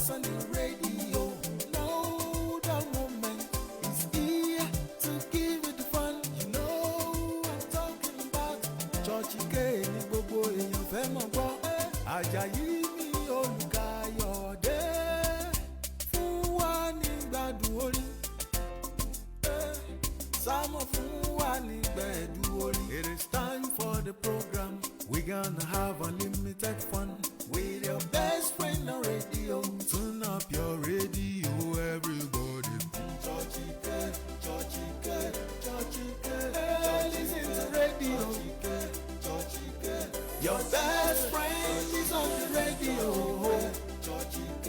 us on the radio. No, the moment is here to give it the fun. You know I'm talking about Churchy K ní gbogbo èèyàn fẹ́ mọ̀ gbọ́. Àjàyí mi Olùkàyọ̀dé fún wa ní gbádùn orin. Sámọ̀ fún wa ní gbẹ̀dú orin. It is time for the program. We're gonna have unlimited fun with your best friend on radio. Turn up your radio, everybody. Churchy K, Churchy K, Churchy K. Hey, listen to radio. Churchy K. Your best friend is on the radio. Churchy K,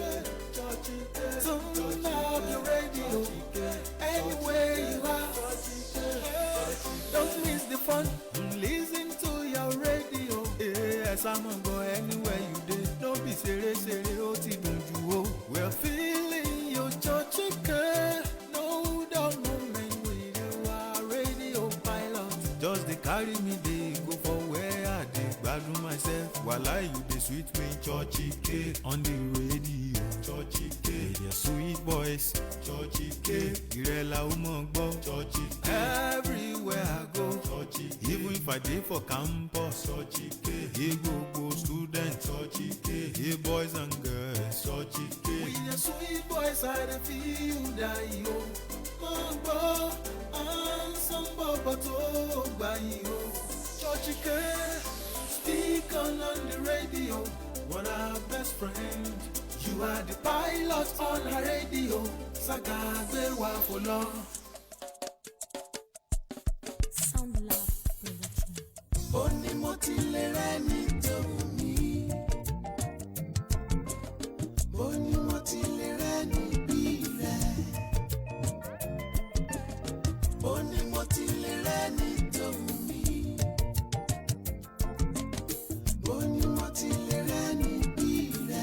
Churchy K. Turn up your radio. Anywhere you are. Don't miss the fun. Listen to your radio. Yes, I'm gonna go anywhere you did. Don't be serious, ó ti dùn jù ó. We're feeling your Churchy K. No doubt moment with you, our radio pilot. Just they carry me, they go for where I dey gbadun myself. While you dey sweet me, Churchy K on the radio. Churchy K, they're sweet boys. Churchy K, Irela Umogbo. Churchy K, everywhere I go. Churchy K, even if I dey for campus. Churchy K, hey go students. Churchy K, hey boys and girls. Churchy K, we the sweet boys I dey feel that yo. Mogbo, and some bobo to Ogba Ife. Churchy K, speak on the radio. What our best friend. You are the pilot on her radio. Sagagbe wa for love. Sound Love Production. Oni mo ti le re ni to mi. Oni mo ti le re ni bi re. Oni mo ti le re ni to mi. Oni mo ti le re ni bi re.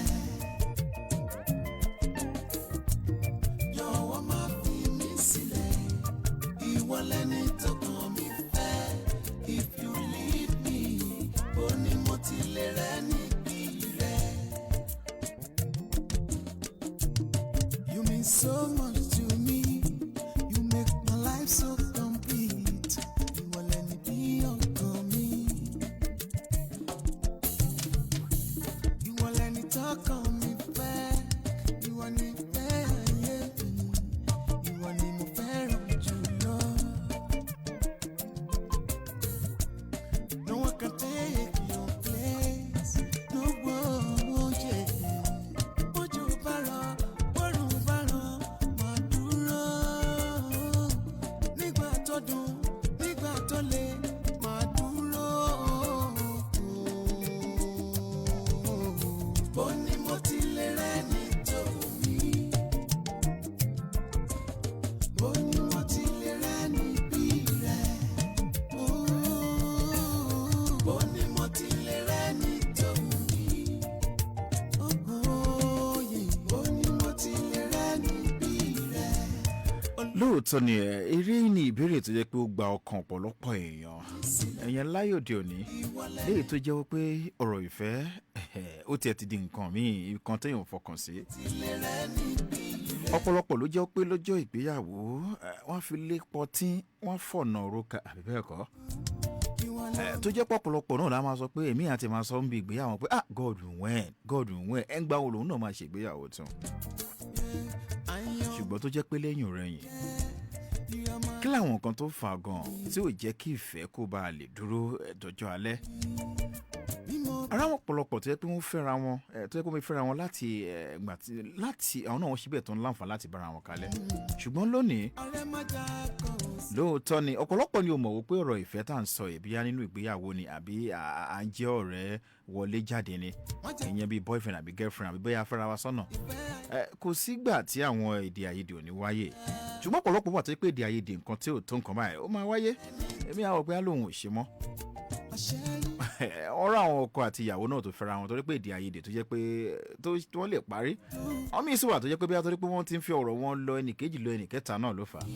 If you leave me, only motilere ni bire. You mean so much to me. You make my life so complete. You will let me be on me. You will let me talk on me fair. You want me fair, yeah. You want me more fair on you, Lord. No one can take your place. No one, yeah. Ojo baro, boru baro, maduro. Nígbà tó dùn, nígbà tó le, maduro. Boni mo ti le re ni to mi. Boni mo ti le re ni bi re. Boni mo ti le re ni to mi. Boni mo ti le re ni bi re. Lóòótọ́ ni eré ní ìbéèrè tó jẹ́ pé ó gba ọkàn ọ̀pọ̀lọpọ̀ èèyàn láyòdè òní léyìí tó jẹ́ pé ọ̀rọ̀ ìfẹ́ ó tiẹ̀ ti di nǹkan míì nǹkan téèyàn fọkàn sí. Ọ̀pọ̀lọpọ̀ ló jẹ́ pé lọ́jọ́ ìgbéyàwó wọ́n fi lé pọtí wọ́n fọ̀nà òrùka àbí bẹ́ẹ̀ kọ́. Tó jẹ́ pọ̀pọ̀lọpọ̀ náà la máa sọ pé èmi àti máa sọ ń bi ìgbéyàwó pé God will win ẹ̀ ń gbà wo lòun náà máa ṣègbéyàwó tún. Ṣùgbọ́n tó jẹ́ pé lẹ́yìn ọ̀rẹ́yìn kí làwọn nǹkan tó fà gan tí ò jẹ́ kí ìfẹ́ kó bá lè dúró dọjọ́ alẹ́. Ara wọn ọ̀pọ̀lọpọ̀ tó yẹ pé wọ́n fẹ́ra wọn tó yẹ pé wọ́n fẹ́ra wọn láti àwọn náà wọ́n síbẹ̀ tó ń láǹfà láti bára wọn kalẹ̀. Ṣùgbọ́n lónìí lóòótọ́ ni ọ̀pọ̀lọpọ̀ ni ò mọ̀ wípé ọ̀rọ̀ ìfẹ́ tá à ń sọ ìbíyá nínú ìgbéyàwó ni àbí à ń jẹ́ ọ̀rẹ́ wọlé jáde ni ìyẹn bíi boyfriend àbí girlfriend àbí bóyá fẹ́ra wa sọ́nà. Kò sígbà tí àwọn èdè àìyedè ò ní wáyé ṣùgbọ́n ọ̀pọ̀lọpọ̀ wà tó pé èdè àìyedè nǹkan tí ò tó nǹkan báyìí ó máa wáyé èmi àwọn pé á lóun ò ṣe mọ́. Ọ̀rọ̀ àwọn ọkọ àti ìyàwó náà tó fẹ́ra wọn torí pé èdè àìyedè tó jẹ́ pé wọ́n lè parí àwọn míì sì wà tó jẹ́ pé bí wọ́n pé wọ́n ti ń fi ọ̀rọ̀ wọn lọ ẹnì kejì lọ ẹnì kẹta náà ló fà á.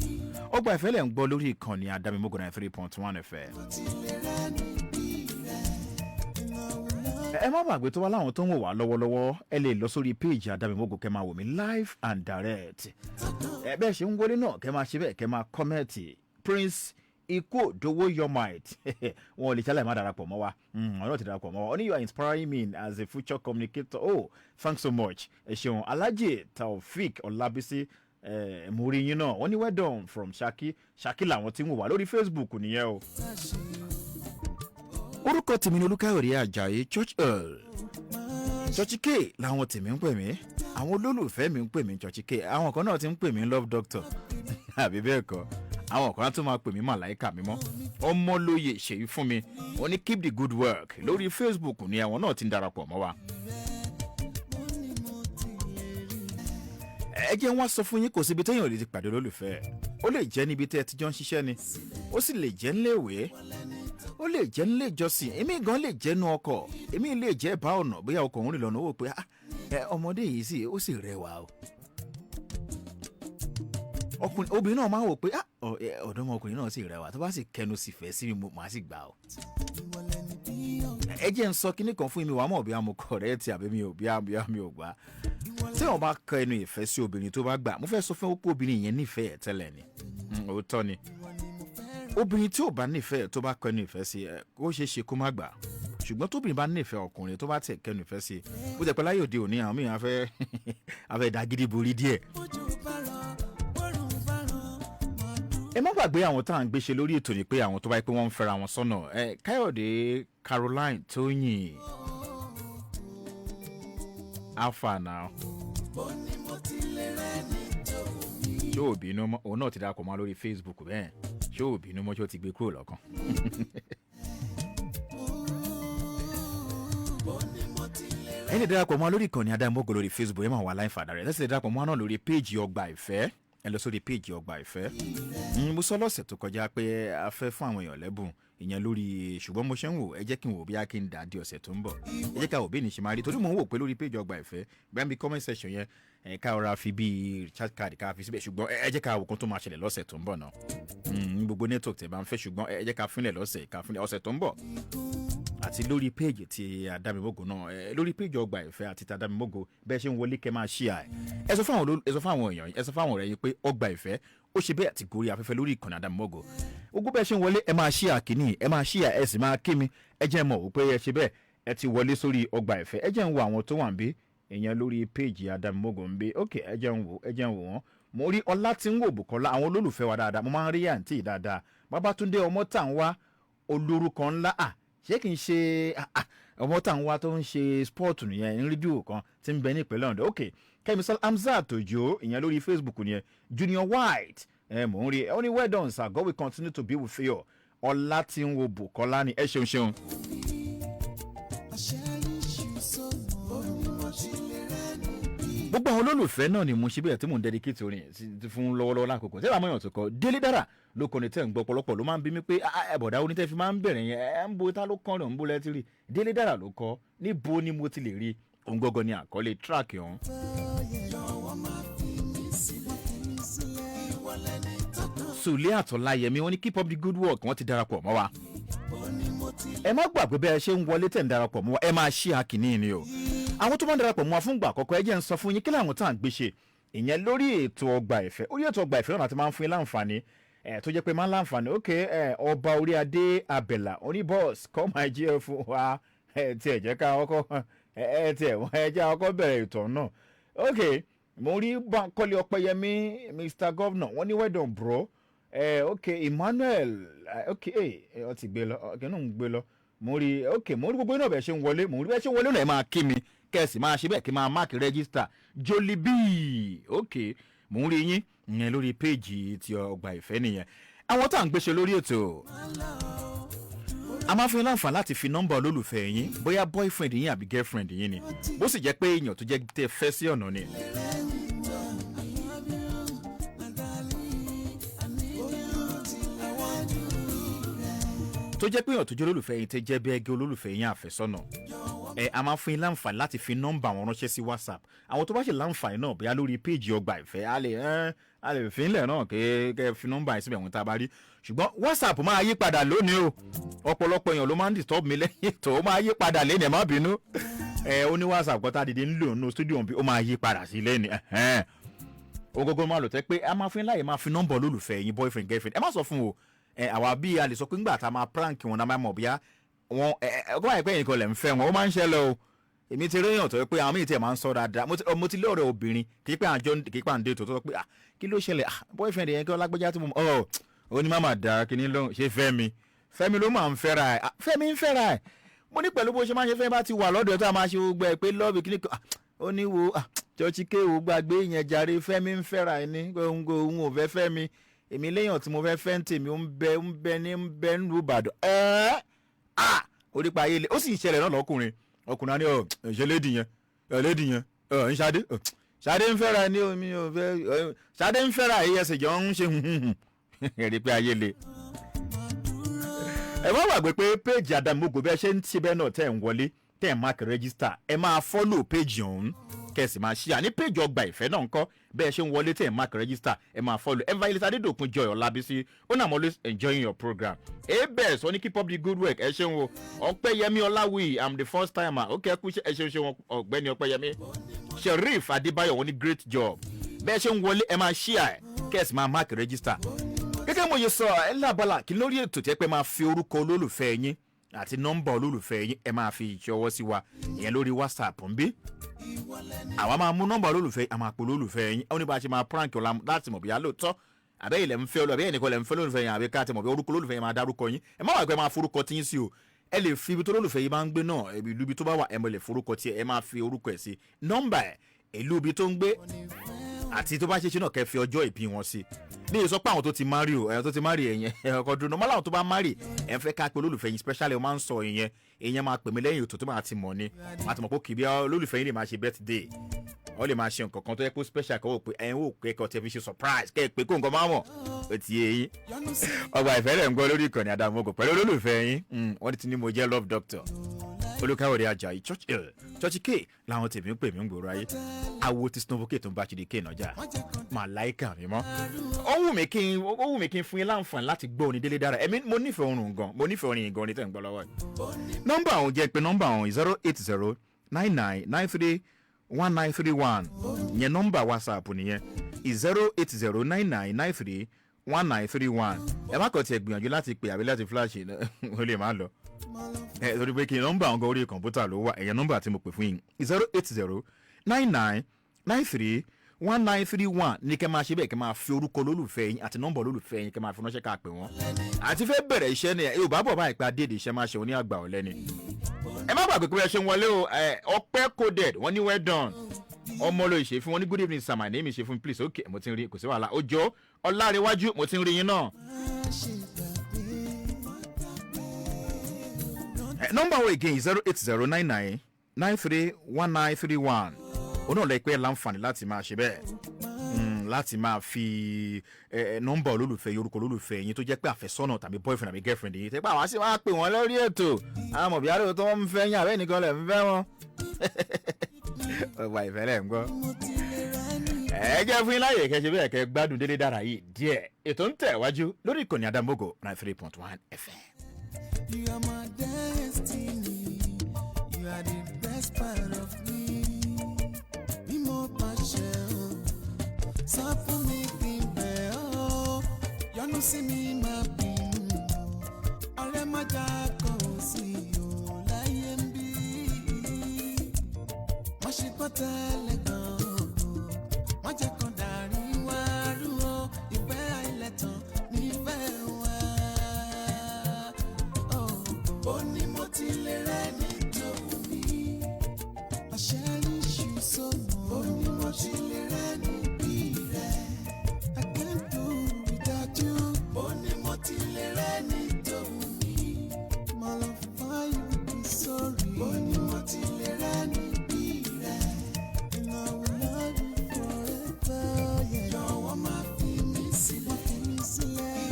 Ogba Ife lẹ̀ ń gbọ́ lórí ìkànnì ADAMIMOGO 93.1 FM. ẹ má gbàgbé tó wá láwọn tó ń wò wá lọ́wọ́lọ́wọ́ ẹ lè lọ sórí péèjì ADAMIMOGO kẹ́ máa wò mí live and direct. Bẹ́ẹ̀ ṣe ń wọlé náà kẹ́ máa ṣe bẹ́ẹ̀ kẹ́ máa kọ́mẹ́ẹ̀tì. Prince Iko Dowo Your Might wọn ò lè ṣàlàyé má darapọ̀ mọ́ wa ọ̀nà ti darapọ̀ mọ́ wa. Only you are inspiring me as a future communicator. Oh, thanks so much. Ẹ ṣeun. Alhaji Taofik Olabisi mo rí yín náà wọ́n ní well done from Shaki làwọn tí ń wò wá lórí Facebook nìyẹn o. Orúkọ tèmi ni Olúkáyọ̀dé Àjàyí Church K làwọn tèmi ń pè mí, àwọn olólùfẹ́ mi ń pè mí Church K, àwọn kan náà ti ń pè mí Love Doctor àbí bẹ́ẹ̀ kọ́, àwọn kan tún máa pè mí Màláíkà mímọ́. Ọmọlóye Ṣèyí fún mi wọ́n ní keep the good work lórí Facebook ni àwọn náà ti ń darapọ̀ mọ́ wa. Ẹ jẹ́ wọ́n sọ fún yín kò síbi téèyàn lè ti pàdé olólùfẹ́, ó lè jẹ́ níbi tẹ́ ẹ ti jọ ń ṣiṣẹ́ ni, ó sì lè jẹ́ níléèwé, ó lè jẹ́ nílé ìjọsìn, èmi gan lè jẹ́ nu ọkọ̀, èmi lè jẹ́ bá ọ̀nà bóyá ọkọ̀ òun rìn lọ́nà owó pé ọmọdé yìí sì ó sì rẹwà o. Obìnrin náà máa wò pé ọ̀dọ́mọkùnrin náà sì rẹwà, tó bá sì kẹnu sì fẹ́ sí mi màá sì gbà o. Ẹ jẹ́ ń sọ kinní kan fún mi wàá mọ̀ bí mo correct àbí mi ò gbà. Tí wọ́n bá kọ ẹnu ìfẹ́ sí obìnrin tó bá gbà, mo fẹ́ sọ fún ó pé obìnrin yẹn nífẹ̀ẹ́ tẹ́lẹ̀ ni. Òótọ́ ni. Obìnrin tí ò bá nífẹ̀ẹ́ tó bá kọ ẹnu ìfẹ́ sí ó ṣeé ṣe kó má gbà. Ṣùgbọ́n tóbìnrin bá nífẹ̀ẹ́ ọkùnrin tó bá tẹ̀ kẹnu ìfẹ́ sí, bó jẹ́ pé láyé òde òní àwọn mìíràn afẹ́ dagídí borí díẹ̀. Ẹ má gbàgbé àwọn tá à ń gbéṣe lórí ètò ni pé àwọn tó bá yẹ pé wọ́n ń fẹ́ra wọn sọ́nà. Káyọ̀dé Caroline Tóyìn Alpha now. Ṣé ò bínú mọ́? Òun náà ti darapọ̀ mọ́ lórí Facebook bẹ́ẹ̀. Ṣé ò bínú mọ́? Ṣé ó ti gbé kúrò lọ́kàn? Ẹ lè darapọ̀ mọ́ lórí ìkànnì ADAMIMOGO lórí Facebook ẹ máa wà láì fàdà rẹ̀. Ẹ sì lè darapọ̀ mọ́ náà lórí péèjì Ogba Ife. Ẹ lọ sórí péèjì Ogba Ife. Mo sọ lọ́sẹ̀ tó kọjá pé a fẹ́ fún àwọn èèyàn lẹ́bùn ìyẹn lórí, ṣùgbọ́n mo ṣe ń wò ẹ jẹ́ kí n wò bí a kí n dà di ọ̀sẹ̀ tó ń bọ̀. Ẹ jẹ́ ká wò bí ní ṣe máa rí, torí mo ń wò pé lórí péèjì Ogba Ife gbẹ́n bí comment section yẹn ká ọ̀rá fi bí chat card ká fi síbẹ̀, ṣùgbọ́n ẹ jẹ́ ká wò kó tó máa ṣẹlẹ̀ lọ́sẹ̀ tó ń bọ̀ náà. Gbogbo network tẹ̀ bá ń fẹ́, ṣùgbọ́n ẹ jẹ́ ká fúnlẹ̀ lọ́sẹ̀ ọ̀sẹ̀ tó ń bọ̀. Àti lórí péèjì ti ADAMIMOGO náà, lórí péèjì Ogba Ife àti ti ADAMIMOGO bẹ́ẹ̀ ṣe ń wọlé kẹ́ máa share ẹ sọ fáwọn èèyàn, ẹ sọ fáwọn ọ̀rẹ́ yín pé Ogba Ife ó ṣe bẹ́ẹ̀ àti gorí afẹ́fẹ́ lórí ìkànnì ADAMIMOGO. Ogún bẹ́ẹ̀ ṣe ń wọlé ẹ máa share kìíní, ẹ máa share ẹ sì máa kí mi, ẹ jẹ́ mọ̀ wípé ẹ ṣe bẹ́ẹ̀ ẹ ti wọlé sórí Ogba Ife. Ẹ jẹ́ ń wo àwọn tó wà ń bí èèyàn lórí péèjì ADAMIMOGO ń bí. Ok, ẹ jẹ́ ń wò wọ́n. Mo rí Ọlátínwó Bùkọ́lá, àwọn olólùfẹ́ wa dáadáa, mo máa ń rí àǹtí dáadáa. Babátúndé Ọmọ́tànwá olórúkọ ńlá, ṣé kì í ṣe Ọmọ́tànwá tó ń ṣe sport nìyẹn ní rédíò kan tí ń bẹ ní ìpínlẹ̀ Ondo. Ok, Kẹ́misọ́lá Hamzat Òjó ìyẹn lórí Facebook nìyẹn. Junior White mò ń rí ẹ ó ní well done sir, God will continue to be with you. Ọlátínwó Bùkọ́lá ni ẹ ṣeun. Gbogbo àwọn olólùfẹ́ náà ni mo ṣe bẹ́ẹ̀ tí mò ń dedicate orin fún lọ́wọ́lọ́wọ́ lákòókò. Tẹ́lẹ̀ àmọ́yàn tó kọ Délé Dára ló kọ́ni tẹ́ ń gbọ́ pọ̀lọpọ̀ ló máa ń bí mi pé ẹ̀bọ̀dá onítẹ́ fi máa ń bẹ̀rẹ̀ yẹn ń bo ta ló kọ́ rẹ̀ ń bó lẹ́tí rí. Délé Dára ló kọ́, níbo ni mo ti lè rí òun gọ́gọ́ ni àkọlé track ọ̀hún. Sùlẹ̀ Àtọ̀láyẹmí wọ́n ní keep up the good work, wọ́n ti darapọ̀ mọ́ wa. Ẹ má gbàgbé bẹ́ẹ̀ ṣe ń wọlé tẹ̀ ń darapọ̀ mọ́ wa, ẹ máa ṣí àkíní ni o. Àwọn tó máa ń darapọ̀ mọ́ wa fún ìgbà àkọ́kọ́ ẹ jẹ́ ń sọ fún yín kí làwọn tá à ń gbé ṣe ìyẹn lórí ètò Ogba Ife. Orí ètò Ogba Ife náà láti máa ń fún yín láǹfààní tó jẹ́ pé máa ń láǹfààní. Ok, ọba orí adé Abẹ́là oní boss kọ́ máa jẹ́ fún wa tí ẹ jẹ́ ká ọkọ̀ ẹ jẹ́ ọkọ̀ bẹ̀rẹ̀ ètò náà. Ok, mo rí Bankole Ọpẹ́yẹmí Mr Governor wọ́n ní well done bro. Ok, Emmanuel ok ọ ti gbé lọ ọkẹ náà ń gbé lọ. Mo rí gbogbo iná bẹ̀ ṣe ń wọlé, mo rí bẹ́ẹ̀ ṣe ń wọlé náà ẹ máa kí mi kẹ́sì máa ṣe bẹ́ẹ̀ kí máa máàkì rẹ́gísítà Jollibee. Ok, mo ń rí yín ìyẹn lórí péèjì ti Ogba Ife nìyẹn. Àwọn tá à ń gbéṣe lórí ètò a máa fi láǹfààní láti fi nọ́mbà olólùfẹ́ yín, bóyá boyfriend yín àbí girlfriend yín ni, bó sì jẹ́ pé èèyàn tó jẹ́ tẹ́ fẹ́ sí ọ̀nà ni. Tó jẹ́ pé èèyàn tó jẹ́ olólùfẹ́ yín tẹ́ jẹ́ bí ẹgẹ́ olólùfẹ́ yín àfẹ́sọ́nà. a máa fún yín láǹfààní láti fi nọ́mbà wọn ránṣẹ́ sí WhatsApp àwọn tó bá ṣe láǹfààní náà bóyá lórí péèjì Ọgbà Ìfẹ́ a lè fi ńlẹ̀ náà kẹ́ fi nọ́mbà yín síbẹ̀ wọn tá a bá rí ṣùgbọ́n WhatsApp máa yí padà lónìí o ọ̀pọ̀lọpọ̀ èèyàn ló máa ń disturb mi lẹ́yìn ètò ó máa yí padà lẹ́nu ẹ̀ má bínú ó ní WhatsApp kọ́tà dìde ńlò nínú studio ó máa yí padà sí lẹ́nu ogogo máa lò tẹ́ pé a máa fi láyè máa fi nọ́mbà olólùfẹ́ yín boyfriend girlfriend ẹ má sọ fún o àwa bí a lè sọ pé ńgbà tá a máa prank wọn náà máa mọ̀ bíyá wọn ọgbọ́n àìpẹ́ yìí kan lẹ̀ ń fẹ́ wọn ó máa ń ṣẹlẹ̀ o èmi ti réyàn tó pé àwọn míì tiẹ̀ máa ń sọ dáadáa mo ti lé ọ̀rẹ́ obìnrin kì í pé àǹdé tó sọ pé kí ló ṣẹlẹ̀ boyfriend yẹn kí ọlágbẹ́já tí mo mọ̀ ó ní má máa dá kíní lóhùn ṣé Fẹ́mi ló máa ń fẹ́ra ẹ̀ Fẹ́mi ń fẹ́ra ẹ̀ mo ní pẹ̀lú bó ṣe máa ń ṣe fẹ́ bá ti wà lọ́dọ̀ tó a máa ṣe gbogbo ẹ̀ pé lọ́ọ̀bì kíní ó ní wo chọ́ọ̀chì kéwò gbàgbé yẹn jàre Fẹ́mi ń fẹ́ra ẹ̀ ní òun ò fẹ́ Fẹ́mi èmi léèyàn tí mo fẹ́ fẹ́ ń tèmi ó ń bẹ ní Ìbàdàn orípa ayé le ó sì ń ṣẹlẹ̀ náà lọ́kùnrin ọkùnrin á ní ṣe lédi yẹn ń Ṣadé ń fẹ́ra ní omi ò fẹ́ Ṣadé ń fẹ́ra èyí ẹsẹ̀ jọ ń ṣe ẹ̀rí pé ayé le. ẹ má gbàgbé pé péèjì ADAMIMOGO bẹ́ẹ̀ ṣe ń tí bẹ́ẹ̀ náà tẹ̀ ń wọlé tẹ̀ ń mark register ẹ máa follow péèjì ọ̀hún kẹsì máa ṣí ní péèjì Ọgbà Ìfẹ́ náà ń kọ́ bẹ́ẹ̀ ṣe ń wọlé tẹ̀ ń mark register ẹ máa follow Evangelist Adédòkun Joy Ọlábísí ó náà I'm always enjoying your program abes wọ́n ní keep up the good work ẹ ṣeun o Ọpẹ́yẹmí Ọláwìyí I'm the first timer ó kẹ́ kú ẹ ṣeun ọ̀gbẹ́ni Ọpẹ́yẹmí Sheriff Adébáyọ̀ wọ́n ní great job bẹ́ẹ̀ ṣe ń wọlé ẹ máa share kẹsì máa mark register gẹ́gẹ́ mo yẹ sọ ẹ lábala kí lórí ètò tẹ́ pé máa fi orúkọ olólùfẹ́ yín àti nọ́mbà olólùfẹ́ yín ẹ máa fi ìṣọwọ́ sí wa ìyẹn lórí WhatsApp ń bí àwa máa mú nọ́mbà olólùfẹ́ a máa pò olólùfẹ́ yín ó ní bá a ṣe máa prank ọ̀la láti mọ̀ bíyá lóòótọ́ àbẹ́ ilẹ̀ ń fẹ́ àbẹ́ ẹnìkan lẹ̀ ń fẹ́ olólùfẹ́ yín àbí ká ti mọ̀ bí orúkọ olólùfẹ́ yín máa dárúkọ yín ẹ má wà pé máa forúkọ tí yín sí o ẹ lè fi ibi tó olólùfẹ́ yín máa ń gbé náà ìlú ibi tó bá wà ẹ mọ̀ lè forúkọ tí ẹ máa fi orúkọ ẹ̀ sí nọ́mbà ẹ̀ ìlú ibi tó ń gbé àti tó bá ṣe ṣe náà kẹ́ fi ọjọ́ ìbí wọn sí ní ìsọ pé àwọn tó ti marry o tó ti marry ẹ̀yẹn ọkọ̀ dùnú mọ́ láwọn tó bá marry ẹ̀ ń fẹ́ ká pé olólùfẹ́ yín specially o máa ń sọ ìyẹn máa pè mí lẹ́yìn ètò tó máa ti mọ̀ ni máa ti mọ̀ pé kì í bí olólùfẹ́ yín lè máa ṣe birthday ọ lè máa ṣe nǹkan kan tó yẹ kó special kọ́ wò pé ẹ̀yin wò pé kọ́ tẹ́ fi ṣe surprise kẹ́ ẹ̀ pé kó nǹkan máa mọ̀ ó ti yé yín Ọgbà Ìfẹ́ rẹ̀ ń gbọ́ lórí ìkànnì ADAMIMOGO pẹ̀lú olólùfẹ́ yín wọ́n ti ní mo jẹ́ love doctor Olúkáyọ̀dé Àjàyí church k làwọn tèmi ń pè mí ń gbòòrò ayé awo ti snowball tó ń bá Chidi k nájà màláìkà mi mọ́ ó wù mí kí n fún yín láǹfààní láti gbọ́ orin Délé Dára ẹ̀mí mo nífẹ̀ẹ́ orin gan mo nífẹ̀ẹ́ orin gan ní tẹ̀ ń gbọ́ lọ́wọ́ yìí nọ́mbà àwọn jẹ́ pé nọ́mbà àwọn 08099931931 ìyẹn nọ́mbà WhatsApp nìyẹn 08099931931 ẹ má kàn tiẹ̀ gbìyànjú láti pè àbí láti flash ó lè má lọ torí pé kí nọ́mbà àwọn orí kọ̀ǹpútà ló wà ẹ̀yẹ nọ́mbà tí mo pè fún yín 08099931931 ní kẹ́ máa ṣe bẹ́ẹ̀ kẹ́ máa fi orúkọ olólùfẹ́ yín àti nọ́mbà olólùfẹ́ yín kẹ́ máa fi ránṣẹ́ ká pè wọ́n àti fẹ́ bẹ̀rẹ̀ iṣẹ́ ni Yorùbá bọ̀ báyìí pé adéèdè iṣẹ́ máa ṣe òní àgbà ọ̀lẹ́ ni ẹ má gbàgbé pé ẹ ṣe ń wọlé o Ọpẹ́ coded wọ́n ní well done ọmọlò ìṣe fún wọn ní good evening sir my name is ṣe fún please okay mo ti ń rí kò sí wàhálà Òjó Ọlárẹ̀wájú mo ti ń rí yín náà. Number wo again 08099931931 òun náà lè pẹ́ láǹfààní láti máa ṣe bẹ́ẹ̀ láti máa fi nọ́mbà olólùfẹ́ yorùkọ olólùfẹ́ yín tó jẹ́ pé àfẹ́sọ́nà tàbí boyfriend àbí girlfriend yìí tẹ́pẹ́ àwọn á sì máa pè wọ́n lórí ètò àwọn ọmọ ìyá rẹ̀ tó ń fẹ́ yín àbẹ́ nìkan lẹ̀ ń fẹ́ wọn. Ọgbà Ìfẹ́ lẹ̀ ń gbọ́. ẹ jẹ́ fún yín láyè kẹ́sẹ̀ bẹ́ẹ̀ kẹ́ gbádùn Délé Dára yìí díẹ̀ ètò ń tẹ̀ wájú lórí ìkànnì ADAMIMOGO 93.1 FM. You are my destiny. You are the best part of me. Bí mo bá ṣe o, sọ fún mi kí n bẹ̀ ọ́. Yọ́nú sí mi máa bínú. Ọ̀rẹ́ má jà kọ̀ sí o láyé ń bí. Má ṣe gbọ́ tẹ́lẹ̀ gan o. Má jẹ́ kan dàrí wá rú o. Ìfẹ́ àìlẹ́tàn nífẹ̀ẹ́ wa. Ó ní mo ti lè rẹ́ ní tòun mi. Àṣẹ iṣu sọnù. Ó ní mo ti lè rẹ́ ní bí rẹ̀. I can't do without you. Ó ní mo ti lè rẹ́ ní tòun mi. My love for you is sorry. Ó ní mo ti lè rẹ́ ní bí rẹ̀. And I will love you forever. Jọ̀wọ́ má fi mí sílẹ̀.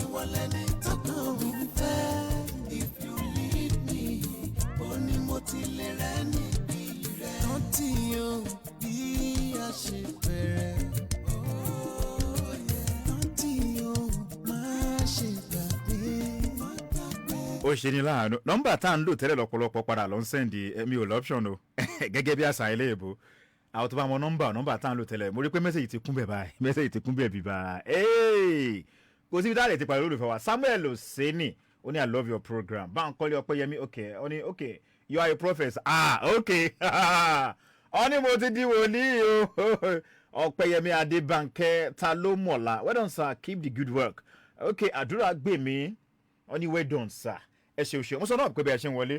Ìwọ lẹni tó kàn mí fẹ́. If you leave me, ó ní mo ti lè rẹ́ ní ó ṣe ní láàánú nọ́mbà tá à ń lò tẹ́lẹ̀ lọ́pọ̀lọpọ̀ padà ló ń sẹ́ndì mi ò lọ́pṣọ̀n o gẹ́gẹ́ bí àṣà ilé ìbò àwọn tó bá mọ nọ́mbà tá à ń lò tẹ́lẹ̀ mo rí pé mẹ́sẹ̀jì ti kún bẹ̀ báyìí mẹ́sẹ̀jì ti kún bẹ̀ bí báyìí kò síbi táàlẹ̀ ti pàdé olùfẹ́ wa Samuel Oseni ó ní I love your program Báńkọ́lé Ọpẹ́yẹmí okay ó ní okay you are a prophet okay ó ní mo ti di wòlíì o Ọpẹ́yẹmí Adébánkẹ́ ta ló mọ̀lá well done sir keep the good work okay àdúrà gbè mí ó ní well done sir ẹ ṣe òṣè mo sọ náà pé bẹ́ẹ̀ ṣe ń wọlé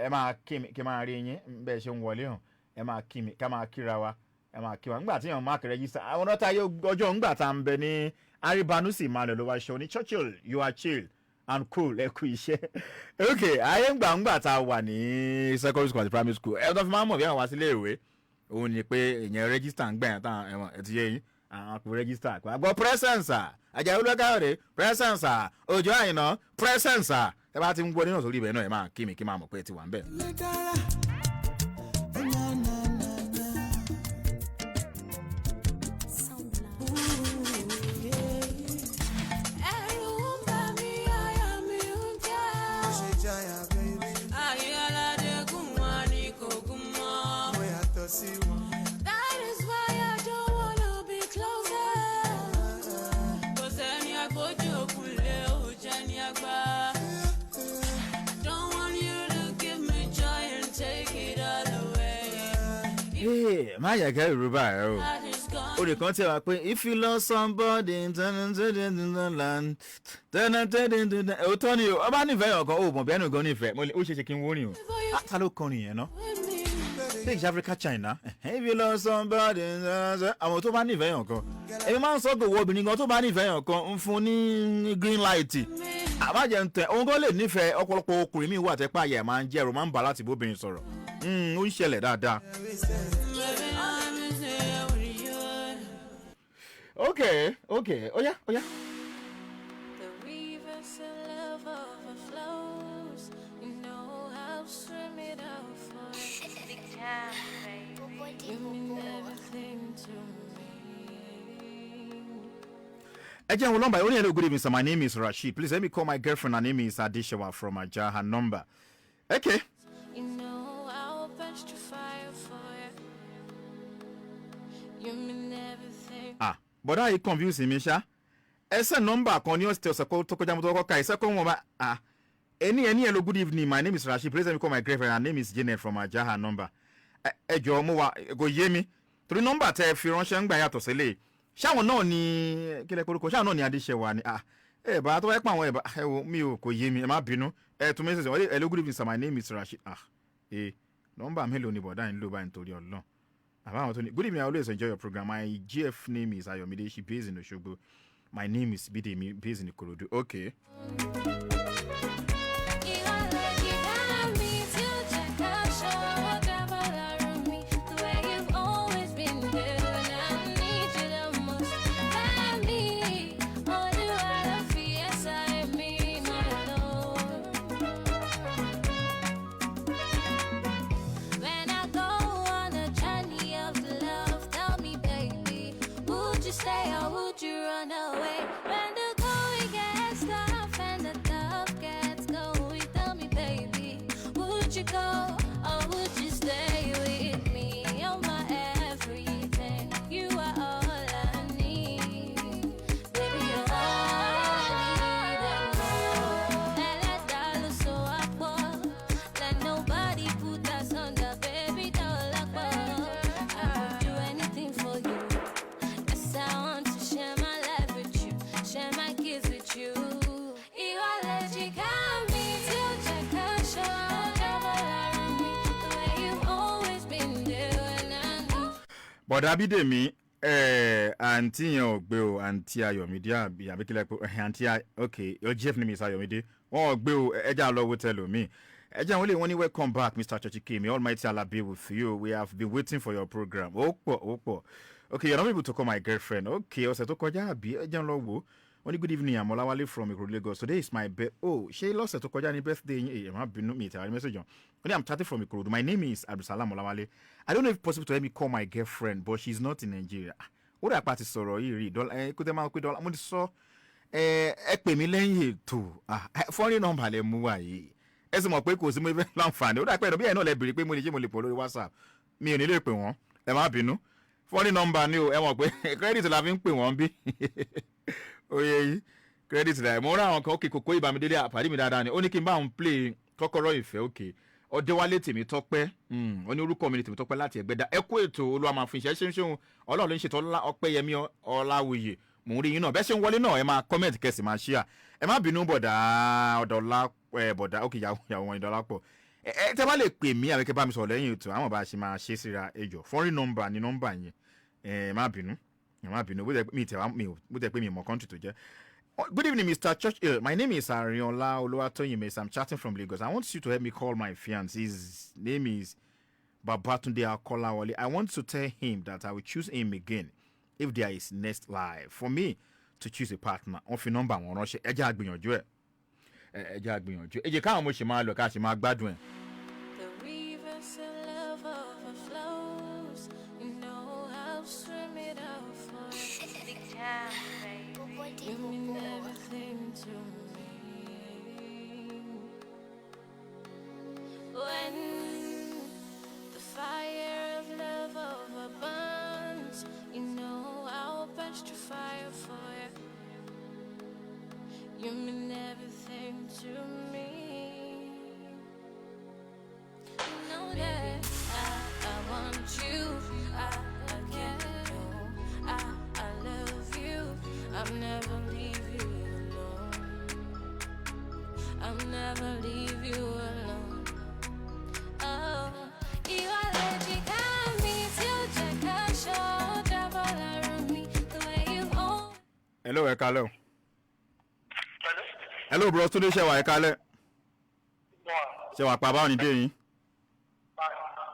ẹ máa kí mi kí máa rí yín bẹ́ẹ̀ ṣe ń wọlé hàn ẹ máa kí mi ká máa kíra wa ẹ máa kí wa ńgbà tí yàn máa kẹrẹ yìí sá àwọn ọ̀nà táyé ọjọ́ ńgbà tá à ń bẹ ní Aribanusi Emmanuel ló wá ṣe ní Churchill you are chill and cool ẹ kú iṣẹ́ okay ayé ńgbà tá a wà ní secondary school àti primary school ẹ tó fi máa mọ̀ bí àwọn wá sílé ìwé òun ni pé èèyàn register ń gbẹ̀yàn tán ẹ̀wọ̀n ẹ̀ ti yé yín àwọn àpò register àpò àgbọ̀ presence Àjàyí Olúkáyọ̀dé presence Òjó Àyìnà presence ẹ bá ti ń gbọ́ nínú sórí ibẹ̀ náà ẹ máa kí mi kí máa mọ̀ pé ẹ ti wà ń bẹ̀. Má yẹ kẹ́ Yorùbá ẹ̀ o orí kan tí a wá pé if you love somebody òótọ́ ni o ọba nífẹ̀ẹ́ yàn kan ó mọ̀ bí ẹnu gan nífẹ̀ẹ́ ó ṣe kí n wó ni o ta ló kọrin yẹn ná take Africa China if you love somebody àwọn tó bá nífẹ̀ẹ́ yàn kan èmi máa ń sọ gbòòwò obìnrin kan tó bá nífẹ̀ẹ́ yàn kan ń fún ní green light àbájẹ ń tẹ òun kan lè nífẹ̀ẹ́ ọ̀pọ̀lọpọ̀ ọkùnrin mi wà tẹ́pẹ́ àyẹ̀ máa ń jẹ́ ẹ̀rọ máa ń bà láti bóbìnrin sọ̀rọ̀ ó ń ṣẹlẹ̀ dáadáa. Okay. Oh yeah. The river still overflows. You know how swim it out for. The time, baby. You mean everything to me. Again, well, number. Only good evening, sir. My name is Rashid. Please let me call my girlfriend. Her name is Adishawa from Aja. Her number. Okay. You know I'll bench to fire for you. You mean everything. Bọ́dá yìí confuse mi ṣá ẹsẹ̀ nọ́mbà kan ní ọ̀sẹ̀ ọ̀sẹ̀ tó kọjá mo tó kọ́ ka ẹsẹ̀ kọ́ wọn bá ẹni hello good evening my name is Rashid please let me call my girlfriend her name is Janet from Aja her number ẹ jọ̀ọ́ mo wà kò yé mi torí nọ́mbà tẹ fi ránṣẹ́ ń gbà yàtọ̀ sílẹ̀ ṣáwọn náà ni kílẹ̀ korúkọ ṣáwọn náà ni Adéṣẹ́wà ni ẹ bá tó wáyé pa àwọn ẹ bá ẹ wo mi ò kò yé mi ẹ má bínú ẹ tún mẹ́sẹ̀sẹ̀ wọ́n hello good evening sir my name is Rashid nọ́mbà mélòó ni bọ̀dá yìí ń lò báyìí nítorí Ọlọ́run. Good evening, I always enjoy your program. My GF name is Ayomide. She based in Oshogbo. My name is Bidemi, based in Ikorodu. Okay. Bọ̀dá Bídèmí àǹtí yẹn ò gbé o àǹtí Ayọ̀mídé àbí kílẹ̀ pé àǹtí okay your GF name is Ayọ̀mídé wọ́n ò gbé o ẹja lọ́wọ́ tẹlomi ẹja wọn lè wọ́n ní welcome back Mr. Churchike may Almighty Allah be with you we have been waiting for your program ó pọ̀ okay you're not able to call my girlfriend okay ọ̀sẹ̀ tó kọjá àbí ẹja lọ́wọ́ wọ́n ní good evening Amọ̀láwálé from Ikorodu Lagos today is my ṣé lọ́sẹ̀ tó kọjá ní birthday yín ẹ̀ má bínú mi ìtàrí message on I'm chatting from Ikorodu my name is Abdulsalam Olawale I don't know if it's possible to let me call my girlfriend but she's not in Nigeria ó dà pa ti sọ̀rọ̀ yìí rí dọ́là kó tẹ́ máa pé dọ́là mo ti sọ ẹ pè mí lẹ́yìn ètò foreign number lẹ mú wá yìí ẹ sì mọ̀ pé kò sí mo fẹ́ láǹfààní ó dà pé ẹ̀nà bí ẹ̀ náà lẹ bèrè pé mo lè pọ̀ lórí WhatsApp mi ò ní lè pè wọ́n ẹ má bínú foreign number ni o ẹ mọ̀ pé credit la fi ń pè wọ́n bí oyè yìí credit la mo rán àwọn kan òkè kòkó ìbámidélé àpàdé mi dáadáa ni ó ní kí n bá òun play kọ́kọ́rọ́ ìfẹ́ òkè ọdẹwálé Tèmítọ́pẹ́ ó ní orúkọ mi ní Tèmítọ́pẹ́ láti Ẹ̀gbẹ́dá ẹ kú ètò Olúwa máa fi iṣẹ́ ṣeun Ọlọ́run ló ń ṣètò Ọpẹ́yẹmí Ọláwuyè mò ń rí yín náà bẹ́ẹ̀ ṣe ń wọlé náà ẹ máa comment kẹsì máa share ẹ má bínú bọ̀dá ọ̀dọ̀lá bọ̀dá òkè ìyàwó wọn ìdọ́lápọ̀ ẹ tẹ́ bá lè pè mí àbíkẹ́ bá mi sọ̀rọ̀ lẹ́yìn ètò àwọn bá a ṣe máa ṣe síra ẹjọ́ foreign number ni number yẹn ẹ má bínú bó tẹ́ pé mi mọ̀ country tó jẹ́. Good evening, Mr. Churchill. My name is Ariola Oluwatoyin. I'm chatting from Lagos. I want you to help me call my fiancé. His name is Babatunde Akolawole. I want to tell him that I will choose him again if there is next life. For me to choose a partner. On fi number wọn ránṣẹ́. Ẹ jẹ́ àgbìyànjú ẹ̀. Ẹ jẹ́ àgbìyànjú. Ẹ jẹ́ káwọn mo ṣe máa lọ ká ṣe máa gbádùn ẹ̀. The rivers of love overflows. You know how swim it out for the time, baby. You mean everything to me. When the fire of love overburns, you know I'll burst your fire for you. You mean everything to me. You know that I want you. I can't go. I love you. I'll never leave you alone. I'll never leave you alone. Oh, you are legit. Hello, ẹ kálẹ́ o. Hello bro, Túndé ṣe wà ẹ kálẹ́. Ṣé wà pa báwọn ní dé yín?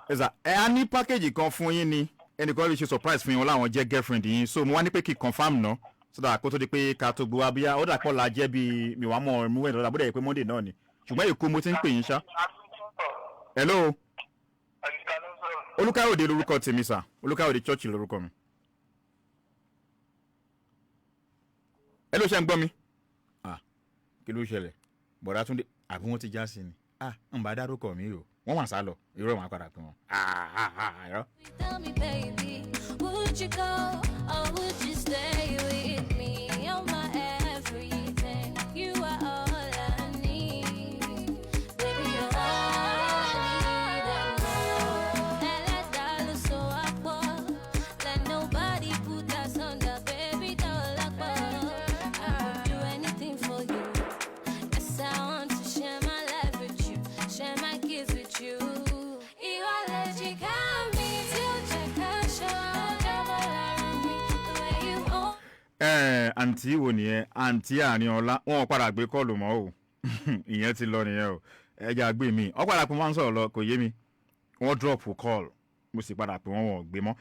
Ẹ̀sà ẹ á ní pákéjì kan fún yín ni ẹnìkan lè ṣe surprise fún yín wọn láwọn jẹ́ girlfriend yín so mo wá ní pé kí confam náà sọ́dọ̀ àkótó di pé ká tó gbowó abíyá ó dà pọ̀ la jẹ́ bí mi wàá mọ̀ mú ẹ̀ lọ́dà bó dẹ̀ yẹ pé Monday náà ni ṣùgbọ́n Èkó mo ti ń pè yín ṣá. Hello. Olúkáyọ̀dé lórúkọ tèmi sà Olúkáyọ̀dé Churchill lórúkọ mi. Hello ṣé ń gbọ́ mi? Kí ló ṣẹlẹ̀? Bọ̀dá Túndé àbí wọ́n ti já sí ni? Ń bá dárúkọ mi o. Wọ́n wà sá lọ. Irọ́ máa padà pín wọn. Tell me, baby, would you go or would you stay with me? You're my everything. You are all I need. Baby, you're all I need and more. Let that look so awkward. Let nobody put us under, baby, don't like I would do anything for you. Yes, I want to share my life with you, share my kids with you. You are legit, àǹtí wo nìyẹn àǹtí Àríọlá wọn padà gbé kọ́ọ̀lù mọ́ o ìyẹn ti lọ nìyẹn o ẹja gbé mi ọ padà pé wọ́n sọ̀rọ̀ lọ kò yé mi wọ́n drop call mo sì padà pé wọ́n gbé mọ́.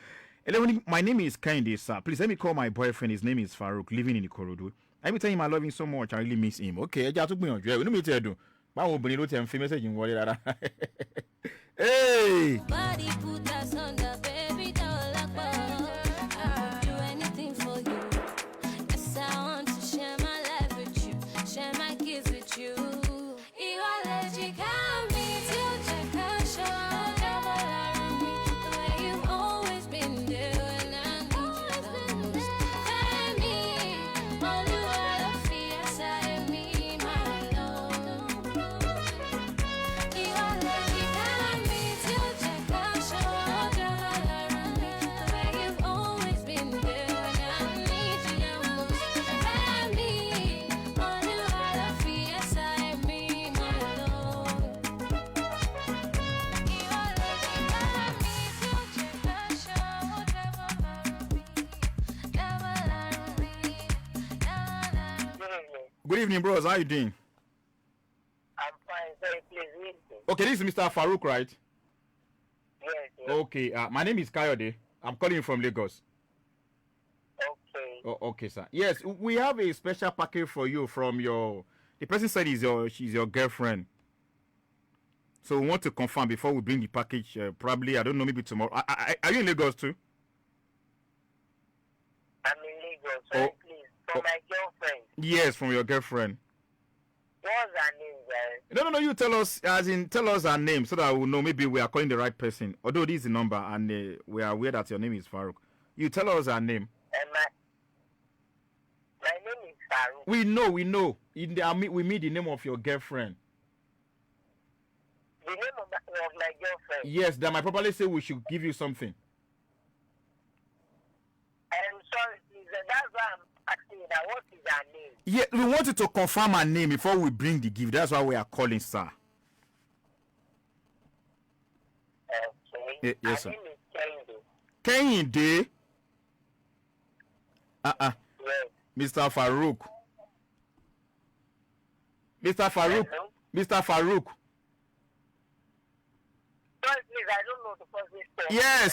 My name is Kehinde sir, please let me call my boyfriend, his name is Farouk, living in Ikorodu. Let me tell him I love him so much, I really miss him. Okay ẹja tún gbìyànjú ẹ inú mi ti ẹ̀ dùn báwo obìnrin ló ti ẹ̀ ń fi mẹ́sẹ̀jì ń wọlé rárá. Body put us under, baby, don't like I would do anything for you. Yes, I want to share my life with you, share my kids with you. You are legit, got me till check out show. Double around me, the way you've always been there when I need you the most. Let me, only what I feel inside me, my love. You are legit, got me till check out show. Double around me, the way you've always been there when I need you the most. Let me, only what I feel inside me, my love. You are legit, got me till check out show. Double around me, double around me, double around me. Good evening bros, how you doing? I'm fine, very pleased with you. Okay, this is Mr. Farouk, right? Yes. Okay, my name is Kayode. I'm calling you from Lagos. Okay. Oh, okay, sir. Yes, we have a special package for you from the person said she's your girlfriend. So we want to confirm before we bring the package, probably, I don't know, maybe tomorrow. Are you in Lagos too? I'm in Lagos, very pleased. For my girlfriend. Yes, from your girlfriend. What's her name, guys? No. You tell us, tell us her name so that we'll know maybe we are calling the right person. Although this is the number and we are aware that your name is Farouk. You tell us her name. My name is Farouk. We know. We meet the name of your girlfriend. The name of my girlfriend. Yes, that might probably say we should give you something. I'm sorry, please. That's why I'm asking that. What is her name? Yeah, we wanted to confirm her name before we bring the gift. That's why we are calling, sir. Okay. Yes, her sir. name is Kehinde. Kehinde? Yes. Mr. Farouk. Mr. Farouk. Hello? Mr. Farouk. Sorry, please. I don't know the person's name. Yes,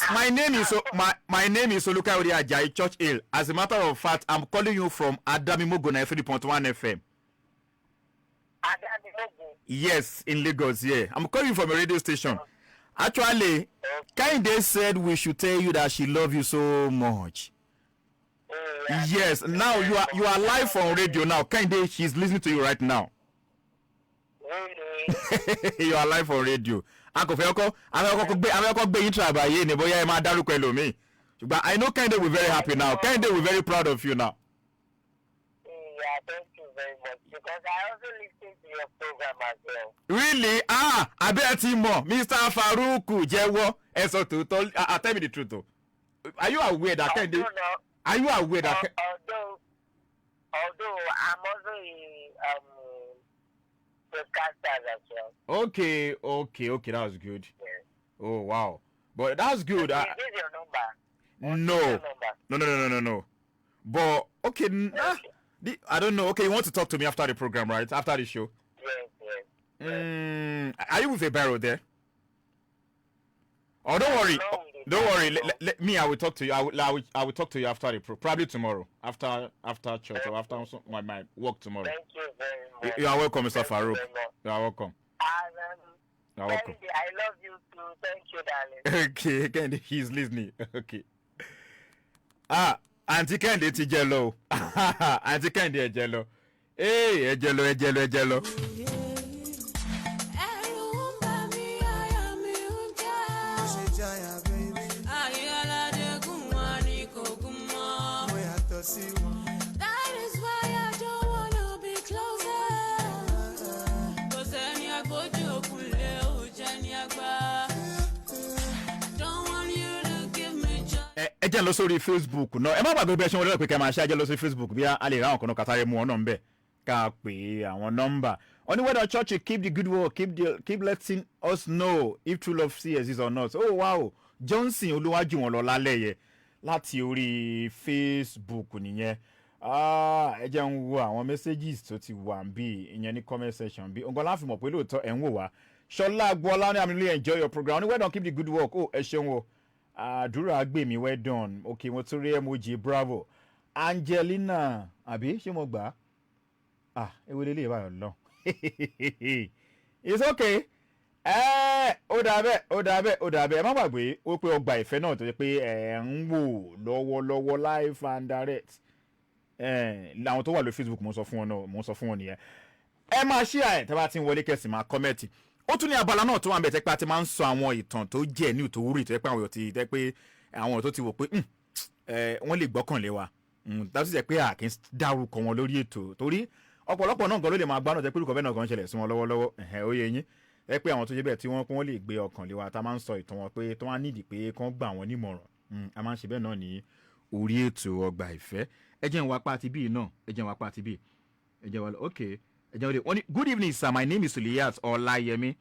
my name is Olukayode Ajayi Church Hill. As a matter of fact, I'm calling you from ADAMIMOGO 93.1 FM. ADAMIMOGO. Yes, in Lagos, yeah. I'm calling you from a radio station. Actually, Kehinde said we should tell you that she loves you so much. Yes, now you are live on radio now. Kehinde, she's listening to you right now. Really? You are live on radio. Uncle Felko, I'm going to intro by you, but I know Kehinde will be very happy now. Kehinde will be very proud of you now. Yeah, thank you very much. Because I also listen to your program as well. Really? I bet you more. Mr. Farouk Jewo. Tell me the truth though. Are you aware that Kehinde? Are you aware that? Although I'm also a broadcaster as well. Okay, that was good. Yes. Oh wow, but that's good. Is this your number? No. But okay, I don't know. Okay, you want to talk to me after the program, right? After the show. Yes. Are you with a barrel there? Oh, don't worry. Don't worry. Let me. I will talk to you. I will talk to you after the probably tomorrow, after church or after my work tomorrow. Thank you very much. You are welcome, Mr. Farouk. You are welcome. You are welcome. I love you too. Thank you, darling. Okay, again, he's listening. Okay. Auntie Kehinde ti jello. Auntie Kehinde jello. Hey, jello. That is why I don't wanna be closer. 'Cause any I go to don't want you to give me joy. Ẹ jẹ́ lọ sórí Facebook náà. Ẹ má gbàgbé bí ẹ ṣe wọlé pé kẹ́ máa ṣe ẹ jẹ́ lọ sí Facebook bí a lè ra àwọn kan náà kàtàrí mú ọ náà ń bẹ̀ ká pè àwọn nọ́mbà. Only whether church keep the good work, keep letting us know if true love exists or not. Oh wow, Johnson Olúwájú wọn lọ lálẹ́ yẹ láti orí Facebook nìyẹn. Ẹ jẹ́ ń wo àwọn messages tó ti wà bí ìyẹn ní comment section bí nǹkan láfi mọ̀ pé lóòótọ́ ẹ̀ ń wò wá. Ṣọlá Agboola ní I'm really enjoy your program. Only whether keep the good work. Oh, ẹ ṣeun o. Àdúrà gbèmí well done. Okay, mo tún rí emoji bravo. Angelina àbí ṣé mo gbà á? Ewu lélẹ̀ ìbáyọ̀ lọ. It's okay. Ó dà bẹ́ẹ̀. Ẹ má gbàgbé ó pé Ọgbà Ìfẹ́ náà tó jẹ́ pé ẹ̀ ń wò lọ́wọ́lọ́wọ́ live and direct. Làwọn tó wà lórí Facebook mo sọ fún wọn nìyẹn. Ẹ máa ṣí àyè tẹ́ bá ti ń wọlé kẹ́sì máa kọ́mẹ́ǹtì. Ó tún ní abala náà tó wà ń bẹ̀ tẹ́ pé a ti máa ń sọ àwọn ìtàn tó jẹ́ ní ìtòwúrì tó jẹ́ pé àwọn èèyàn tó ti wò pé wọ́n lè gbọ́kànlé wa. Dájú jẹ́ pé a kì í dárúkọ wọn lórí ètò torí ọ̀pọ̀lọpọ̀ náà gan ló lè máa gbá náà jẹ́ pé irúkọ bẹ́ẹ̀ náà gan ṣẹlẹ̀ sí wọn lọ́wọ́lọ́wọ́. Ó yé yín. Ẹ pé àwọn tó jẹ́ bẹ́ẹ̀ tí wọ́n lè gbé ọkàn lé wa tá a máa ń sọ ìtàn wọn pé tó wá nídìí pé kán gbà wọ́n nímọ̀ràn. A máa ń ṣe bẹ́ẹ̀ náà ní orí ètò Ọgbà Ìfẹ́. Ẹ jẹ́ n wá pa ti bíi náà. Ẹ jẹ́ n wá pa ti bíi. Ẹ jẹ́ wá lọ. Okay. Ẹ jẹ́ wọ́n ní good evening sir, my name is Suliyat Olayemi.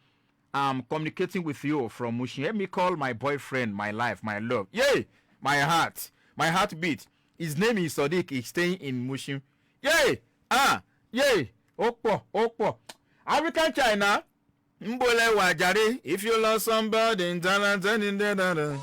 I'm communicating with you from Mushin. Let me call my boyfriend, my life, my love. Yay! My heartbeat. His name is Sadiq. He's staying in Mushin. Yay! Yay! Ó pọ̀. African China. Mbole wajare. If you love somebody, da-da-da-da-da-da.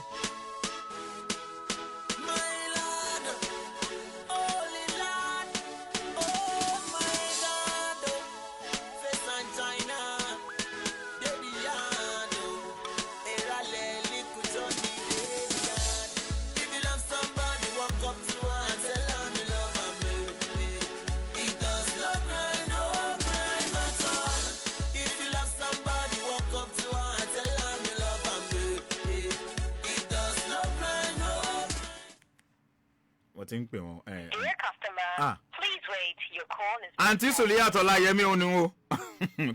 ti ń pè wọ́n. Dear customer, please wait. Your call is. Àǹtí Sùlíyà Tọ́láyẹmí òun ni o.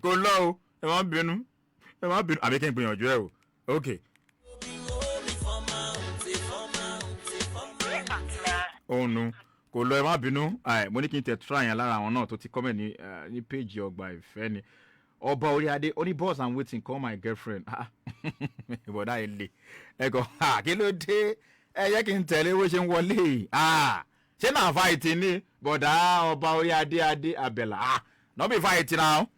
Kò lọ o. Ẹ má bínú. Àbí kí n gbìyànjú ẹ o. Okay. Dear customer. Oh no. Kò lọ ẹ má bínú. Mo ní kí n tẹ̀ try yẹn lára àwọn náà tó ti comment ní page Ogba Ife ni. Ọba Oríadé, only boss I'm waiting, call my girlfriend. Bọ̀dá ilé. Ẹ kọ́, kí ló dé? Ẹ yẹ kí n tẹ̀lé owó ṣe ń wọlé. Ṣé náà fight ni? Bọ̀dá Ọba Oríadé Abẹ́là. No be fight now.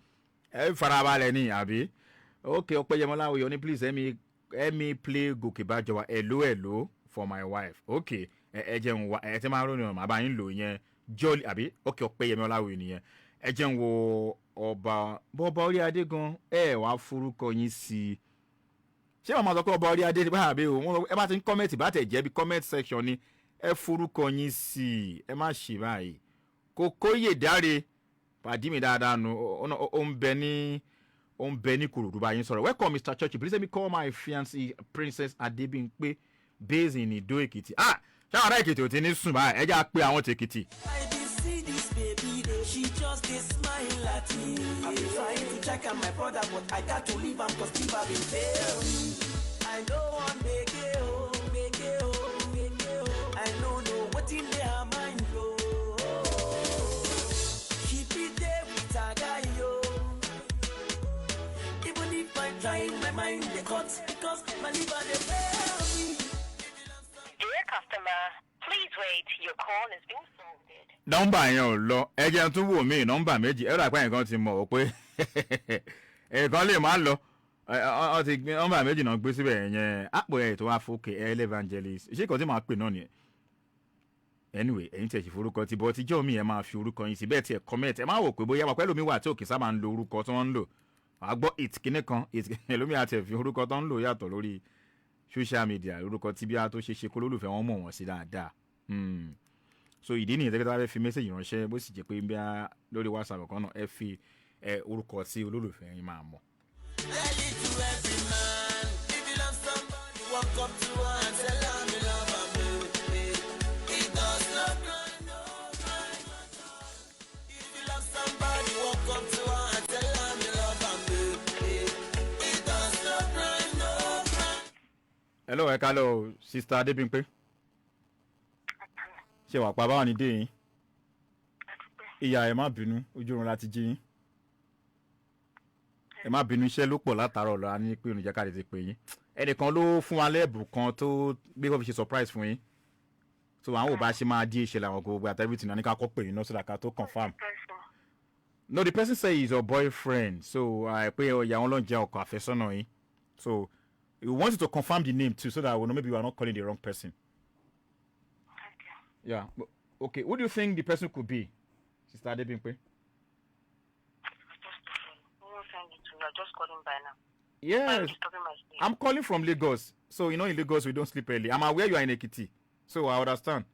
Ẹ farabalẹ̀ ni, àbí? Okay, Ọpẹ́yẹmọ́lá Oyoni, please let me play Gòkè Bájọwà hello for my wife. Okay, ẹ jẹun wa, ẹ ti máa ròyìn ọ̀nà àbá yín lò yẹn. Jolly, àbí? Okay, Ọpẹ́yẹmọ́lá Oyoni yẹn. Ẹ jẹun wo Ọba Oríadé gan wá forúkọ yín sí. Ṣé màmá sọ pé Ọba Oríadé bá àbí o ẹ bá ti ń comment bá tẹ̀ jẹ́ bí comment section ni ẹ forúkọ yín sí. Ẹ má ṣe báyìí. Kókóyè dáre pàdí mi dáadáa nu ó ń bẹ ní Kòròdú bá yín sọ̀rọ̀. Welcome Mr. Church. Please let me call my fiancée Princess Adébímpé based in Ìdó Èkìtì. Ṣé àwọn ará Èkìtì ò ti ní sùn báyìí? Ẹ jẹ́ àpé àwọn tèkìtì. She just dey smile at me. I've been trying to check on my brother, but I got to leave him cause people have been fail me. I don't want make it. I don't know what in their mind, yo. Keep it there with a guy, yo. Even if I try in my mind, they cut because my liver they fail me. Dear customer, please wait. Your call is being forwarded. Nọ́mbà yẹn ò lọ. Ẹ jẹ́ tún wò mí nọ́mbà méjì. Ẹ̀rọ àpá nǹkan ti mọ̀ ọ́ pé ẹ̀ẹ̀kan lè má lọ. Ọ ti gbé nọ́mbà méjì náà gbé síbẹ̀ yẹn. Àpò ẹ̀ tó wá fókè evangelist. Ṣé kò tí màá pè náà nìyẹn? Anyway, ẹ̀yin tẹ̀ sí forúkọ ti bọ́ tíjọ́ mi ẹ̀ máa fi orúkọ yín sí bẹ́ẹ̀ tí ẹ̀ comment. Ẹ máa wò pé bóyá wàá pẹ́ lómi wà tí òkè sábà ń lo orúkọ tí wọ́n ń lò. Wàá gbọ́ ìtìkíní kan ẹlòmí àti ẹ̀fí orúkọ tó ń lò yàtọ̀ lórí social media. Orúkọ tí bí a tó ṣe kó lólùfẹ́ wọn mọ̀ wọ́n sí dáadáa. So ìdí nìyẹn tẹ́lẹ̀ tó bá fẹ́ fi mẹ́sẹ̀jì ránṣẹ́ bó sì jẹ́ pé bí a lórí WhatsApp kan náà ẹ fi orúkọ tí olólùfẹ́ yín máa mọ̀. Hello, ẹ kálọ́ Sister Adébímpé. Ṣé wàá pa báwọn ní dé yín? Ìyá ẹ má bínú ojú oorun láti jí yín. Ẹ má bínú iṣẹ́ ló pọ̀ látàárọ̀ lọ ní pé oníjẹ́ káàdì ti pè yín. Ẹnìkan ló fún wa lẹ́bùn kan tó gbé kó fi ṣe surprise fún yín. So àwọn ò bá ṣe máa dí ìṣẹ̀lẹ̀ àwọn gbogbo àti everything náà ní ká kọ́ pè yín náà sódà ká tó confirm. No, the person say he's your boyfriend. So pé ìyá wọn ló ń jẹ́ ọkọ àfẹ́sọ́nà yín. So we want you to confirm the name too so that we know maybe we are not calling the wrong person. Yeah. Okay. Who do you think the person could be, Sister Adébímpé? Just calling by now. Yes. I'm calling from Lagos. So, in Lagos, we don't sleep early. I'm aware you are in Ekiti. So, I understand.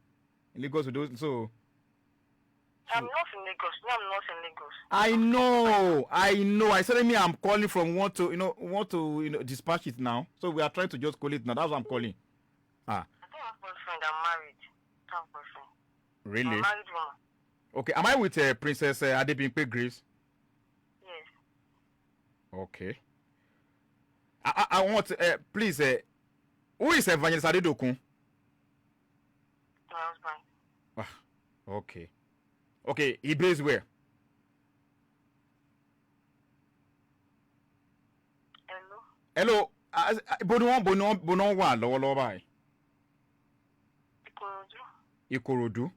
In Lagos, we don't. So. I'm not in Lagos. No, I'm not in Lagos. I know. I said, I'm calling from want to dispatch it now. So, we are trying to just call it now. That's what I'm calling. I don't have a boyfriend. I'm married. I don't have a boyfriend. Really? I'm married woman. Okay. Am I with Princess Adébímpé Grace? Yes. Okay. I want, please, who is Evangelist Adedokun? My husband. Okay. Okay, he based where? Hello. Bono wà lọ́wọ́lọ́wọ́ báyìí. Ìkòròdú.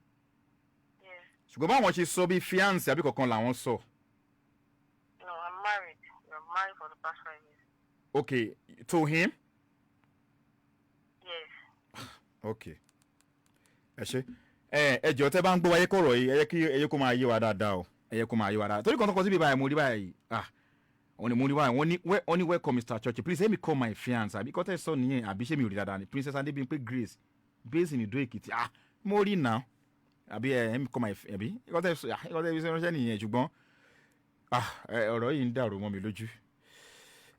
Yes. Ṣùgbọ́n báwọn ṣe sọ bí fiancé àbí kankan làwọn sọ. No, I'm married. I'm married for the past 5 years. Okay, to him? Yes. Okay. Ẹ ṣé. Ẹ jọ̀ọ́ tẹ́ bá ń gbọ́ wáyé kọ̀rọ̀ yìí ẹ yẹ kó máa yé wa dáadáa o. Ẹ yẹ kó máa yé wa dáadáa. Torí kan tó kọ síbi báyìí mo rí báyìí. Wọ́n ní welcome Mr. Church. Please let me call my fiancé. Àbí kọ́tẹ́ sọ nìyẹn àbí ṣé mi ò rí dáadáa ni. Princess Adébímpé Grace based in Ìdó Èkìtì. Mo rí now. Àbí mi call my àbí kọ́tẹ́ fi ṣe ránṣẹ́ nìyẹn ṣùgbọ́n ọ̀rọ̀ yìí ń dàrú mọ́ mi lójú.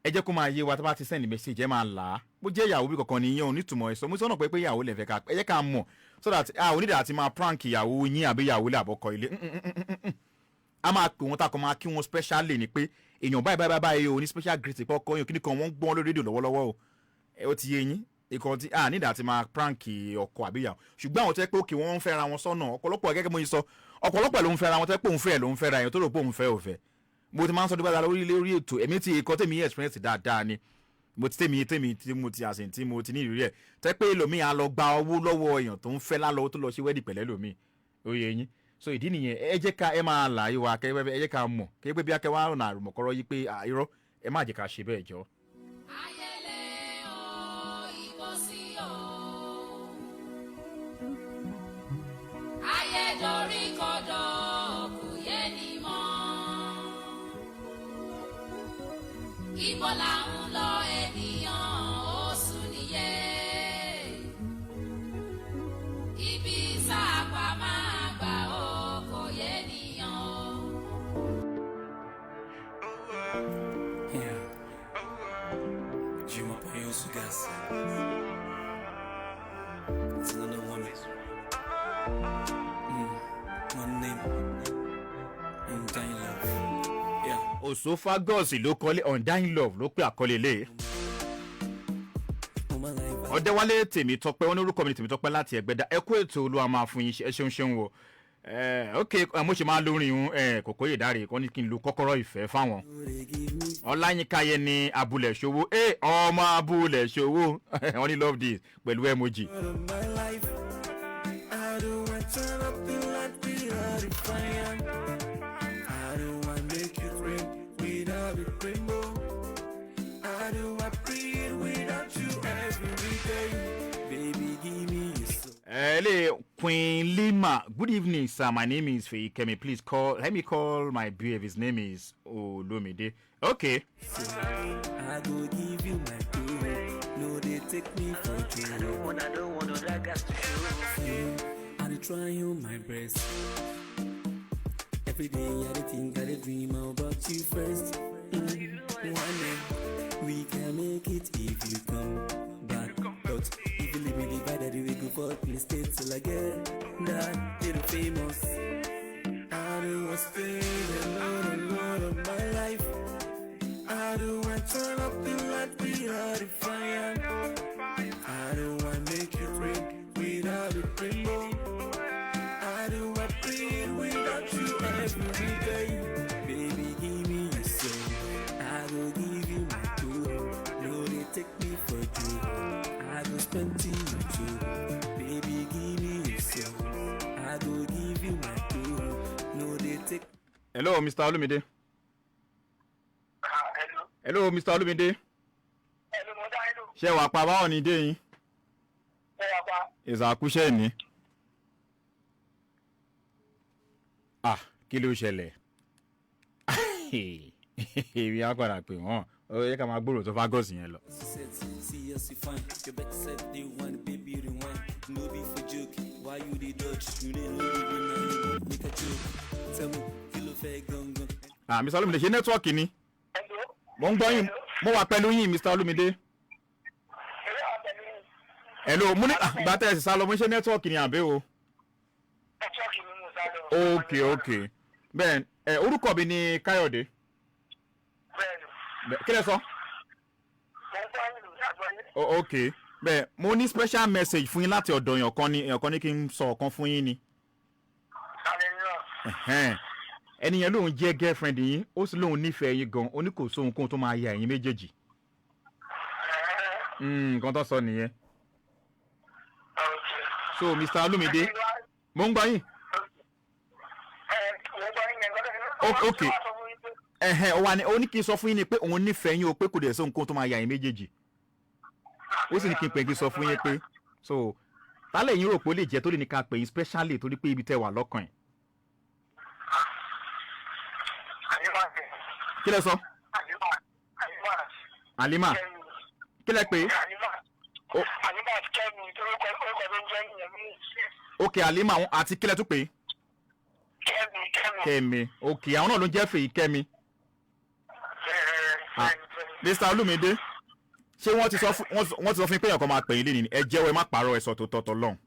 ẹ jẹ́ kó máa yé wa tó bá ti send message ẹ máa là á bó jẹ́ ìyàwó bí kankan nìyẹn ò ní túmọ̀ ẹ̀ sọ mo sọ́nà pé ìyàwó lè fẹ́ ká ẹ jẹ́ ká mọ̀ so that ò ní dà àti máa prank ìyàwó yín àbí ìyàwó lè àbọ̀kọ ilé a máa pè wọ́n takọ̀ máa kí wọ́n specially ni pé èèyàn báyìí o ní special greeting kọ́kọ́ yín kíní kan wọ́n gbọ́n lórí rédíò lọ́wọ́lọ́wọ́ o ó ti yé yín ìkan tí ní dà àti máa prank ọkọ àbí ìyàwó ṣùgbọ́n àwọn tó yẹ pé òkè wọ́n ń fẹ́ra wọn sọ́nà ọ̀pọ̀lọpọ̀ gẹ́gẹ́ mo yín sọ ọ̀pọ̀lọpọ̀ ló ń fẹ́ra wọn tó yẹ pé òun fẹ́ ló ń fẹ́ra èèyàn tó rò pé òun fẹ́ òfẹ́ mo ti máa ń sọ dípàdà lórí ètò èmi ti ìkọ́ tèmi experience dáadáa ni mo ti tèmi tí mo ti àsìn tí mo ti ní ìrírí ẹ̀ tẹ́ pé lòmíì á lọ gba owó lọ́wọ́ èèyàn tó ń fẹ́ lálọ́wọ́ tó lọ ṣe wẹ́ẹ̀dì pẹ̀lẹ́ lòmíì ó yẹ yín so ìdí nìyẹn ẹ jẹ́ ká ẹ máa là yí wa ẹ jẹ́ ká mọ̀ kí pé bí akẹ́wà ọ̀nà àrùmọ̀kọ́rọ́ yí pé irọ́ ẹ má jẹ́ ká ṣe bẹ́ẹ̀ jọ. ayẹlẹ o ìbọsí o ayẹdọrí kọdọ kò yẹ ni mọ́ ibo là ń lọ ènìyàn ó sùn nìyẹn ibi sáàpà máa gbà ó kò yẹ nìyàn o. Juma Payosu gas. It's another one. One name. Undying love. Yeah. Osophagus ló kọ́lé Undying Love ló pé àkọlé lé. Ọ̀dẹ́wálé Tèmítọ́pẹ́ wọn ní orúkọ mi ní Tèmítọ́pẹ́ láti Ẹ̀gbẹ́dá ẹ kú ètò Olúwa máa fún yín ẹ ṣeun wo. Ok mo ṣe máa lórin un kòkó yè dáre kọ́ ní kí n lu kọ́kọ́rọ́ ìfẹ́ fáwọn. Ọláyínkáyé ní Abúlẹ̀ Ṣòwò ọmọ Abúlẹ̀ Ṣòwò wọ́n ní love this pẹ̀lú emoji. Queen Lima, good evening, sir. My name is Feikemi. Please let me call my babe. His name is Olumide. Okay. I go give you my boo. No, they take me for joke. I don't want no drag us to show. I dey try on my breast. Every day I dey think, I dey dream about you first. One day we can make it if you come back. But if you leave me divided, we go for the state till I get that little famous. I don't want to stay alone of my life. I don't want to turn up the light without a fire. I don't want to make you drink without a rainbow. I don't want to breathe without you every day. Baby, give me your soul. I will give you my cool. No, they take me for joke. I go spend tea with you. Baby, give me your soul. I go give you my cool. No, they take. Hello, Mr. Olumide. Hello, Mr. Olumide. Ṣé wàá pa báwọn ní dé yín? Ìsàkúṣẹ́ ni. Kí ló ṣẹlẹ̀? Èmi á padà pè wọ́n. Ó yẹ ká máa gbòòrò tó Fagos yẹn lọ. Mr. Olumide ṣe nẹ́tíwọ́ọ̀kì ni? Mo ń gbọ́ yín, mo wà pẹ̀lú yín, Mr. Olumide. Hello, mo ní ìgbà tẹ́ ẹ sì sá lọ, mo ń ṣe nẹ́tíwọ́ọ̀kì ni àbẹ́ o. Ok. Bẹ́ẹ̀ orúkọ mi ni Káyọ̀dé. Kí lẹ sọ? Ok. Bẹ́ẹ̀ mo ní special message fún yín láti ọ̀dọ̀ èèyàn kan ní kí n sọ ọ̀kan fún yín ni. Ẹnìyẹn lòun jẹ́ girlfriend yín ó sì lòun nífẹ̀ẹ́ yín gan ó ní kò sóhun kóhun tó máa ya ẹ̀yin méjèèjì. Nǹkan tó sọ nìyẹn. So Mr. Olumide mo ń gbọ́ yín. Ok. Ó ní kí n sọ fún yín ni pé òun nífẹ̀ẹ́ yín o pé kò dẹ̀ sóhun kóhun tó máa ya ẹ̀yin méjèèjì. Ó sì ní kí n pè kí n sọ fún yín pé so tálẹ̀ yín rò pé ó lè jẹ́ tó lè ní ká pè yín specially torí pé ibi tẹ́ wà lọ́kàn ẹ̀. Kí lẹ sọ? Alima. Kí lẹ pè? Ok Alima àti kí lẹ tún pè? Kẹ́mi. Ok àwọn náà ló ń jẹ́ Fèyí Kẹ́mi. Mr. Olumide ṣé wọ́n ti sọ fún pé èèyàn kan máa pè yín lé ní ẹ jẹ́wọ́ ẹ má pààrọ̀ ẹ̀sọ́ tó tọ̀tọ̀ lọ́hùn.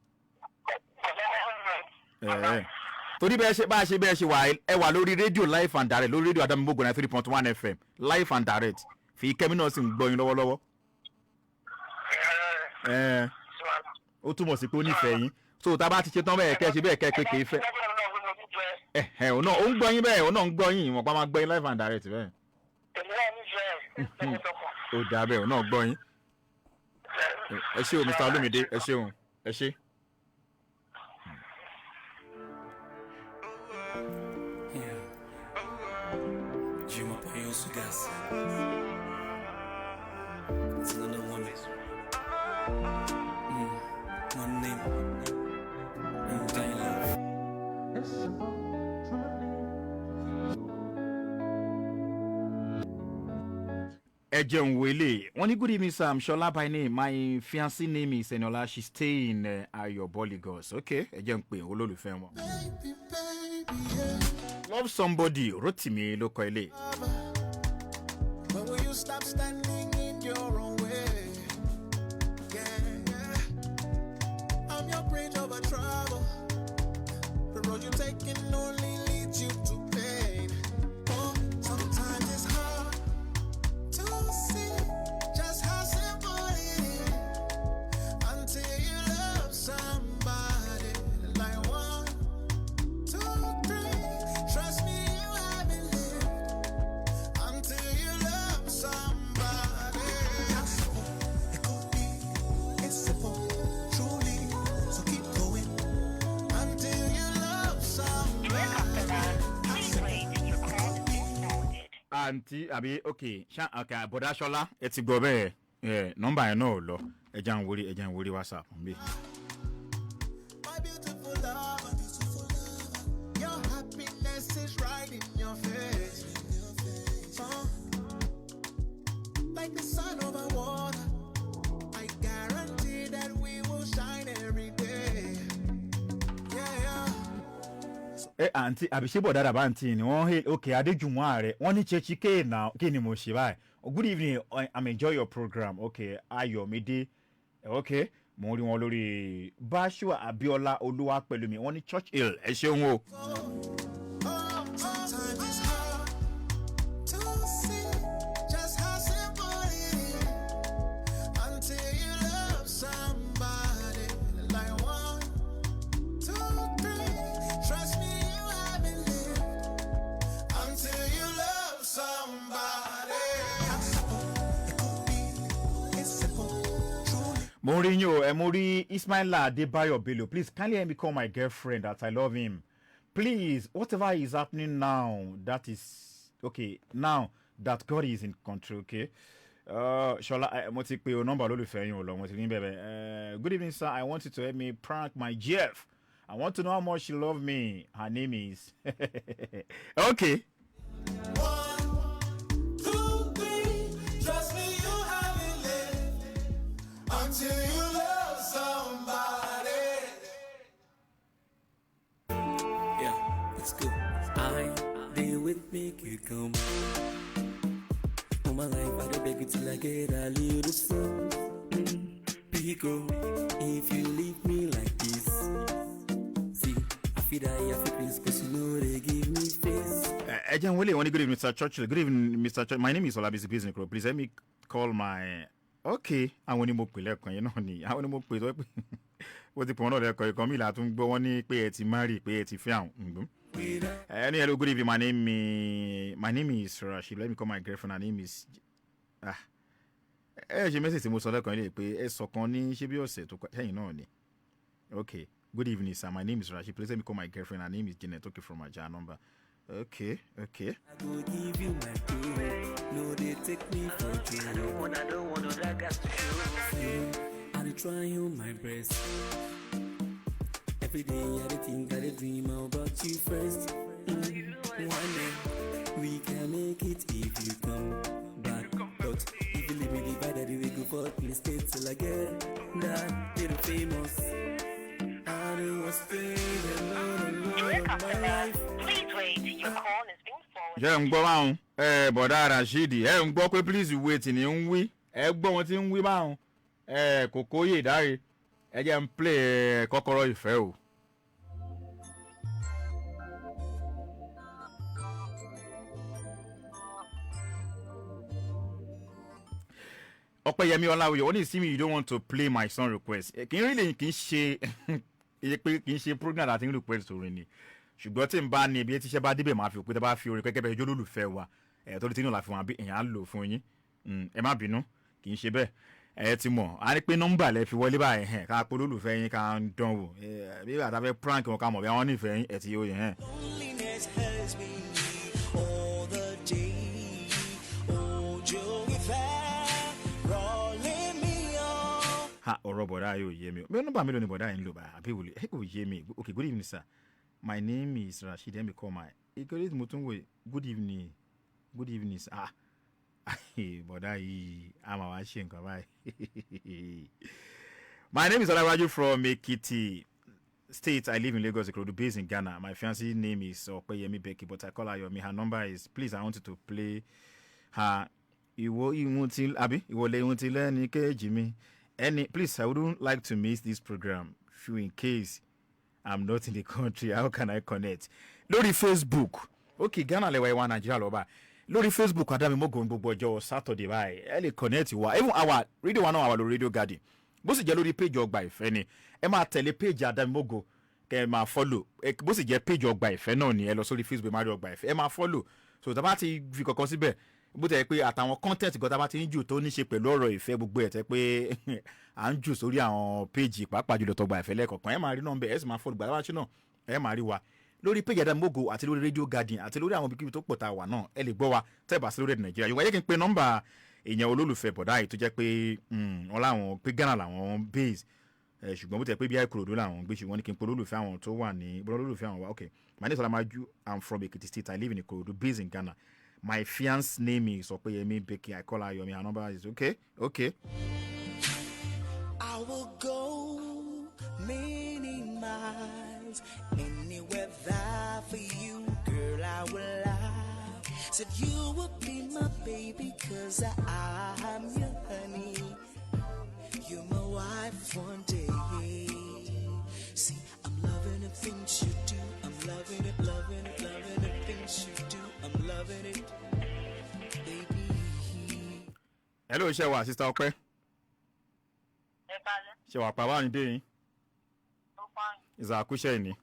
Torí bẹ́ẹ̀ ṣe wà ẹ wà lórí rédíò live and direct lórí rédíò Adamimogo 93.1 FM live and direct fi kẹ́mi náà sì ń gbọ́ yín lọ́wọ́lọ́wọ́. Ó túmọ̀ sí pé ó nífẹ̀ẹ́ yín so tá a bá ti ṣe tán bẹ́ẹ̀ kẹ́ ṣe bẹ́ẹ̀ kẹ́ pé kì í fẹ́. Òun náà ó ń gbọ́ yín bẹ́ẹ̀ òun náà ń gbọ́ yín ìwọ̀n pa máa gbọ́ yín live and direct bẹ́ẹ̀. Ó dà bẹ́ẹ̀ òun náà gbọ́ yín. Ẹ ṣé o Mr. Olumide ẹ ṣé o ẹ ṣé. It's another one. One name. And I love. Ẹ jẹun wele. Wọ́n ní good evening sir, I'm Shola by name. My fiancé name is Enola. She's staying in Ogba Lagos. Okay, ẹ jẹun pé olólùfẹ́ wọn. Love somebody. Rotimi ló kọ ilé. When will you stop standing in your own way? Yeah. I'm your bridge over trouble. The road you're taking only leads you to pain. Oh, sometimes it's hard to see just how simple it is until you love somebody like 1, 2, 3. Trust me, you haven't lived until you love somebody. It could be, it's simple, truly. So keep going until you love somebody. Àǹtí àbí okay àbọ̀dá Ṣọlá ẹ ti gbọ́ bẹ́ẹ̀ nọ́mbà yẹn náà ò lọ ẹ jẹ́ ń wọlé WhatsApp nbí. My beautiful lover, your happiness is right in your face. Like the sun over water, I guarantee that we will shine every day. Yeah. Àǹtí àbí ṣé bọ̀dá dàbá àǹtí ni wọ́n okay Adéjùmọ̀ ààrẹ wọ́n ní chechi kéèna kí ni mo ṣe báyìí. Good evening, I'm enjoy your program. Okay, Ayọ̀mídé. Okay, mo rí wọn lórí Bashua Abiola Olúwapẹ̀lúmi wọ́n ní Church Hill ẹ ṣeun o. Sometimes it's hard to see just how simple it is until you love somebody like 1, 2, 3. Trust me, you haven't lived until you love somebody. It could be, it's simple, truly. Mo rí yín o mo rí Ismaila Adebayo Bello. Please kindly let me call my girlfriend that I love him. Please, whatever is happening now, that is okay. Now that God is in control, okay. Shola, mo ti pe o number olólùfẹ́ yín o lọ mo ti ní bẹ̀bẹ̀. Good evening, sir. I want you to help me prank my GF. I want to know how much she love me. Her name is. Okay. 1, 2, 3. Trust me, you haven't lived until you love somebody. Yeah, let's go. I deal with make you come. All my life, I don't beg you till I get a little sun. Pico, if you leave me like this, see, I feel that you have to please, cause you know they give me space. Ejan Willie, good evening, Mr. Churchill. Good evening, Mr. Churchill. My name is Olabisi Business Group. Please let me call my. Okay, I want to move to Lekki. You know, I want to move to Lekki. What the point of Lekki? Come here, to go on. Pay it, marry, pay it, found. Hello, good evening. My name is Rashid. Let me call my girlfriend. Her name is. Je message mo sọ lẹ́kàn ilé pé ẹ sọ̀kan ní ṣé bí ọ̀sẹ̀ tó kẹ́yìn náà ni. Okay, good evening, sir. My name is Rashid. Please let me call my girlfriend. Her name is Janet. Okay, from my jar number. Okay. I will give you my true. No, they take me for true. I don't want to that gas to show. I try on my best. Every day I think I dream about you first. One day we can make it if you come back. But if you leave me divided, we go for the state till I get that little famous. I don't want to stay alone in my life. Please wait, your call is being forwarded. Jẹ́ ń gbọ́ báwọn. bọ̀dá Rashidi ẹ ń gbọ́ pé please wait ni ń wí ẹ gbọ́ wọn tí ń wí báwọn kòkó yè dáre ẹ jẹ́ ń play kọ́kọ́rọ́ ìfẹ́ o. Ọpẹ́yẹmí Ọláwuyọ̀ wọ́n ní see me you don't want to play my song request kì í ṣe program àti request orin ni ṣùgbọ́n tí n bá ní ibi tíṣẹ́ bá débẹ̀ máa fi òpin tó bá fi orin gẹ́gẹ́ bẹ́ẹ̀ jólólùfẹ́ wa tó ti ní ọ̀la fi wọn àbí èèyàn á lò fún yín ẹ má bínú kì í ṣe bẹ́ẹ̀ ẹ ti mọ̀ á ní pé nọ́mbà lẹ fi wọlé báyìí ká pé olólùfẹ́ yín ká ń dán wò bí bàtà fẹ́ prank wọn ká mọ̀ bí wọ́n nífẹ̀ẹ́ yín ẹ̀ ti yóò yẹn. ọ̀rọ̀ bọ̀dá yóò yé mi bí nọ́mbà mélòó ni bọ̀dá yìí ń lò bá àbí wòlé ẹ kò yé mi okay good evening sir my name is Rashid emi call my ìkéré mo tún wò good evening sir bọ̀dá yìí a máa wá ṣe nǹkan báyìí. My name is Olawaju from Ekiti State. I live in Lagos, Ikorodu, based in Ghana. My fiancé name is Opeyemi Becky, but I call her Yomi. Her number is, please, I want you to play her. Please, I wouldn't like to miss this program. In case I'm not in the country, how can I connect? Lórí Facebook. Okay, Ghana lewa iwa Nigeria loba. Lórí Facebook, ADAMIMOGO gbogbo ọjọ́ Saturday báyìí. Ẹ lè connect wa. Even our radio one our radio garden. Bó sì jẹ́ lórí page Ogba Ife ni. Ẹ máa tẹ̀lé page ADAMIMOGO. Kẹ́ ẹ máa follow. Bó sì jẹ́ page Ogba Ife náà ni ẹ lọ sórí Facebook máa rí Ogba Ife. Ẹ máa follow. So tá bá ti fi kankan síbẹ̀. Bó tẹ̀ pé àtàwọn content kan tá bá ti ń jù tó ní ṣe pẹ̀lú ọ̀rọ̀ ìfẹ́ gbogbo ẹ̀ tẹ́ pé à ń jù sórí àwọn page pàápàá jùlọ t'Ogba Ife lẹ́ẹ̀kọ̀kan. Ẹ máa rí nọ́mbẹ̀ ẹ sì máa follow gbàdá náà. Ẹ máa rí wa lórí page ADAMIMOGO àti lórí radio garden àti lórí àwọn ibikíbi tó pọ̀ tá a wà náà ẹ lè gbọ́ wa tẹ́ bá sí lórí Nàìjíríà. Yorùbá yẹ kí n pe nọ́mbà èèyàn olólùfẹ́ bọ̀dá yìí tó jẹ́ pé wọ́n láwọn pé Ghana làwọn base ṣùgbọ́n bó tẹ̀ pé bí Ìkòròdú làwọn gbé ṣùgbọ́n ní kí n pe olólùfẹ́ àwọn tó wà ní olólùfẹ́ àwọn wa. Okay, my name is Olawaju. I'm from Ekiti State. I live in Ikorodu, based in Ghana. My fiancé name is Opeyemi Becky. I call her Yomi. Her number is okay. I will go many miles anywhere there for you, girl. I will lie. Said you will be my baby, 'cause I'm your honey. You're my wife one day. See, I'm loving the things you do. I'm loving it, loving it, loving the things you do. I'm loving it, baby. Hello, Shewa, sister Ope. Shewa, Papa ni dey. Ìzàkúṣẹ́ ni.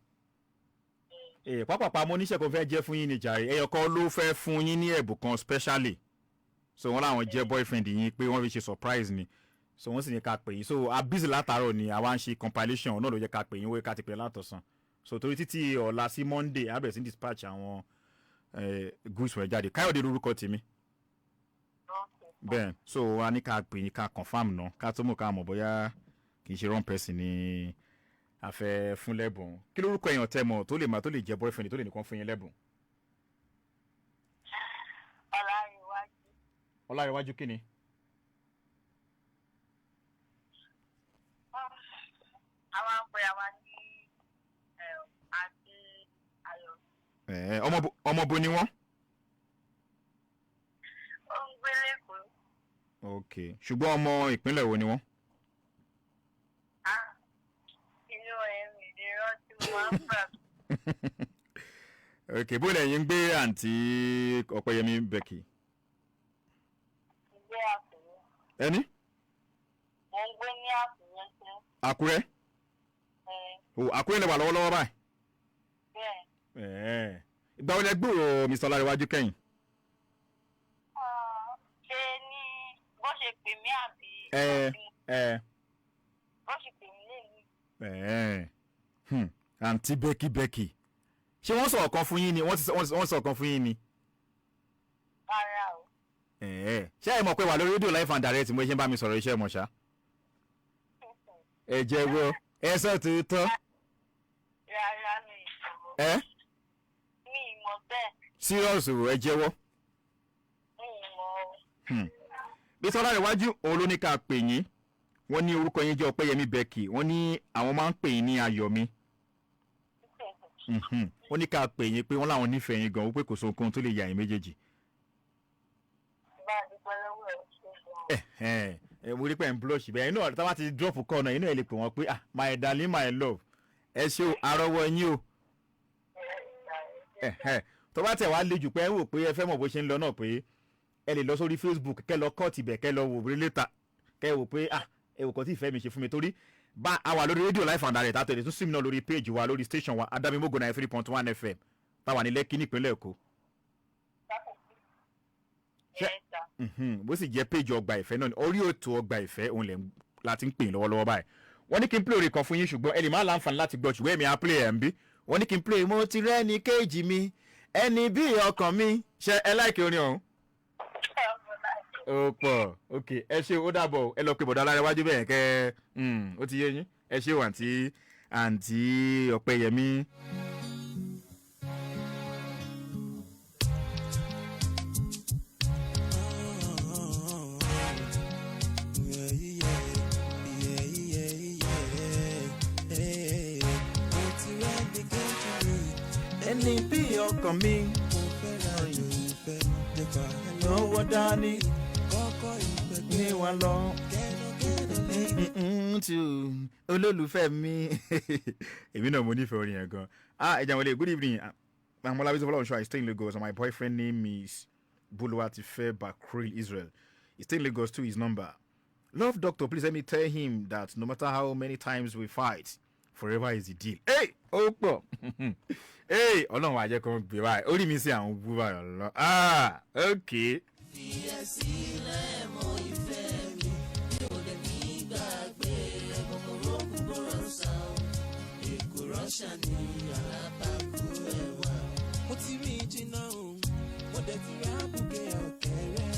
Pápápá mo níṣẹ́ kan fẹ́ jẹ́ fún yín ní jàre. Ẹyọkan ló fẹ́ fún yín ní ẹ̀bùn kan specially. So wọ́n láwọn jẹ́ boyfriend yín pé wọ́n fi ṣe surprise ni. So wọ́n sì ní ká pè yín. So a busy látàárọ̀ ni àwa ń ṣe compilation náà ló jẹ́ ká pè yín wọ́n ká ti pè látọ̀sán. So torí títí ọ̀la sí Monday a bẹ̀rẹ̀ sí dispatch àwọn goods rẹ̀ jáde. Káyọ̀dé lórúkọ tèmi. Bẹ́ẹ̀ so a ní ká pè yín ká confam náà ká tó mọ̀ ká mọ̀ bóyá kì í ṣe wrong person ni a fẹ́ fún lẹ́bùn. Kí lórúkọ èèyàn tẹ́ mọ̀ tó lè jẹ́ boyfriend tó lè nìkan fún yín lẹ́bùn? Ọláyíwájú kí ni? Àwọn àpè àwa ní àti ayọ̀. Ọmọ bo ni wọ́n? Ó ń gbé lẹ́kọ̀ọ́. Ok, ṣùgbọ́n ọmọ ìpínlẹ̀ wo ni wọ́n? Inú ẹ̀mí ni rántí mo máa ń gbà. Ok, bó lẹ́yìn ń gbé àǹtí Opeyemi Becky? Ìgbé Àkúrẹ́. Ẹni? Mo ń gbé ní Àkúrẹ́ sí. Àkúrẹ́? Àkúrẹ́ lè wà lọ́wọ́lọ́wọ́ báyìí? Bẹ́ẹ̀. Ìgbà wo lẹ gbúròó Mr. Ọláyíwájú kẹ́yìn? Ṣé ní bó ṣe pè mí àbí? Bó ṣe pè mí lẹ́yìn. Àǹtí Becky. Ṣé wọ́n sọ̀rọ̀ kan fún yín ni? Wọ́n sọ̀rọ̀ kan fún yín ni? Rárá o. Ṣé ẹ mọ̀ pé wà lórí rédíò live and direct mo ṣe ń bá mi sọ̀rọ̀ iṣẹ́ mọ̀ ṣá? Ẹ jẹ́wọ́ ẹ sọ tòótọ́. Rárá mi ìmọ̀. Mi ìmọ̀ bẹ́ẹ̀. Serious o, ẹ jẹ́wọ́. Mi ìmọ̀ o. Mr. Ọláyíwájú òun ló ní ká pè yín. Wọ́n ní orúkọ yín jẹ́ Opeyemi Becky. Wọ́n ní àwọn máa ń pè yín ní Ayọ̀mí. Wọ́n ní ká pè yín pé wọ́n láwọn nífẹ̀ẹ́ yín gan-an wípé kò sóhun tó lè yà yín méjèèjì. mo rí pé ń blush bẹ́ẹ̀ inú ọ̀rẹ́ tá bá ti drop kọ́ ọ̀nà inú ẹ̀ lè pè wọ́n pé my darling my love ẹ ṣe o àrọ́wọ́ yín o tó bá tẹ̀ wá le jù pé ẹ wò pé ẹ fẹ́ mọ̀ bó ṣe ń lọ náà pé ẹ lè lọ sórí Facebook kẹ́ lọ kọ́ọ̀tì bẹ̀ kẹ́ lọ wò rí létà kẹ́ wò pé ẹ wò kọ́ tí ìfẹ́ mi ṣe fún mi torí bá a wà lórí rédíò live and direct àtẹ̀lé tún sí mi náà lórí page wa lórí station wa ADAMIMOGO 93.1 FM táwa ní Lẹ́kí nípínlẹ̀ Èkó. Bó sì jẹ́ page Ọgbà Ìfẹ́ náà orí ètò Ọgbà Ìfẹ́ òun lẹ̀ láti ń pè lọ́wọ́lọ́wọ́ báyìí wọ́n ní kí n play orin kan fún yín ṣùgbọ́n ẹ lè má láǹfààní láti gbọ́ ṣùgbọ́n èmi á play ẹ̀ ń bí wọ́n ní kí n play mo ti rẹ́ni kéèjì mi ẹni bí ọkàn mi ṣe ẹ láìkí orin ọ̀hún. ó pọ̀ ok ẹ ṣe ó dàbọ̀ ẹ lọ pé bọ̀dá alára iwájú bẹ́ẹ̀ kẹ́ ó ti yé yín ẹ ṣe àǹtí Ọpẹ́yẹmí. ẹni bí ọkàn mi lọ́wọ́ dání ní wa lọ olólùfẹ́ mi èmi náà mo nífẹ̀ẹ́ orin yẹn gan. ẹ̀jẹ̀ wọlé good evening I'm Olabiso Fọlọ́runṣọ́. I stay in Lagos and my boyfriend name is Boluwatife Bakril Israel. He stay in Lagos too. His number love doctor please let me tell him that no matter how many times we fight forever is the deal. Ó pọ̀ ọlọ́run àjẹ́ kan gbé báyìí orí mi sí àwọn bú báyìí lọ. Ok. Ìyẹ́sílẹ̀ mọ ìfẹ́ mi yóò lè ní gbàgbé kòkòrò kúkúrò sàn èkó rọ́ṣà ní alábàákú ẹ̀wà. Mo ti rí jìnnà òun mo dẹ̀ ti rí àbùkẹ́ ọ̀kẹ́rẹ́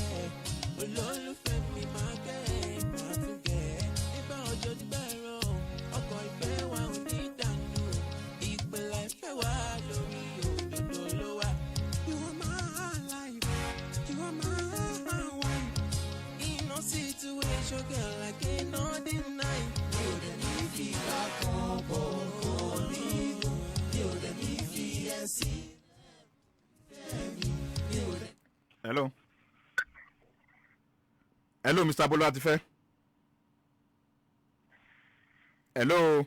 olólùfẹ́ mi máa kẹ́ ẹ̀ máa tún kẹ́ ẹ̀ nígbà ọjọ́ nígbà ẹ̀rọ ọkọ̀ ìfẹ́ wa ò ní dànù ìpìlẹ̀ ìfẹ́ wa lórí òdodo ló wà. You are my life, you are my wife. In no situation, girl, I cannot deny. You the need fi kan bọ̀ orí o, you the need fi ẹ̀sìn. Hello. Hello, Mr. Boluwatife. Hello.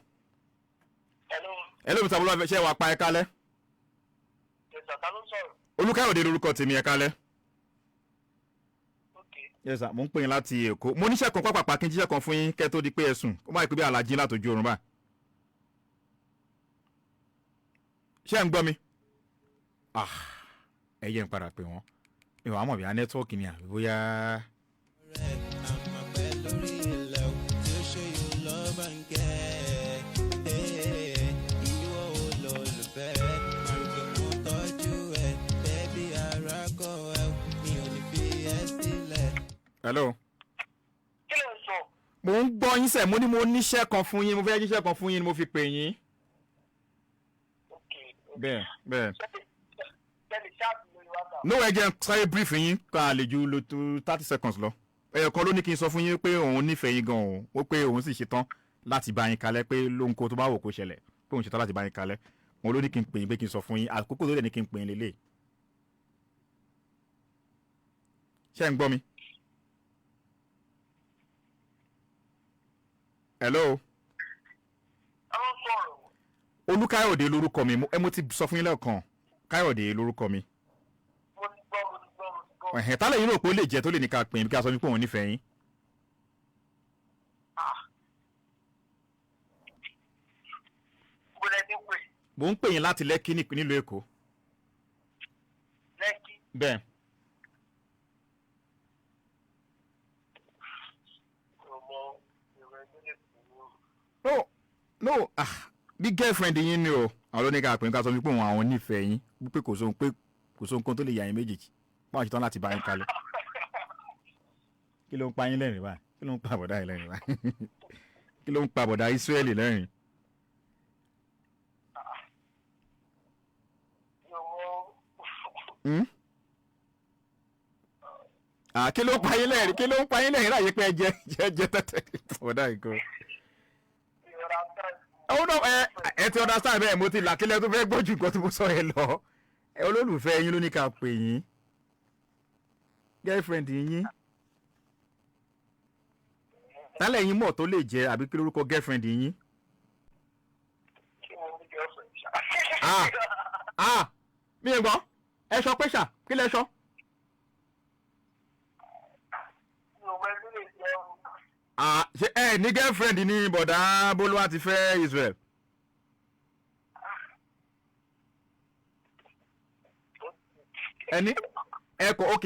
Hello, Mr. Boluwatife. Ṣé wàá pa ẹ kálẹ̀? Olúkáyọ̀dé lórúkọ tèmi ẹ kálẹ̀. Yes sir, mo ń pè yín láti Èkó. Mo níṣẹ́ kan pápá kí n jíṣẹ́ kan fún yín kẹ́ tó di pé ẹ sùn. Ó máa ń pè bí alájí látòjú oorun báyìí. Ṣé ẹ ń gbọ́ mi? Ẹ yẹ ń padà pè wọ́n. Mi ò wá mọ̀ bí i nẹ́tíwọ́ọ̀kì ni àbí bóyá. Hello. Kí ló ń sọ? Mo ń gbọ́ yín sẹ̀, mo ní mo níṣẹ́ kan fún yín, mo fẹ́ jíṣẹ́ kan fún yín ni mo fi pè yín. Bẹ́ẹ̀. No ẹ jẹ́ sáré brief yín ká lè ju lo tó 30 seconds lọ. Ẹ̀ẹ̀kan ló ní kí n sọ fún yín pé òun nífẹ̀ẹ́ yín gan-an, ó pé òun sì ṣetán láti bá yín kalẹ̀ pé lóhun kó tó bá wò kó ṣẹlẹ̀ pé òun ṣetán láti bá yín kalẹ̀. Òun ló ní kí n pè yín pé kí n sọ fún yín, àkókò tó dẹ̀ ní kí n pè yín lélẹ̀. Ṣé ń gbọ́ mi? Hello. Olúkáyọ̀dé lórúkọ mi, mo ti sọ fún yín lẹ́ẹ̀kan, Káyọ̀dé lórúkọ mi. Mo ti gbọ́. Tálẹ̀ yín rò pé ó lè jẹ́ tó lè ní ká pè yín bí ká sọ wípé òun nífẹ̀ẹ́ yín. Mo lẹ ti pè. Mo ń pè yín láti Lẹ́kí nílùú Èkó. Lẹ́kí. Bẹ́ẹ̀. No, bí girlfriend yín ni o àwọn olóníkà pè ní ká sọ wípé òun àwọn nífẹ̀ẹ́ yín wípé kò sóhun kan tó lè yà yín méjèèjì báwọn ṣetán láti bá yín kalẹ̀. Kí ló ń pa yín lẹ́rìn báyìí? Kí ló ń pa bọ̀dá yín lẹ́rìn báyìí? Kí ló ń pa bọ̀dá Ísírẹ́lì lẹ́rìn? Kí ló ń pa yín lẹ́rìn? Kí ló ń pa yín lẹ́rìn láyé pé ẹ jẹ́ tẹ́tẹ́ bọ̀dá yìí kan? Ẹ ti understand bẹ́ẹ̀ mo ti là kílẹ̀ tó fẹ́ gbọ́ jù nǹkan tí mo sọ yẹn lọ. Olólùfẹ́ yín ló ní ká pè yín. Girlfriend yín. tálẹ̀ yín mọ̀ tó lè jẹ́ àbí kí lórúkọ girlfriend yín. Mi ò gbọ́ ẹ sọ pé ṣá kí lẹ sọ. Ṣé ẹ ní girlfriend ní bọ̀dá Bólúwa ti fẹ́ Israel. Ẹni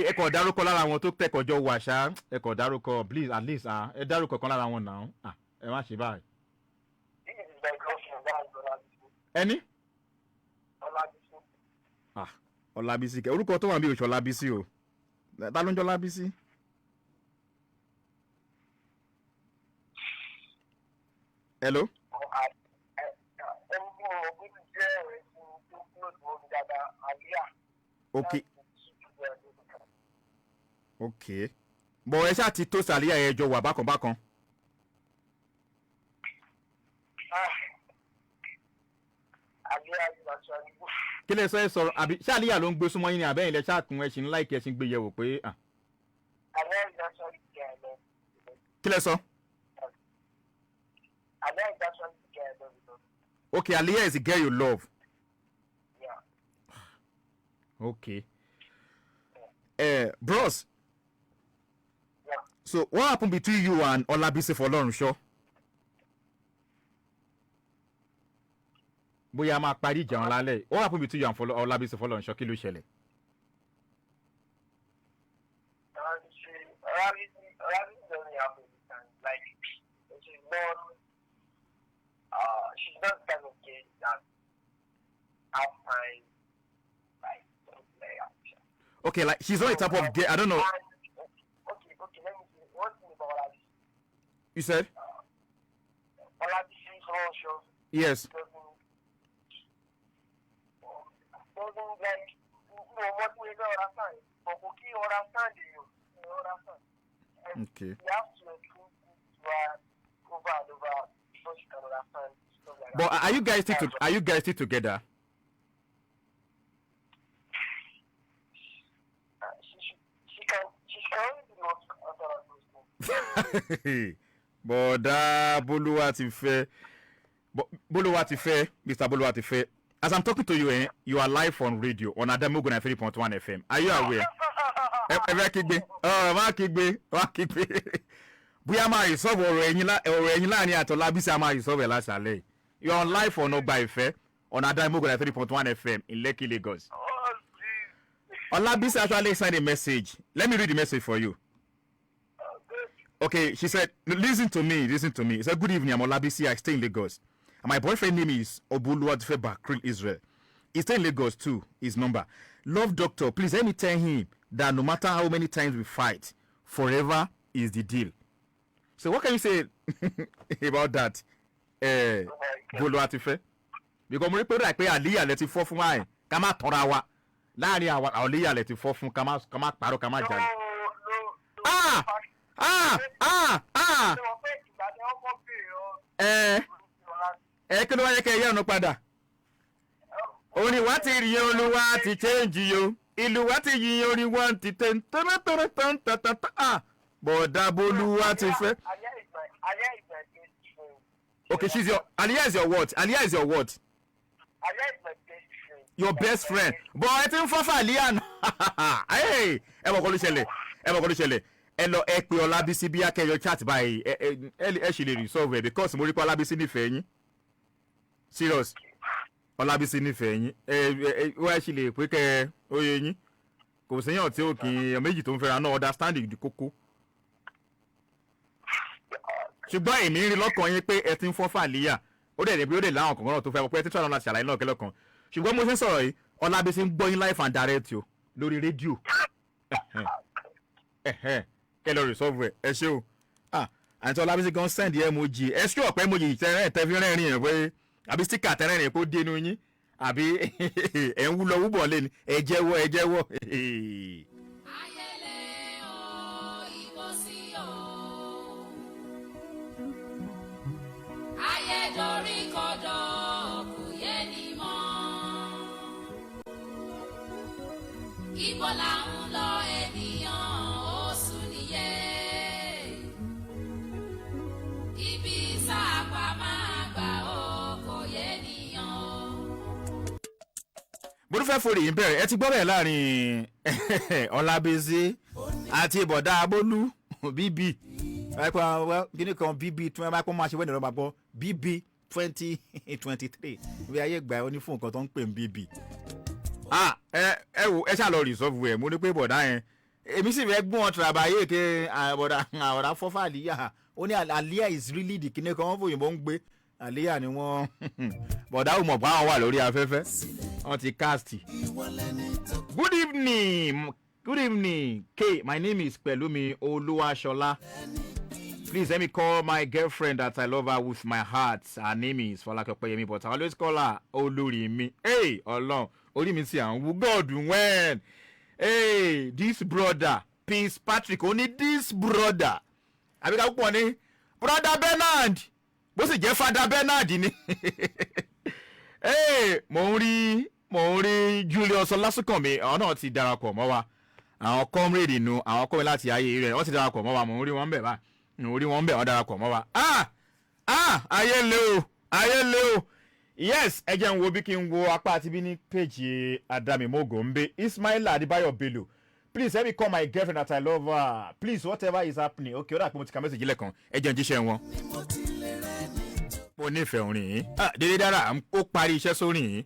ẹkọ dárúkọ lára àwọn tó tẹkọjọ wà ṣá ẹkọ dárúkọ please at least ẹ dárúkọ kan lára wọn náà ẹ má ṣe báyìí. Ẹni. Ọlábísí kẹ orúkọ tó wà bí oṣù Ọlábísí o ta ló ń jọ Ọlábísí. Hello. Okay. Bọ̀ ẹ ṣáà ti tó sàlíyà ẹjọ́ wà bákan bákan. Kí lẹ sọ ẹ sọ̀rọ̀ àbí ṣáàlíyà ló ń gbé súnmọ́ yín ni àbẹ́yìn lẹ ṣáàkùn ẹ ṣì ń láìkí ẹ ṣì ń gbé yẹ̀wò pé. Kí lẹ sọ. Okay, Aliyah is the girl you love. Yeah. Okay. Bros. Yeah. So what happened between you and Olabisi Folorunsho? Bóyá máa parí ìjà wọn lálẹ́. What happened between you and Olabisi Folorunsho? Kí ló ṣẹlẹ̀? She's not the type of kid that have time, like, something like that. Okay, like she's not the type of girl. I don't know. Okay, let me see. One thing about Olabisi. You said? Olabisi Folorunsho. Yes. Doesn't like, what we don't understand. But we understand you. Understand. Okay. You have to improve over and over before you can understand. But are you guys still together? She can only be not. Bọ̀dá Bólúwa ti fẹ́. Bólúwa ti fẹ́, Mr. Bólúwa ti fẹ́. As I'm talking to you, you are live on radio on ADAMIMOGO 93.1 FM. Are you aware? Má kígbe. Bóyá máa resolve ọ̀rọ̀ ẹ̀yin láàrin àti Ọlábísí a máa resolve ẹ̀ láṣàlẹ̀. You are on live on Ogba Ife on ADAMIMOGO 93.1 FM in Lekki, Lagos. Oh, Olabisi actually sent a message. Let me read the message for you. Okay, she said, listen to me. He said, good evening, I'm Olabisi, I stay in Lagos. And my boyfriend name is Obuluwadife Bakril Israel. He stay in Lagos too, his number. Love doctor, please let me tell him that no matter how many times we fight, forever is the deal. So what can you say about that? Boluwatife? Because mo rí pé like pé Aliyah lẹ ti fọ́ fún wa ká má tọ́ra wa. Láàrin àwa Aliyah lẹ ti fọ́ fún ká má parọ́ ká má jalè. Kí ló wáyé kẹ́ ẹ̀yẹ́ ọ̀nà padà? Orin wa ti rí Olúwa ti change yo. Ìlú wa ti yí orin wọn ti tẹ̀ tán. Bọ̀dá Boluwatife. Aliyah is my best friend. Okay, Aliyah is your what? Aliyah is your what? Aliyah is my best friend. Your best friend. But ẹ ti ń fọ́fà Aliyah. Ẹ mọ̀ kọ́ ló ṣẹlẹ̀. Ẹ lọ ẹ pé Ọlábísí bí akẹ́yọ chat báyìí. Ẹ ṣì lè resolve ẹ̀ because mo rí pé Ọlábísí nífẹ̀ẹ́ yín. Serious. Ọlábísí nífẹ̀ẹ́ yín. Wọ́n ẹ ṣì lè pé kẹ́ ó yé yín. Kò séyàn tí ó kì í méjì tó ń fẹ́ra náà understanding di kókó. Ṣùgbọ́n èmi ń rí lọ́kàn yín pé ẹ ti ń fọ́fà Aliyah. Ó dẹ̀ bí ó dẹ̀ láwọn kọ̀ọ̀kan náà tó fẹ́ mọ̀ pé ẹ ti tọ́ra láti ṣàlàyé náà kẹ́lọ́kan. Ṣùgbọ́n mo ṣe ń sọ̀rọ̀ yìí Ọlábísí ń gbọ́ yín live and direct o lórí rédíò. Kẹ́ lọ resolve ẹ̀ ṣé o. Àǹtí Ọlábísí gan send emoji ẹ ṣú ọ̀pẹ́ emoji tẹ́fí rẹ́rìn yẹn pé àbí sticker tẹ́rẹ́rìn yẹn kó dénú yín àbí ẹ̀ ń wú lọ wúbọ̀ lé ní ẹ jẹ́wọ́. Ayédorí kọ́dọ̀ kò yé ni mọ́. Ibo là ń lọ ènìyàn ó sùn nìyẹn. mo tún fẹ́ forí yín bẹ̀rẹ̀ ẹ ti gbọ́ bẹ́ẹ̀ láàrin Ọlábísí àti bọ̀dá Abólú bíbí kíní kan bíbí tí wọ́n bá pọ́n máa ṣe wẹ́ẹ̀dì lọ́ba gbọ́ bíbí 2023 bí ayé gbà ó ní fún nǹkan tó ń pè ń bíbí. ẹ wo ẹ ṣáà lọ resolve ẹ mo ní pé bọ̀dá yẹn èmi sì fẹ́ gbọ́n tìrabàyè ké bọ̀dá fọ́fà àlíyà ó ní àlíyà is really the kíní kan wọ́n fòyìnbó ń gbé àlíyà ni wọ́n bọ̀dá ò mọ̀ pé àwọn wà lórí afẹ́fẹ́ wọ́n ti cast. Good evening, K. My name is Pelumi Oluwashola. Please let me call my girlfriend that I love her with my heart. Her name is Folakopeyemi, but I always call her Olurimi. Hey, Olorun, Orimi si an God when. Hey, this brother, Peace Patrick, only this brother. Abika pọ̀ ni brother Bernard. Bó sì jẹ́ Father Bernard ni. Hey, mo ń rí Julius Ọlásùnkànmí, àwọn náà ti darapọ̀ mọ́ wa. Àwọn comrade nu, àwọn comrade láti ayé rẹ̀, wọ́n ti darapọ̀ mọ́ wa, mo ń rí wọn bẹ̀ bá. Mo rí wọn bẹ̀ wọ́n darapọ̀ mọ́ wa. Ayé le o. Yes, ẹ jẹ́ n wo bí kí n wo apá àti bí ní page Adamimogo Mbe. Ismaila Adebayo Bello. Please let me call my girlfriend that I love her. Please, whatever is happening. Okay, ó dà pé mo ti ka message lẹ́kan. Ẹ jẹ́ n jíṣẹ́ wọn. Mo nífẹ̀ẹ́ orin yìí. Dédé dára, ó parí iṣẹ́ sórin yìí.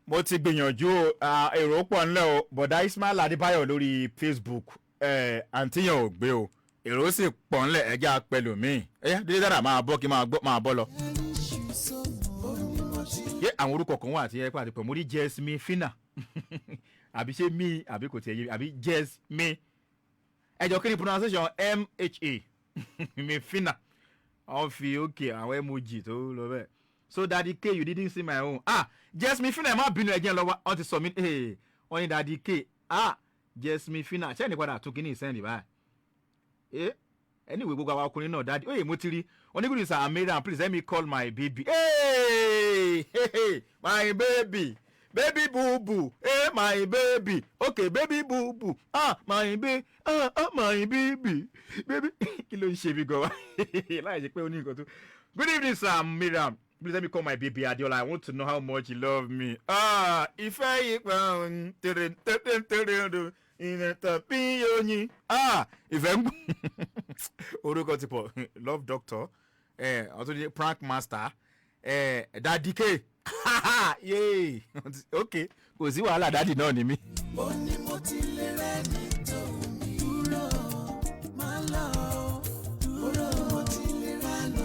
Mo ti gbìyànjú èrò pọ̀ ńlẹ̀ o bọ̀dá Ismail Adébáyọ̀ lórí Facebook àǹtíyàn ò gbé o èrò sì pọ̀ ńlẹ̀ ẹja pẹ̀lú mi dídí dára máa bọ́ kí máa bọ́ lọ. Yé àwọn orúkọ kan wà àti ẹ̀pẹ́ àti pẹ̀ mo rí Jasmine Fina àbí ṣé mi àbí kò tiẹ̀ yé àbí Jasmine ẹjọ́ kí ni pronunciation MHA mi Fina wọ́n fi òkè àwọn emoji tó lọ bẹ́ẹ̀. So Daddy K, you didn't see my own. Jasmine Fina, má bínú ẹjẹ́ lọ́wọ́ wọ́n ti submit. Wọ́n ní Daddy K. Jasmine Fina, ṣé ẹni padà tún kíní ìsẹ́ndì báyìí? Anyway, gbogbo àwọn ọkùnrin náà Daddy. Mo ti rí. Wọ́n ní good sir, Mariam, please let me call my baby. Hey, my baby. Baby boo boo. Hey, my baby. Okay, baby boo boo. My baby. My baby. Baby. Kí ló ń ṣe bí gan-an? Láì ṣe pé ó ní nǹkan tó. Good evening, sir, Mariam. Please let me call my baby Adiola. I want to know how much you love me. Ife yikpa Ife orúkọ ti pọ̀ love doctor ọtún prank master Daddy K. Yay. Okay, kò sí wàhálà daddy náà ni mí. Ó ní mo ti lè rẹ́ ní tòun dúró máa lọ dúró mo ti lè rẹ́ ní.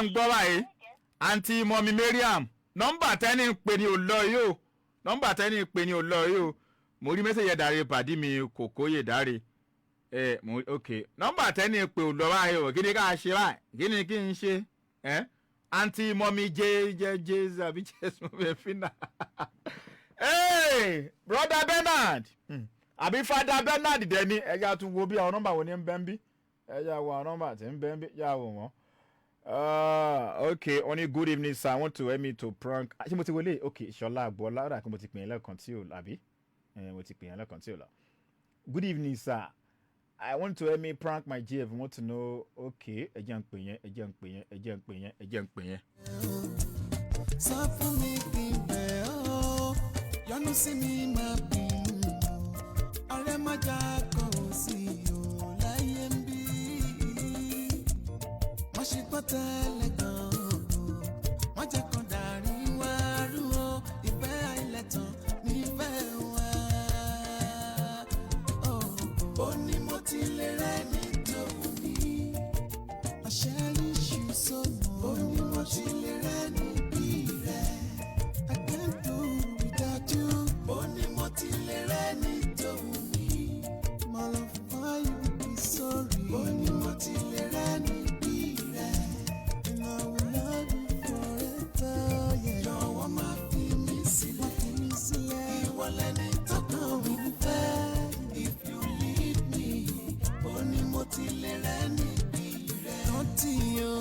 Ń gbọ́ báyìí àǹtí mọ́mí Mariam nọ́mbà tẹ́ni ń pè ní òlọ́ yìí o nọ́mbà tẹ́ni ń pè ní òlọ́ yìí o mo rí mẹ́sẹ̀jì ẹ̀dàrí pàdí mi kòkó yè dáre ok nọ́mbà tẹ́ni ń pè òlọ́ báyìí o kí ni ká ṣe báyìí kí n ṣe àǹtí mọ́mí jẹ́ àbí jésù fínà brother Bernard àbí Father Bernard dẹ́ni ẹ̀yà tún wo bí àwọn nọ́mbà wo ni ń bẹ́ ń bí ẹ yà wọ àwọn nọ́mbà tí ń bẹ́ ń bí yà wọ wọn. Okay, only good evening sir, I want to help me to prank. Ṣé mo ti wọlé? Okay, Ṣọlá Àgbọ̀lá rà kí mo ti pè é lẹ́ẹ̀kan tí ò làbí. Mo ti pè é lẹ́ẹ̀kan tí ò là. Good evening sir, I want to help me prank my GF. I want to know. Okay, ẹ jẹ́ ń pè yẹn, ẹ jẹ́ ń pè yẹn, ẹ jẹ́ ń pè yẹn, ẹ jẹ́ ń pè yẹn. Sọ fún mi kí n bẹ̀ ọ́, yọ́nú sí mi máa bínú. Ọ̀rẹ́ má jà kàn sí o láyé ń bí. Má ṣe gbọ́ tẹ́lẹ̀ gan-an, má jẹ́ kan dàrí wá rú o. Ìfẹ́ àìlẹ́tàn nífẹ̀ẹ́ wa. Ó ní mo ti lè rẹ́ ní tòun ní. Àṣẹ ní ṣù sọ́nà. Ó ní mo ti lè rẹ́ ní bí rẹ̀. I can't do without you. Ó ní mo ti lè rẹ́ ní tòun ní. My love for you be sorry. Ó ní mo ti lè rẹ́ ní bí rẹ̀. And I will love you forever. Yeah. Jọ̀wọ́ má fi mí sílẹ̀. Ìwọ lẹni tọ́kàn mi fẹ́. If you leave me, ó ní mo ti lè rẹ́ ní bí rẹ̀. Rántí o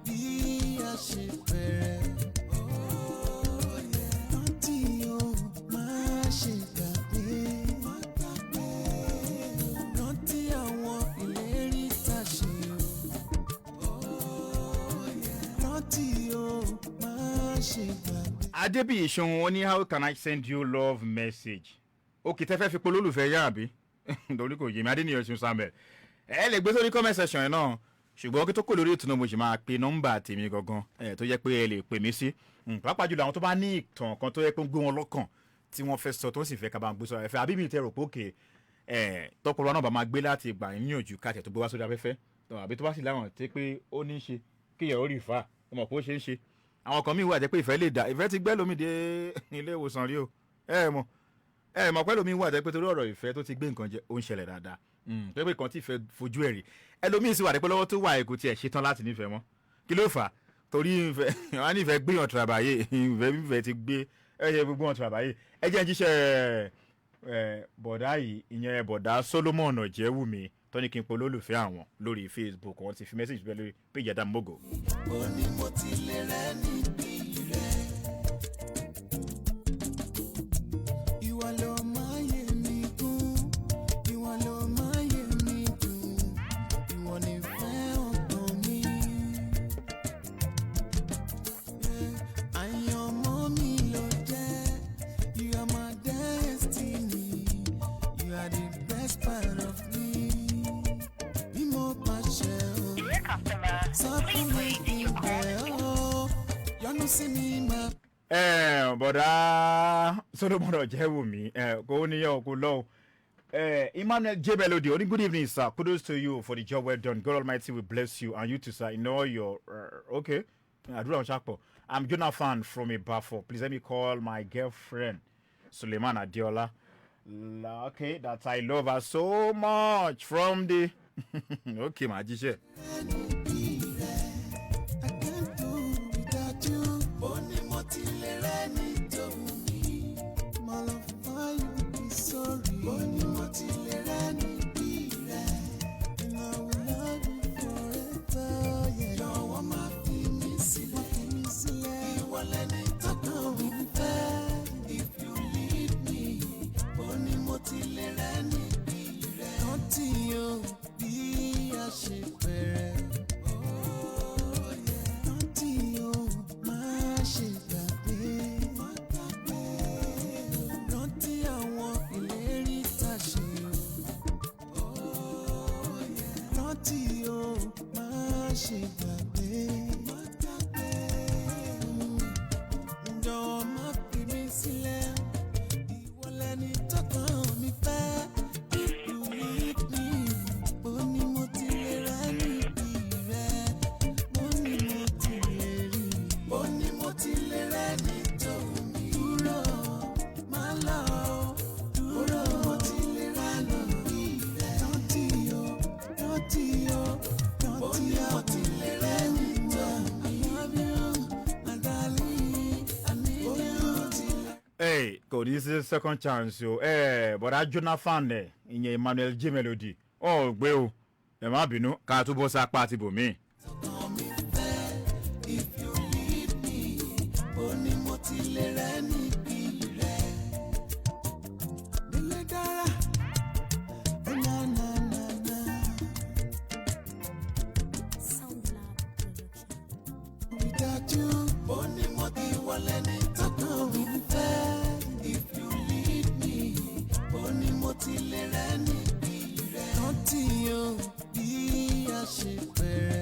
bí a ṣe bẹ̀rẹ̀. Rántí o má ṣe gbàgbé. Rántí àwọn ìlérí tá a ṣe o. Rántí o má ṣe gbàgbé. Adébíyì Ṣeun wọ́n ní how can I send you love message? Okay, tẹ́ fẹ́ fi polólùfẹ́ yá àbí? Lórí kò yé mi, Adéníyàn Ṣeun Samuel. Ẹ lè gbé sórí comment section yẹn náà. Ṣùgbọ́n kí tó kò lórí ètò náà mo sì máa pe nọ́mbà tèmi gangan tó jẹ́ pé ẹ lè pè mí sí. Pàápàá jùlọ àwọn tó bá ní ìtàn kan tó yẹ pé ń gbé wọn lọ́kàn tí wọ́n fẹ́ sọ tó sì fẹ́ ká bá ń gbé sọ ẹ̀fẹ́ àbí mi tẹ rò pé òkè tọkọlọ náà bá máa gbé láti gbà níyànjú káàtẹ̀ tó gbé wá sórí afẹ́fẹ́ àbí tó bá sì láwọn tí pé ó ní í ṣe kí yẹ̀ ó rí ìfà ó mọ̀ pé ó ṣe é ṣe. Àwọn kan míì wà jẹ́ pé ìfẹ́ lè dà ìfẹ́ ti gbẹ́ lómi dé ilé ìwòsàn rí o mọ̀ pẹ́ lómi wà jẹ́ pé torí ọ̀rọ̀ ìfẹ́ tó ti gbé nǹkan jẹ ó ń ṣẹlẹ̀ dáadáa pé pé kan tí ìfẹ́ fojú ẹ̀rí ẹlòmíì sì wà pé lọ́wọ́ tó wà èkó tiẹ̀ ṣetán láti nífẹ̀ẹ́ mọ́ kí ló fà á torí ìfẹ́ wọn á nífẹ̀ẹ́ gbéyàn tìrabàyè ìfẹ́ ti gbé ẹ̀yẹ gbogbo wọn tìrabàyè ẹ jẹ́ ń jíṣẹ́ bọ̀dá yìí ìyẹn bọ̀dá Solomon Ọ̀jẹ̀wùmí tó ní kí n pe olólùfẹ́ àwọn lórí Facebook wọn ti fi mẹ́sàgì bẹ́ẹ̀ lórí péjì ADAMIMOGO. Ó ní mo ti lè rẹ́ níbí rẹ̀. Ìwà ló máa yẹ mí gún, ìwà ló máa yẹ mí dùn, ìwọ nífẹ̀ẹ́ ọkàn mi. Àyànmọ́ mi ló jẹ́, you are my destiny, you are the best part of me. Bí mo bá ṣe o, sọ fún mi kí n bẹ̀ ọ́, yọ́nú sí mi máa. Bọ̀dá Solomon Ọ̀jẹ̀wùmí kò níyàn kò lọ. Emmanuel J. Melody, only good evening, sir. Kudos to you for the job well done. God Almighty will bless you and you too, sir. You know your okay. I'm Jonathan from Ibafo. Please let me call my girlfriend, Suleiman Adiola. Okay, that I love her so much from the. Okay, my teacher. This is second chance o bọ̀dá Jonathan ìyẹn Emmanuel J. Melody gbé o ẹ má bínú ká túbọ̀ sápá àti bòmí. If you leave me, only motilere ni pire. Dile dara, na na na na. Sound Lab Production. Without you, only moti wale ni toko mi fe. If you leave me, only motilere ni pire. Noti yo, bi a ṣe pere.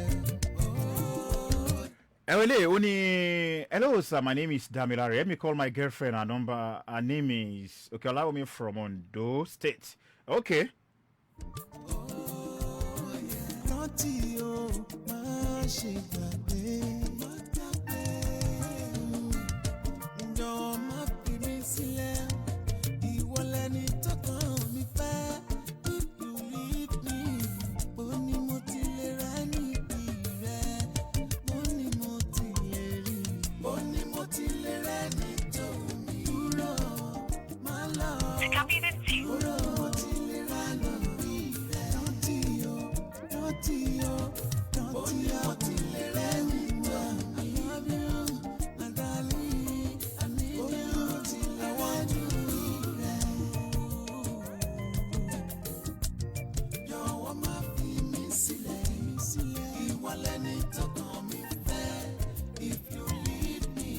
Hello sir, my name is Damilare. Let me call my girlfriend. Her number, her name is, okay, allow me from Ondo State. Okay. Rántí o, má ṣe gbàgbé. Jọ̀wọ́ má fi mí sílẹ̀, ìwọ lẹni tọ́kàn mi fẹ́. If you leave me, ó ní mo ti lè rẹ́ níbi rẹ̀. Ó ní mo ti lè rí. Ó ní mo ti lè rẹ́ nítorí dúró, má lọ. Dúró, mo ti lè rẹ́ níbi rẹ̀. Rántí o, rántí o, rántí o, mo ti lè rẹ́ nítorí. I love you, my darling. I need you, I want you. Jọ̀wọ́ má fi mí sílẹ̀, ìwọ lẹni tọ́kàn mi fẹ́. If you leave me,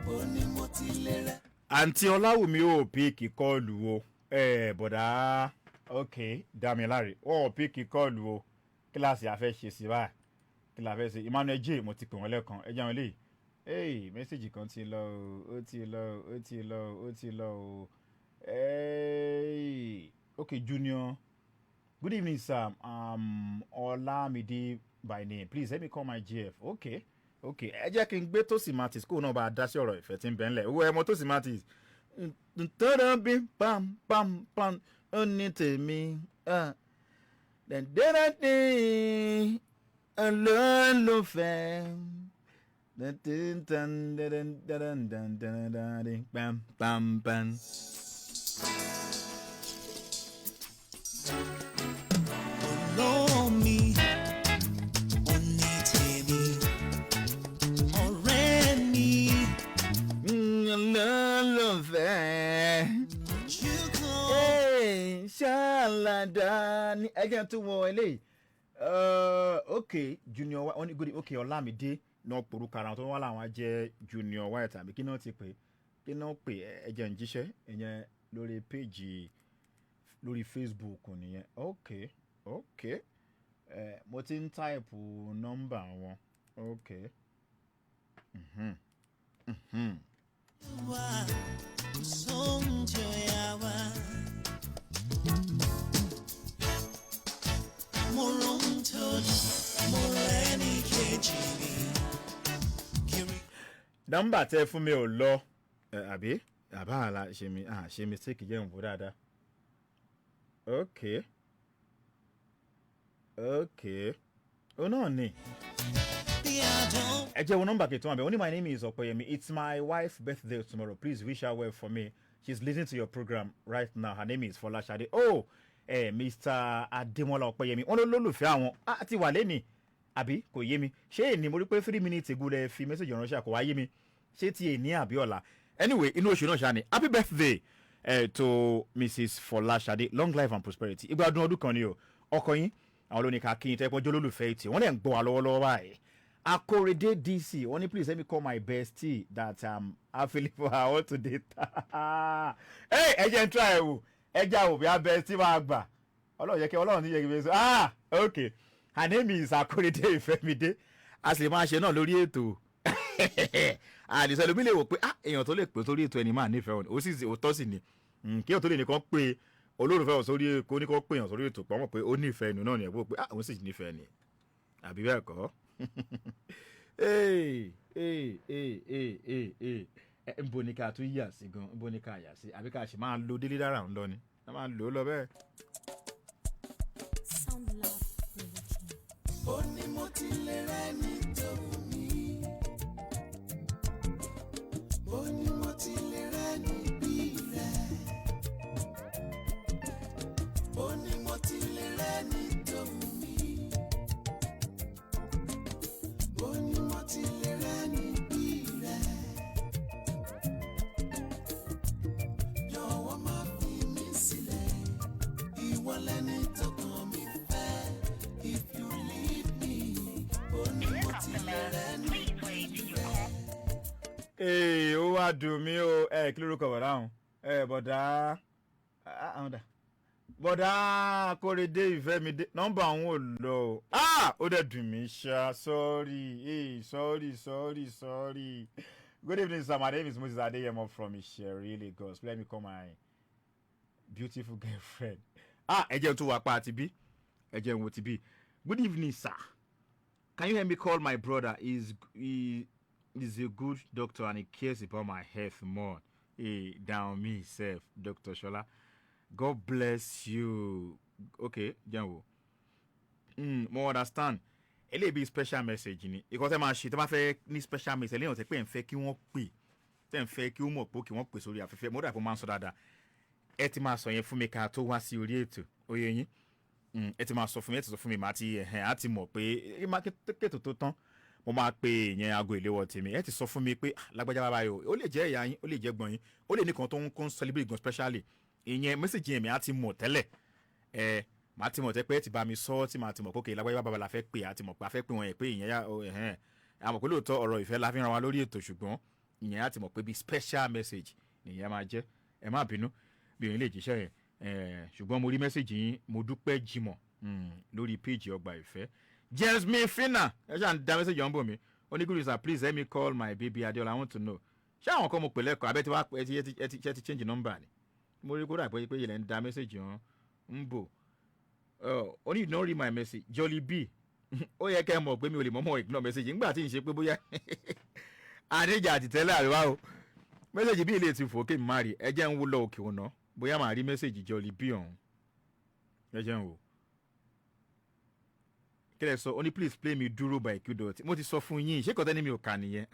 ó ní mo ti lè rẹ́. Àǹtí Ọláwùmí ò píìkì kọ́ọ̀lù o. Bọ̀dá okay Damilare ò píìkì kọ́ọ̀lù o. Kíláàsì àfẹ́ ṣe sí báyìí. Kí la fẹ́ ṣe? Emmanuel J mo ti pè wọ́n lẹ́ẹ̀kan. Ẹ jẹ́ wọn lè. Hey, mẹ́sẹ̀jì kan ti lọ o. Ó ti lọ o. Ó ti lọ o. Ó ti lọ o. Hey. Okay, Junior. Good evening, sir. Olamide by name. Please let me call my GF. Okay. Okay. Ẹ jẹ́ kí n gbé Tosin kó náà bá a dá sí ọ̀rọ̀ ìfẹ́ tí ń bẹ ńlẹ̀. Owó ẹmọ Tosin Martins. Tọ́dọ̀ bí pam pam pam ó ní tèmi. Dẹ̀dẹ̀dẹ̀ ní olólùfẹ́. Pam pam pam. Olóò mi, ó ní tèmi, ọ̀rẹ́ mi. Olólùfẹ́. Ṣùgbọ́n Ṣàlàdà ní ẹjẹ́ tó wọ eléyìí. Okay, Junior White, only good. Okay, Olamide náà porúkọ ara tó wà láwọn jẹ́ Junior White àbí kí náà ti pè kí náà pè ẹjẹ́ ń jíṣẹ́ ìyẹn lórí péjì lórí Facebook nìyẹn. Okay, okay. Mo ti ń táìpù nọ́mbà wọn. Okay. wà sóúnjẹ yà wá. Mo rohun tó mo rẹ́ni kejì mi. Nọ́mbà tẹ́ fún mi ò lọ àbí àbá àlà ṣe mistake jẹ́ ìwò dáadáa. Okay. Okay. Oh no ni. Ẹ jẹ́ wo nọ́mbà kẹtọ́ àbẹ̀. Only my name is Opeyemi. It's my wife's birthday tomorrow. Please wish her well for me. She's listening to your program right now. Her name is Folashade. Oh, Mr. Ademola Opeyemi. Wọ́n ló lólùfẹ́ àwọn àti wà lẹ́ni àbí kò yé mi. Ṣé èní mo rí pé 3 minutes ago lẹ fi message ránṣẹ́ kò wá yé mi. Ṣé ti èní àbí ọ̀la? Anyway, inú oṣù náà ṣá ni. Happy birthday to Mrs. Folashade. Long life and prosperity. Ìgbádùn ọdún kan ni o. Ọkọ yín àwọn olóníkà kí n tẹ́ pọ́jọ́ lólùfẹ́ tí wọ́n lè ń gbọ́ wa lọ́wọ́lọ́wọ́ báyìí. Akorede DC, only please let me call my bestie that available. I want to date. Hey, agent try wo. Eja wo be a bestie wa gba. Ọlọ́run jẹ́ kí Ọlọ́run ní yẹ kí be so. Okay. Her name is Akorede Ifemide. As le ma ṣe náà lórí ètò. Àdì so lomi lè wò pé èèyàn tó lè pè sórí ètò ẹni máa nífẹ̀ẹ́ òun. Ó sì ó tọ́ sí ni. Kí ó tó lè nìkan pé olólùfẹ́ ò sórí kò ní kó pè yàn sórí ètò pọ̀ mọ̀ pé ó nífẹ̀ẹ́ inú náà ni ẹ̀ wò pé òun sì nífẹ̀ẹ́ ni. Àbí bẹ́ẹ̀ kọ́. Nbo ni ká tún yà sí gan, nbo ni ká yà sí, àbí ká ṣe máa lo délé dára ń lọ ni, a máa lò ó lọ bẹ́ẹ̀. Sound Lab Production. Ó ní mo ti lè rẹ́ ní tòmí. Ó ní mo ti lè rẹ́ ní bí rẹ̀. Ó ní mo ti lè rẹ́ ní tòmí. máa dùn mí o kí lórúkọ bọ̀dá ọ̀hún bọ̀dá bọ̀dá Kórèdé ìfẹ́ mi dé nọ́mbà òun ò lọ o ó dẹ̀ dùn mí ṣá sorry. Good evening, sir. My name is Moses Adeyemo from Ìṣẹ̀rí, Lagos. Let me call my beautiful girlfriend. Ẹ jẹ́ tún wá pa àti bí. Ẹ jẹ́ wo ti bí. Good evening, sir. Can you help me call my brother? He is a good doctor and he cares about my health more. Down me, self, Dr. Shola. God bless you. Okay, Janwo. More understand. Ele be special message ni. Because ma ṣe tó bá fẹ́ ní special message leyan tẹ́ pé en fẹ́ kí wọ́n pè. Tẹ́ en fẹ́ kí wọ́n mọ̀ pé kí wọ́n pè sórí afẹ́fẹ́. Mo dà pé man sọ dáadáa. Ẹ ti máa sọ yẹn fún mi ká tó wá sí orí ètò. Ó yé yín. Ẹ ti máa sọ fún mi, ẹ ti sọ fún mi ma ti á ti mọ̀ pé ma keto tó tán. Mo máa pe yẹn aago ìléwọ́ tèmi. Ẹ ti sọ fún mi pé lágbájá bàbá yo. Ó lè jẹ́ ìyá yín, ó lè jẹ́ gbọ́n yín. Ó lè ní kan tó ń celebrate gan specially. Ìyẹn message yẹn mi á ti mọ̀ tẹ́lẹ̀. Màá ti mọ̀ tẹ́ pé ẹ ti bá mi sọ tí màá ti mọ̀ kókè lágbájá bàbá la fẹ́ pè á ti mọ̀ pé a fẹ́ pè wọ́n yẹn pé ìyẹn yá àmọ̀ pé lóòótọ́ ọ̀rọ̀ ìfẹ́ la fi ràn wá lórí ètò ṣùgbọ́n ìyẹn á ti mọ̀ pé bí special message nìyẹn máa jẹ́ ẹ má bínú bí òun lè jíṣẹ́ yẹn ṣùgbọ́n mo rí message yín mo dúpẹ́ jìmọ̀ lórí page Ogba Ife. Jasmine Fina ẹ ṣáà ń da message ọ̀hún bò mí ó ní good sir please let me call my baby Adeola I want to know ṣé àwọn kan mo pè lẹ́kọ̀ọ́ abẹ́ tí wàá ẹ ti change number ni mo rí kódà pé ilẹ̀ ń da message ọ̀hún ń bò. Only you don't read my message. Jolly B. Ó yẹ kẹ́ mọ̀ pé mi ò lè mọ̀mọ́ ignore message. Nígbà tí n ṣe pé bóyá àdéjà àti tẹ́lẹ̀ àríwá o. Message bí ilé ti fò kí n má rí. Ẹ jẹ́ ń wú lọ òkè òun náà. Bóyá màá rí message Jolly B ọ̀hún. Ẹ jẹ́ ń wò. Kílẹ̀ sọ, only please play me Dúró by Qdot. Mo ti sọ fún yín, ṣé kọ́tẹ́ ni mi ò kà nìyẹn?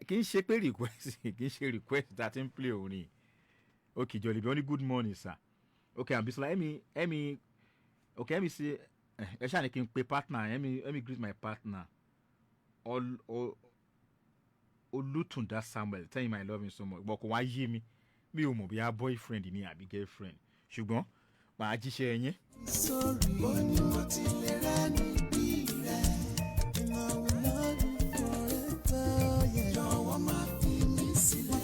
Kì í ṣe pé request, kì í ṣe request that ń play orin. Okay, Jolly B, only good morning, sir. Okay, I'm just like, let me okay, let me see. Ẹ ṣáà ní kí n pe partner. Let me greet my partner. Olutunda Samuel. Tell him I love him so much. But kò wá yé mi. Mi ò mọ̀ bí a boyfriend ni àbí girlfriend. Ṣùgbọ́n màá jíṣẹ́ ẹ̀yìn. Sorry, boni mo ti lè rẹ́ níbí rẹ̀. And I will love you forever. Jọ̀wọ́ má fi mí sílẹ̀.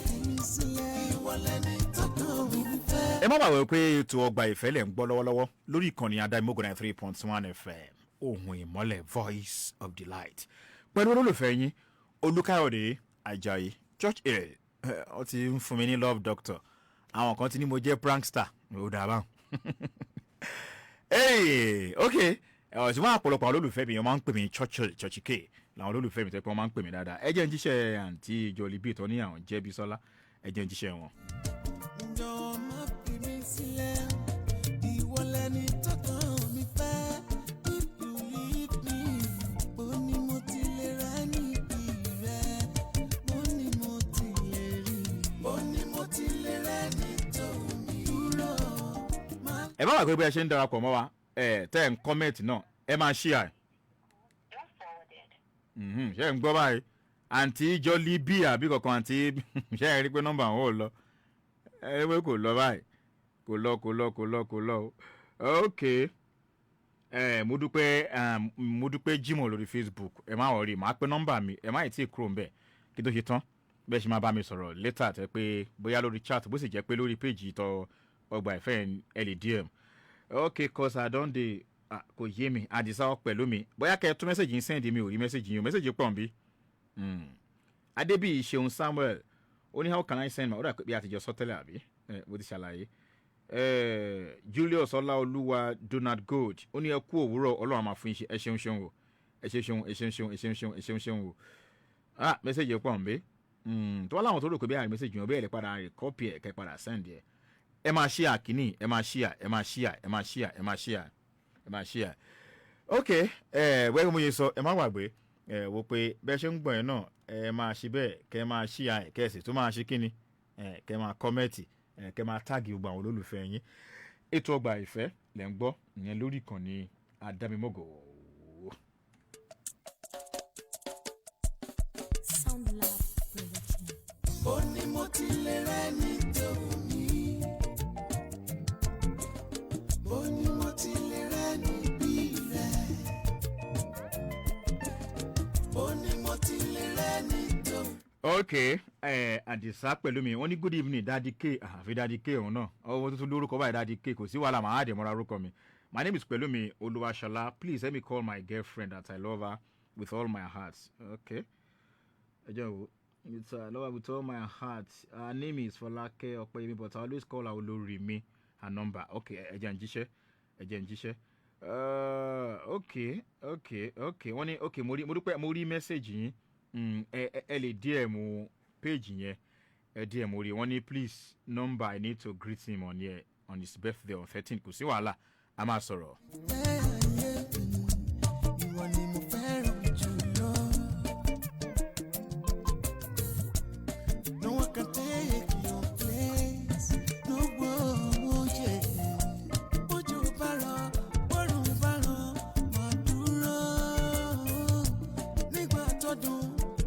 Ìwọ lẹni tó kàn mí fẹ́. Ẹ má bàa pé ètò Ogba Ife lẹ̀ ń gbọ́ lọ́wọ́lọ́wọ́ lórí ìkànnì ADAMIMOGO 93.1 FM ohun ìmọ́lẹ̀ voice of the light pẹ̀lú olólùfẹ́ yín Olúkáyọ̀dé Àjàyí Church Hill ó ti ń fún mi ní love doctor àwọn kan ti ní mo jẹ́ prankster ó dà bá ok ṣùgbọ́n àpọ̀lọpọ̀ àwọn olólùfẹ́ mi wọ́n máa ń pè mí Church K làwọn olólùfẹ́ mi tẹ́ pé wọ́n máa ń pè mí dáadáa ẹ jẹ́ ń jíṣẹ́ àǹtí Jolly B tó ní àwọn jẹ́ Bísọ́lá ẹ jẹ́ ń jíṣẹ́ wọn. Ẹ má wà pé bí ẹ ṣe ń darapọ̀ mọ́ wa tẹ́ ń kọ́mẹ̀tì náà ẹ máa ṣí à. Ṣé ń gbọ́ báyìí àǹtí Jolly B àbí kankan àǹtí ṣé ẹ rí pé nọ́mbà wọn ò lọ ẹ pé kò lọ báyìí kò lọ ok mo dúpẹ́ Jimoh lórí Facebook ẹ má wọrí màá pé nọ́mbà mi ẹ má ì tí ì kúrò ń bẹ̀ kí tó ṣe tán bẹ́ẹ̀ ṣe máa bá mi sọ̀rọ̀ later tẹ́ pé bóyá lórí chat bó sì jẹ́ pé lórí péjì ìtọ́ Ogba Ife LDM ok cause I don dey kò yé mi àdìsá ọ pẹ̀lú mi bóyá kẹ́ ẹ tún mẹ́sẹ̀gì yín sẹ́ǹdì mi ò rí mẹ́sẹ̀gì yín o mẹ́sẹ̀gì pọ̀ ń bí. Adébíyì Ṣeun Samuel ó ní how can I send my order bí àtijọ́ sọ́tẹ́lẹ̀ àbí bó ti ṣàlàyé. Julius Ọláolúwa Donald Gold ó ní ẹ kú òwúrọ̀ Ọlọ́run máa fún yín ẹ ṣeun o ẹ ṣeun o mẹ́sẹ̀gì pọ̀ ń bí. Tó wá láwọn tó rò pé bí àrí mẹ́sẹ̀gì yẹn bẹ́ẹ̀ lè padà rè kọ́pì ẹ̀ kẹ́ padà sẹ́ǹdì ẹ̀. Ẹ máa ṣí àkíní ẹ máa ṣí à ok wẹ́rẹ́ mo yẹ sọ ẹ má gbàgbé wo pé bẹ́ẹ̀ ṣe ń gbọ̀n yẹn náà ẹ máa ṣe bẹ́ẹ̀ kẹ́ ẹ máa ṣí à kẹ́ ẹ sì tún máa ṣe kíni kẹ́ ẹ máa kọ́mẹ́ẹ̀tì kẹ́ ẹ máa táàgì gbogbo àwọn olólùfẹ́ yín ètò Ogba Ife lẹ́ ń gbọ́ ìyẹn lórí ìkànnì ADAMIMOGO. Sound Lab Production. Ó ní mo ti lè rẹ́ ní tòun. Okay, Àdìsá pẹ̀lú mi wọ́n ní good evening Daddy K àfi Daddy K òun náà ọwọ́ tuntun lórúkọ báyìí Daddy K kò sí wàhálà màá àdè mọ́ra orúkọ mi. My name is Pelumi Oluwashola. Please let me call my girlfriend that I love her with all my heart. Okay. It's I love her with all my heart. Her name is Folake Opeyemi, but I always call her Olorimi. Her number. Okay, Ejanjishe. Okay. Wọ́n ní okay mo rí message yín. Ẹ lè DM page yẹn. DM mo rí. Wọ́n ní please number I need to greet him on here on his birthday on 13th. Kò sí wàhálà. A máa sọ̀rọ̀. Ìwọ ni mo fẹ́ràn jùlọ. No one can take your place. No one, yeah. Ojú bá rọ̀, bọ́rùn bá rọ̀, máa dúró. Nígbà tó dùn,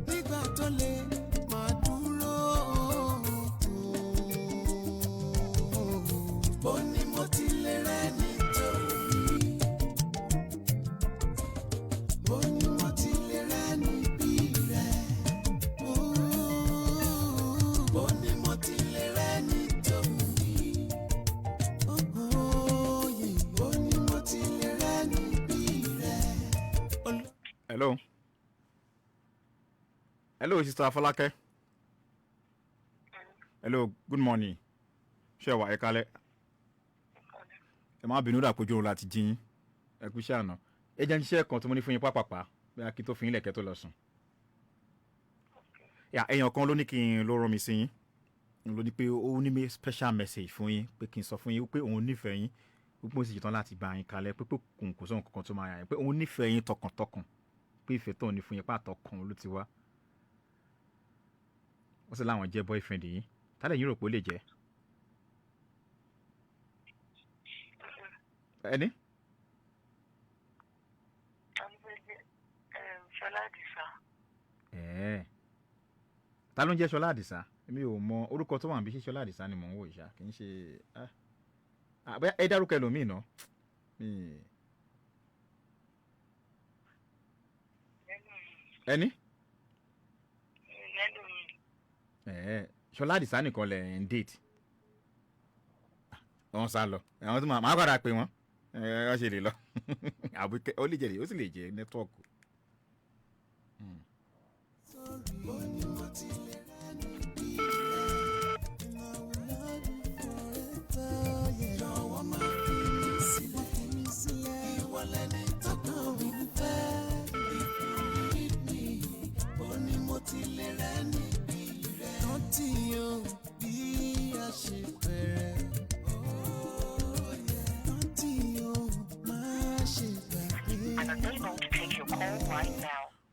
nígbà tó le, máa dúró. Bó ni mo ti lè rẹ́ ni. Hello, Sister Folake. Hello, good morning. Ṣé wà ẹ kálẹ́? Ẹ má bínú dà pójú òun láti jí yín. Ẹ kú iṣẹ́ àná. Ẹ jẹ́ ń ṣiṣẹ́ kan tí mo ní fún yín pápápá bí a kí tó fi yín lẹ̀kẹ́ tó lọ sùn. Èèyàn kan ló ní kí n ló rán mi sí yín. Ló ní pé ó ní special message fún yín pé kí n sọ fún yín pé òun nífẹ̀ẹ́ yín. Pé mo sì ṣetán láti bá yín kalẹ̀ pé kò sóhun kankan tó máa yà yín. Pé òun nífẹ̀ẹ́ yín tọkàntọkàn. Pé ìfẹ́ tó ní fún yín pàtọkàn ló ti wá. Wọ́n sì láwọn jẹ́ boyfriend yìí. Tálẹ̀ yín rò pé ó lè jẹ́? Ẹni? Ṣọlá Àdìsá. Ta ló ń jẹ́ Ṣọlá Àdìsá? Èmi ò mọ orúkọ tó wà níbi ṣé Ṣọlá Àdìsá ni mò ń wò ìṣá kì í ṣe bóyá ẹ dárúkọ ẹlòmíì náà. Ẹni? Ṣọlá Àdìsá nìkan lẹ̀ ń date. Wọ́n sá lọ. Àwọn tó máa padà pè wọ́n. Wọ́n ṣe lè lọ. Àbúkẹ́ ó lè jẹ́ ó sì lè jẹ́ nẹ́tíwọ́ọ̀kù.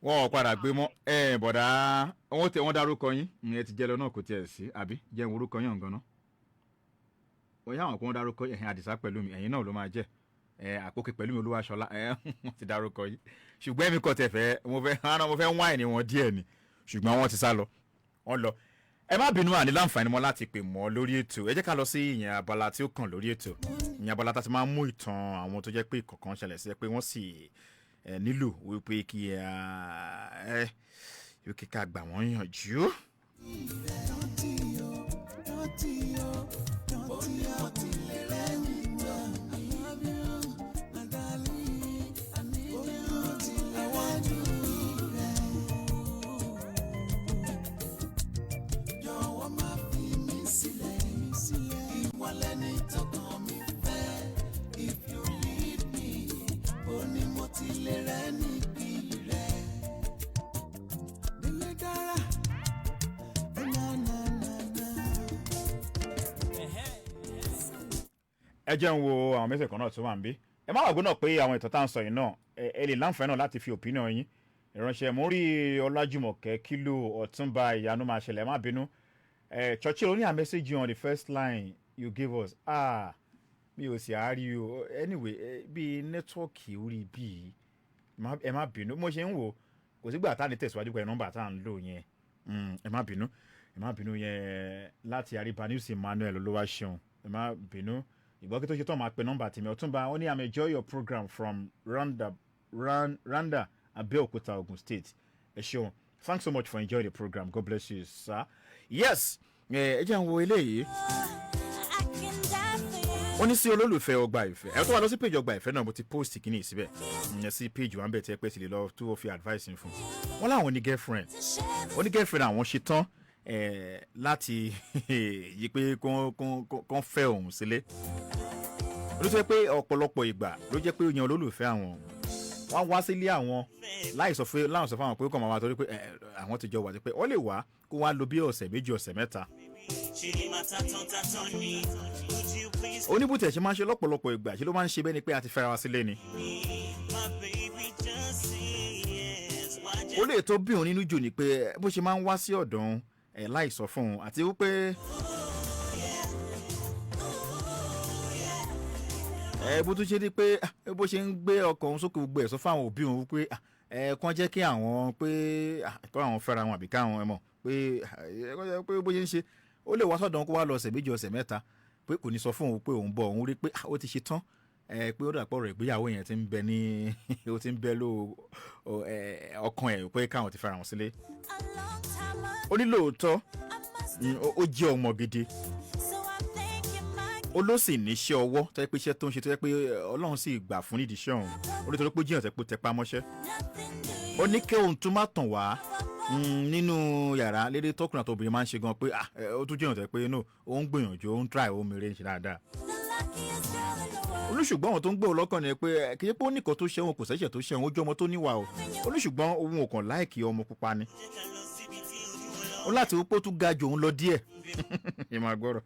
Wọ́n padà gbé mọ́ bọ̀dá wọ́n dárúkọ yín ẹ ti jẹ́ lọ náà kò tiẹ̀ sí àbí jẹ́ orúkọ yín ọ̀gán náà wọ́n yá àwọn kan dárúkọ ẹ̀hìn Àdìsá pẹ̀lú mi ẹ̀yin náà ló máa jẹ́ Àpòkè pẹ̀lú mi Olúwaṣọlá wọ́n ti dárúkọ yín ṣùgbọ́n èmi kò tẹ̀ fẹ́ mo fẹ́ wáìnì wọn díẹ̀ ni ṣùgbọ́n wọ́n ti sá lọ wọ́n lọ ẹ má bínú àní láǹfààní mọ́ láti pè mọ́ lórí ètò ẹ jẹ́ ká lọ sí ìyẹn abala tí ó kàn lórí ètò ìyẹn abala tá ti máa ń mú ìtàn àwọn tó jẹ́ pé ìkọ̀kan ṣẹlẹ̀ sí pé wọ́n sì nílò wípé kí ká gbà wọ́n yànjú. Ẹ jẹ́ ń wo àwọn mẹ́sẹ̀ kan náà tó wà ń bí. Ẹ má wàgbé náà pé àwọn ìtàn tá à ń sọ yìí náà ẹ lè láǹfààní náà láti fi opinion yín ìránṣẹ́ mo rí Ọlájùmọ̀kẹ́ Kílò Ọ̀túnba Ìyanu máa ṣẹlẹ̀ má bínú. Churchill only a message you on the first line you gave us. Mi ò sì àárí o. Anyway, bí nẹ́tíwọ́ọ̀kì orí bí ẹ má bínú. Mo ṣe ń wò kò sígbà tá a lè tẹ̀síwájú pẹ̀lú nọ́mbà tá à ń lò yẹn. Ẹ má bínú yẹn láti àríbá News Emmanuel Olúwaṣeun. Ẹ má bínú. Ìgbọ́ kí tó ṣe tó máa pe nọ́mbà tèmi Ọ̀túnba ó ní I'm enjoy your program from Randa Abeokuta Ogun State. Ẹ ṣeun Thanks so much for enjoying the program. God bless you, sir. Yes, ẹ jẹ́ àwọn eléyìí. Wọ́n ní sí olólùfẹ́ Ogba Ife. Ẹ tó wà lọ sí page Ogba Ife náà mo ti post kìíní síbẹ̀. Ẹ sí page wa ń bẹ̀ tí ẹ pẹ́ sí lè lọ tó fi advice fún. Wọ́n láwọn ní girlfriend. Wọ́n ní girlfriend àwọn ṣe tán láti yí pé kán fẹ́ òun sílé. Ló jẹ́ pé ọ̀pọ̀lọpọ̀ ìgbà ló jẹ́ pé ó yan olólùfẹ́ àwọn. Wọ́n wá sílé àwọn láì sọ fún àwọn pé ó kàn máa wá torí pé àwọn ti jọ wà pé wọ́n lè wá kó wá lò bí ọ̀sẹ̀ méjì ọ̀sẹ̀ mẹ́ta. Oníbùtẹ̀ ṣe máa ń ṣe lọ́pọ̀lọpọ̀ ìgbà ṣe ló máa ń ṣe bẹ́ẹ̀ ni pé a ti fẹ́ra wa sílé ni. Ó lè tó bí òun nínú jù ni pé bó ṣe máa ń wá sí ọ̀dọ̀ òun láì sọ fún un àti wípé bó tún ṣe di pé bó ṣe ń gbé ọkọ̀ òun sókè gbogbo ẹ̀ sọ fáwọn òbí òun wípé kàn jẹ́ kí àwọn pé kọ́ àwọn fẹ́ra wọn àbí káwọn ẹ̀ mọ̀ pé bó ṣe ń ṣe ó lè wá sọ́dọ̀ wọn kó wá lọ ọ̀sẹ̀ méjì ọ̀sẹ̀ mẹ́ta pé kò ní sọ fún òun pé òun bọ̀ òun rí pé ó ti ṣe tán pé ó dàpọ̀ rẹ̀ ìgbéyàwó yẹn ti ń bẹ ní ó ti ń bẹ ló ọkàn ẹ̀ pé káwọn ti fẹ́ra wọn sílé. Ó ní lóòótọ́ ó jẹ́ ọmọ gidi ó ló sì níṣẹ́ ọwọ́ tó yẹ pé iṣẹ́ tó ń ṣe tó yẹ pé Ọlọ́run sì gbà fún nídìí iṣẹ́ òun ó ní torí pé jíyàn tẹ́ pé tẹpá mọ́ṣẹ́. Ó ní kí òun tún má tàn wá nínú yàrá lédè tọkùnrin àti obìnrin máa ń ṣe gan pé ó tún jíyàn tẹ́ pé ó ń gbìyànjú ó ń try ó mèrè ń ṣe dáadáa. Olùṣùgbọ́n àwọn tó ń gbé òun lọ́kàn ni pé kì í pé ó nìkan tó ṣẹ̀wọ̀n kò sẹ́ṣẹ̀ tó ṣẹ̀wọ̀n ó jẹ́ ọmọ tó níwà o olùṣùgbọ́n òun ò kàn láìkì ọmọ pupa ni ó láti wípé ó tún ga jù òun lọ díẹ̀ ẹ máa gbọ́rọ̀.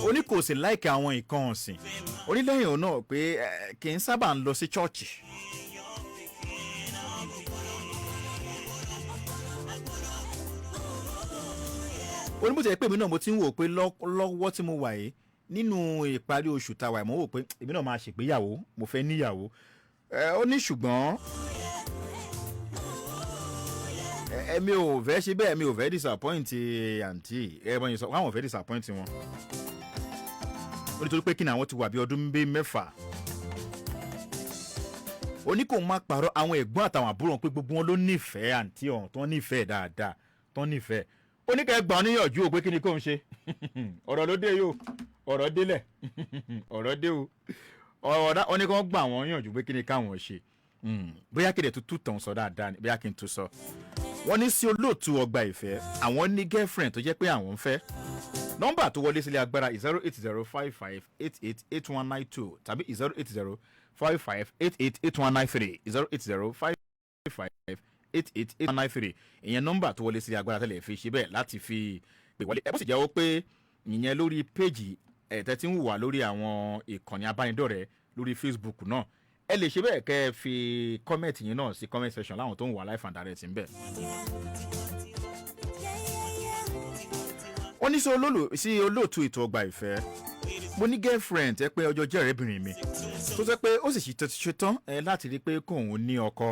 Ó ní kò sì láìkì àwọn nǹkan ọ̀sìn onílẹ̀yìn òun náà pé kì í sábà ń lọ sí chọ́ọ̀chì. Oníbùtẹ̀ pé èmi náà mo ti ń wò pé lọ́wọ́ tí mo wà yìí nínú ìparí oṣù tàwa mo wò pé èmi náà máa ṣègbéyàwó mo fẹ́ níyàwó. Ó ní ṣùgbọ́n èmi ò fẹ́ ṣe bẹ́ẹ̀ mi ò fẹ́ disappoint àǹtí ẹ̀rọ yìí sọ àwọn ò fẹ́ disappoint wọn. Ó ní torí pé kí ni àwọn ti wà bí ọdún mẹ́fà. Ó ní kò má parọ́ àwọn ẹ̀gbọ́n àtàwọn àbúrò wọn pé gbogbo wọn ló nífẹ̀ẹ́ àǹtí ọ̀hún tó nífẹ̀ẹ́ dáadáa tó nífẹ̀ẹ́. Ó ní kẹ́ gbà níyànjú o pé kí ni kò ń ṣe ọ̀rọ̀ ló dé yóò ọ̀rọ̀ délẹ̀ ọ̀rọ̀ dé o ó ní kí wọ́n gbà wọ́n yànjú pé kí ni káwọn ṣe bóyá kéde tuntun tàn sọ dáadáa ni bóyá kí n tún sọ. Wọ́n ní sí olóòtú Ogba Ife àwọn ní girlfriend tó jẹ́ pé àwọn ń fẹ́. Nọ́mbà tó wọlé sílé agbára 08055888192 tàbí 08055888193 08055888193 ìyẹn nọ́mbà tó wọlé sílé agbára tẹ́lẹ̀ fi ṣe bẹ́ẹ̀ láti fi pè wọlé. Ẹ bó sì jẹ́ ó pé ìyẹn lórí péjì tẹ́tí ń wà lórí àwọn ìkànnì abánidọ́rẹ̀ẹ́ lórí Facebook náà ẹ lè ṣe bẹ́ẹ̀ kẹ́ ẹ fi kọ́mẹ̀tì yín náà sí comment section láwọn tó ń wà live and direct ń bẹ̀. Wọ́n ní sí olóòtú ètò Ogba Ife mo ní girlfriend ẹ pé ọjọ́ jẹ́ ọ̀rẹ́bìnrin mi tó sọ pé ó sì ṣe tán láti rí pé kóun ní ọkọ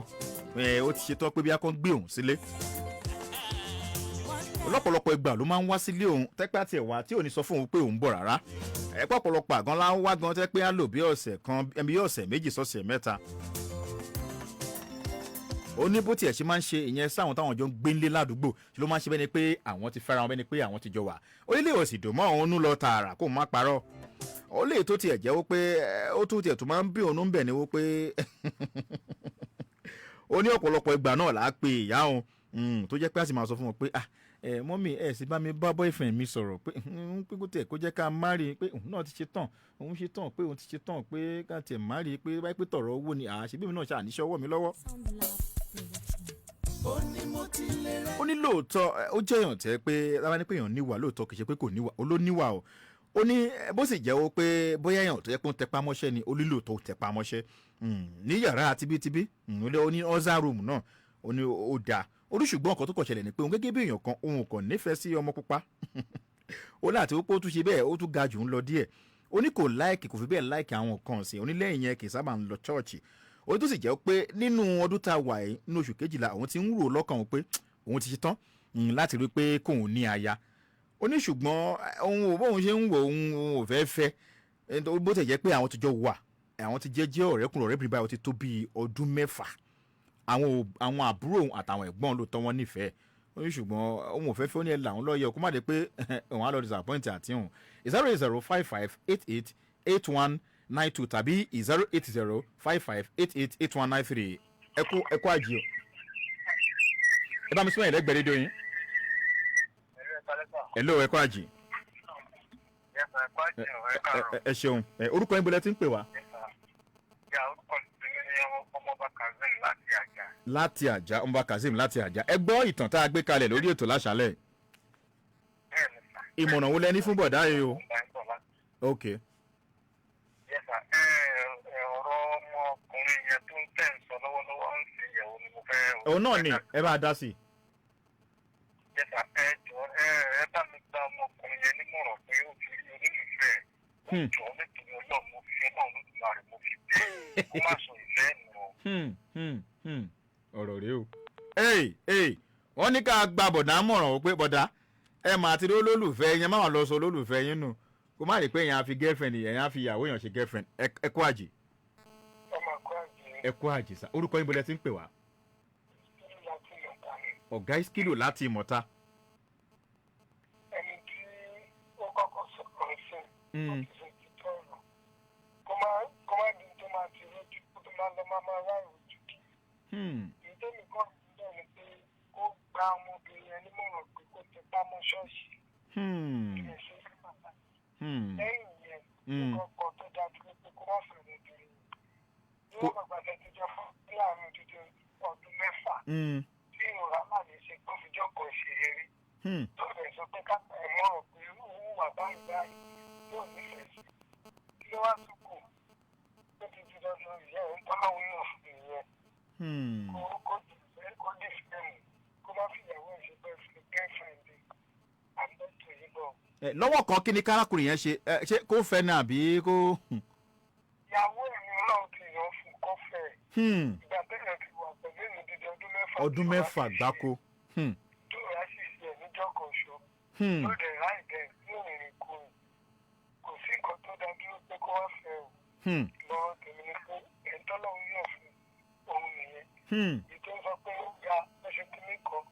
ó ti ṣe tán pé bí a kàn gbé òun sílé. Ọlọ́pọ̀lọpọ̀ ìgbà ló máa ń wá sílé òun tẹ́pẹ́ àti ẹ̀wà tí ò ní sọ fún òun pé òun bọ̀ rárá. Ẹ̀pọ̀ ọ̀pọ̀lọpọ̀ àgàn la ń wá gan tẹ́ pé á lò bí ọ̀sẹ̀ kan bí ọ̀sẹ̀ méjì sọ́sẹ̀ mẹ́ta. Ó ní bó tiẹ̀ ṣe máa ń ṣe ìyẹn sáwọn táwọn jọ ń gbé ńlé ládùúgbò ṣe ló máa ń ṣe bẹ́ẹ̀ ni pé àwọn ti fẹ́ra wọn bẹ́ẹ̀ ni pé àwọn ti jọ wà. Ó lè òsì dùn mọ́ òun nú lọ tààrà kó má parọ́. Ó lè tó tiẹ̀ jẹ́ pé ó tó tiẹ̀ tó máa ń bí òun ń bẹ̀ ni wó pé ó ní ọ̀pọ̀lọpọ̀ ìgbà náà là á pe ìyá òun tó jẹ́ pé a sì máa sọ fún wọn pé mọ́mì sì bá mi bá boyfriend mi sọ̀rọ̀ pé kó tẹ̀ kó jẹ́ ká márì pé òun náà ti ṣe tán òun ṣe tán pé òun ti ṣe tán pé ká tiẹ̀ márì pé báyìí pé tọ̀rọ̀ owó ni àṣebí mi náà ṣàníṣẹ́ ọwọ́ mi lọ́wọ́. Ó ní lóòótọ́ ó jẹ́ èèyàn tẹ́ pé lábá ní pé èèyàn níwà lóòótọ́ kì í ṣe pé kò níwà ó ló níwà o. Ó ní bó sì jẹ́wọ́ pé bóyá èèyàn tó yẹ pé ó ń tẹpá mọ́ṣẹ́ ni ó lílò tó tẹpá mọ́ṣẹ́ ní yàrá tibítibí ó ní ọ́zá room náà ó ní ó dáa. Olùṣùgbọ́n ọkọ̀ tó kọ̀ ṣẹlẹ̀ ni pé òun gẹ́gẹ́ bí èèyàn kan òun kò nífẹ̀ẹ́ sí ọmọ pupa ó láti wípé ó tún ṣe bẹ́ẹ̀ ó tún ga jù ń lọ díẹ̀. Ó ní kò láìkì kò fi bẹ́ẹ̀ láìkì àwọn nǹkan ọ̀sìn onílẹ̀yìn yẹn kì í sábà ń lọ chọ́ọ̀chì. Ó tó sì jẹ́ pé nínú ọdún tá a wà yìí nínú oṣù kejìlá òun ti ń rò lọ́kàn òun pé òun ti ṣe tán láti rí pé kóun ní aya. Ó ní ṣùgbọ́n òun ò bóun ṣe ń wò òun ò fẹ́ fẹ́ bó tẹ̀ jẹ́ pé àwọn ti jọ wà àwọn ti jẹ́ ọ̀rẹ́kùnrin ọ̀rẹ́bìnrin báyìí ó ti tó bíi ọdún 6 àwọn àbúrò òun àtàwọn ẹ̀gbọ́n ló tọ́ wọn nífẹ̀ẹ́ ó ní ṣùgbọ́n òun ò fẹ́ fẹ́ ó ní ẹ̀ làwọn lọ́ọ́ yẹ kó má dé pé òun á lọ disappoint àti òun 08055888192 tàbí 08055888193 ẹkú àjì o ẹ bá mi sún ẹ̀yìn lẹ́gbẹ̀ẹ́ rédíò yín hello ẹkú àjì ẹ ṣeun orúkọ yín bọ́lẹ̀ tí ń pè wá. láti àjà ọmọba kazeem láti àjà ẹ gbọ́ ìtàn tá a gbé kalẹ̀ lórí ètò láṣálẹ̀ ìmọ̀ràn wo lẹ ní fún bọ̀dá yìí o. ok. ọ̀rọ̀ ọmọkùnrin yẹn tó ń tẹ̀ ń sọ lọ́wọ́lọ́wọ́ ń ṣe ìyàwó ni mo fẹ́. òun náà ni ẹ bá a dá sí. ẹ jọ ẹ bá mi gba ọmọkùnrin yẹn nímọ̀ràn pé ó fi onífẹ́ jọ nítorí ọlọ́run mo fi náà lójúmọ́ rẹ̀ mo fi bẹ́ẹ̀ kó má sọ ìfẹ́ nù. ọ̀rọ̀ rèé o. wọ́n ní ká gba bọ̀dá mọ̀ràn o pé bọ̀dá ẹ máa ti rí olólùfẹ́ yẹn máa lọ sọ olólùfẹ́ yín nù kó má rí pé èèyàn á fi girlfriend èèyàn á fi ìyàwó èèyàn ṣe girlfriend ẹ kú àjì. ẹ kú àjì sá orúkọ yín bọ́lẹ̀ tí ń pè wá. ọ̀gá iskilo láti ìmọ̀ta. ẹni tí ó kọ́kọ́ sọ̀rọ̀ sí ọ̀sẹ̀ ti tọ̀rọ̀ kó má di tó máa ti rójú kó tó máa lọ máa ráàyè ojú kí. ìdí mi kọ́ sílẹ̀ ni pé kó gba ọmọbìnrin ẹni mọ̀ràn pé kó ti pa mọ́ ṣọ́ọ̀ṣì. lẹ́yìn yẹn kọ́kọ́ tó dájú pé kó má fẹ́ ọmọbìnrin ní wọ́n gbàgbà tẹ́ ti jọ fún láàrin odidi ọdún 6 tí ìrora má lè ṣe tó fi jọ́kọ̀ ṣe eré tó lè sọ pé ká ẹ̀ mọ̀ràn pé òun wà báyìí yóò nífẹ̀ẹ́ sí kí ló wá tún kù tó ti di dandan ìyá ẹ̀ ń tọ́lọ́wọ́ yóò fún ìyẹn kó dì fẹ́ẹ̀mù kó má fi ìyàwó ẹ̀ ṣe bẹ́ẹ̀ fún girlfriend àbẹ̀tò yìí bọ̀. lọ́wọ́ kan kí ni kárákùnrin yẹn ṣe kó fẹ́ ní àbí kó. ìyàwó ẹ̀ ni ọlọ́run ti yàn fún kọ́fẹ́ ìgbà tẹ́lẹ̀ ti wà pẹ̀lú èmi dídí ọdún 6 gbáko. tó rà sì ṣe ẹ̀ níjọ́ kan ṣo tó dẹ̀ ráì bẹ́ẹ̀ ní òrìrì kò sí nǹkan tó dá dúró pé kó wá fẹ́ o lọ́wọ́ tèmi ni pé ẹ̀ ń tọ́lọ́run yàn fún òun nìyẹn ìtò ń sọ pé ó ga lọ́sẹ̀ kìíní kan